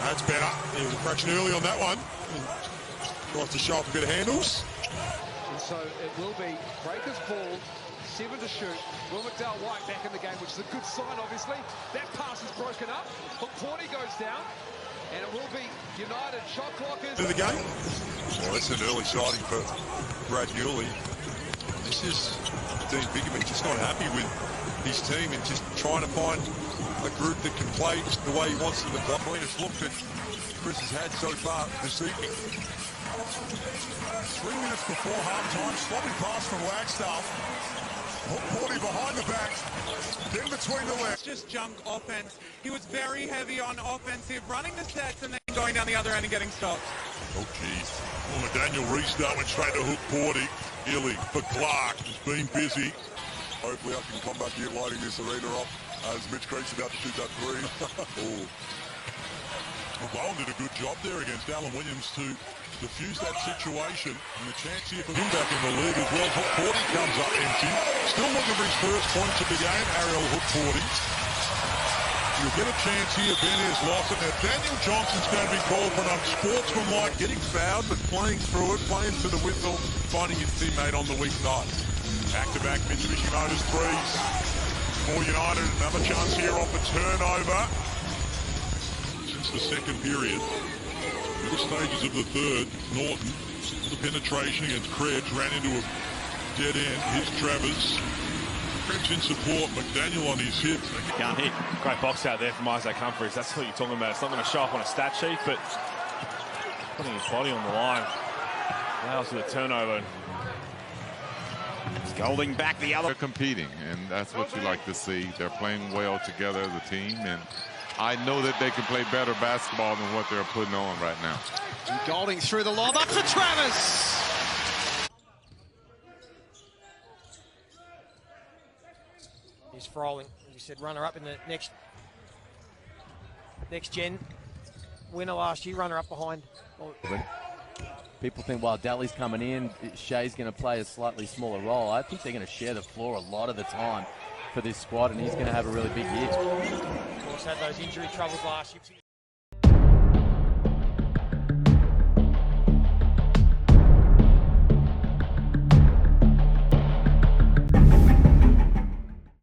That's better. He was a fraction early on that one. Tries to show up a bit of handles. And so it will be Breakers ball, 7 to shoot. Will McDowell-White back in the game, which is a good sign, obviously. That pass is broken up. Hukporti goes down. And it will be United shot clockers. To the game. Well, that's an early sighting for Brad Newley. This is Dean Biggerman just not happy with his team and just trying to find a group that can play the way he wants them to play. Cleanest look that Chris has had so far this evening. 3 minutes before halftime, sloppy pass from Wagstaff. Hukporti behind the back, then between the legs. Just junk offense. He was very heavy on offensive, running the sets and then going down the other end and getting stopped. Oh, geez. Well, Daniel restart went straight to Hukporti. Illy for Clark. He's been busy. Hopefully I can come back here lighting this arena up as Mitch Creek's about to shoot that three. Oh. Well, Bowen did a good job there against Alan Williams to defuse that situation. And the chance here for him back in the league as well. Hukporti comes up empty. Still looking for his first points of the game, Ariel Hukporti. You'll get a chance here. Ben has lost it. Now, Daniel Johnson's going to be called for an unsportsmanlike, getting fouled, but playing through it, playing to the whistle, finding his teammate on the weak side. Back-to-back Mitsubishi Motors threes for United. Another chance here off a turnover. Since the second period, middle stages of the third, Norton, the penetration against Krebs, ran into a dead end. Here's Travers. Krebs in support, McDaniel on his hip. Can't hit. Great box out there from Isaac Humphries. That's what you're talking about. It's not going to show up on a stat sheet, but putting his body on the line allows for the turnover. Golding back the other. They're competing, and that's what you like to see. They're playing well together as a team, and I know that they can play better basketball than what they're putting on right now. And Golding through the lob up to Travers. He's Froling, as you said, runner-up in the next gen. Winner last year, runner-up behind. People think while Daly's coming in, Shea's going to play a slightly smaller role. I think they're going to share the floor a lot of the time for this squad, and he's going to have a really big year. Of course, had those injury troubles last year.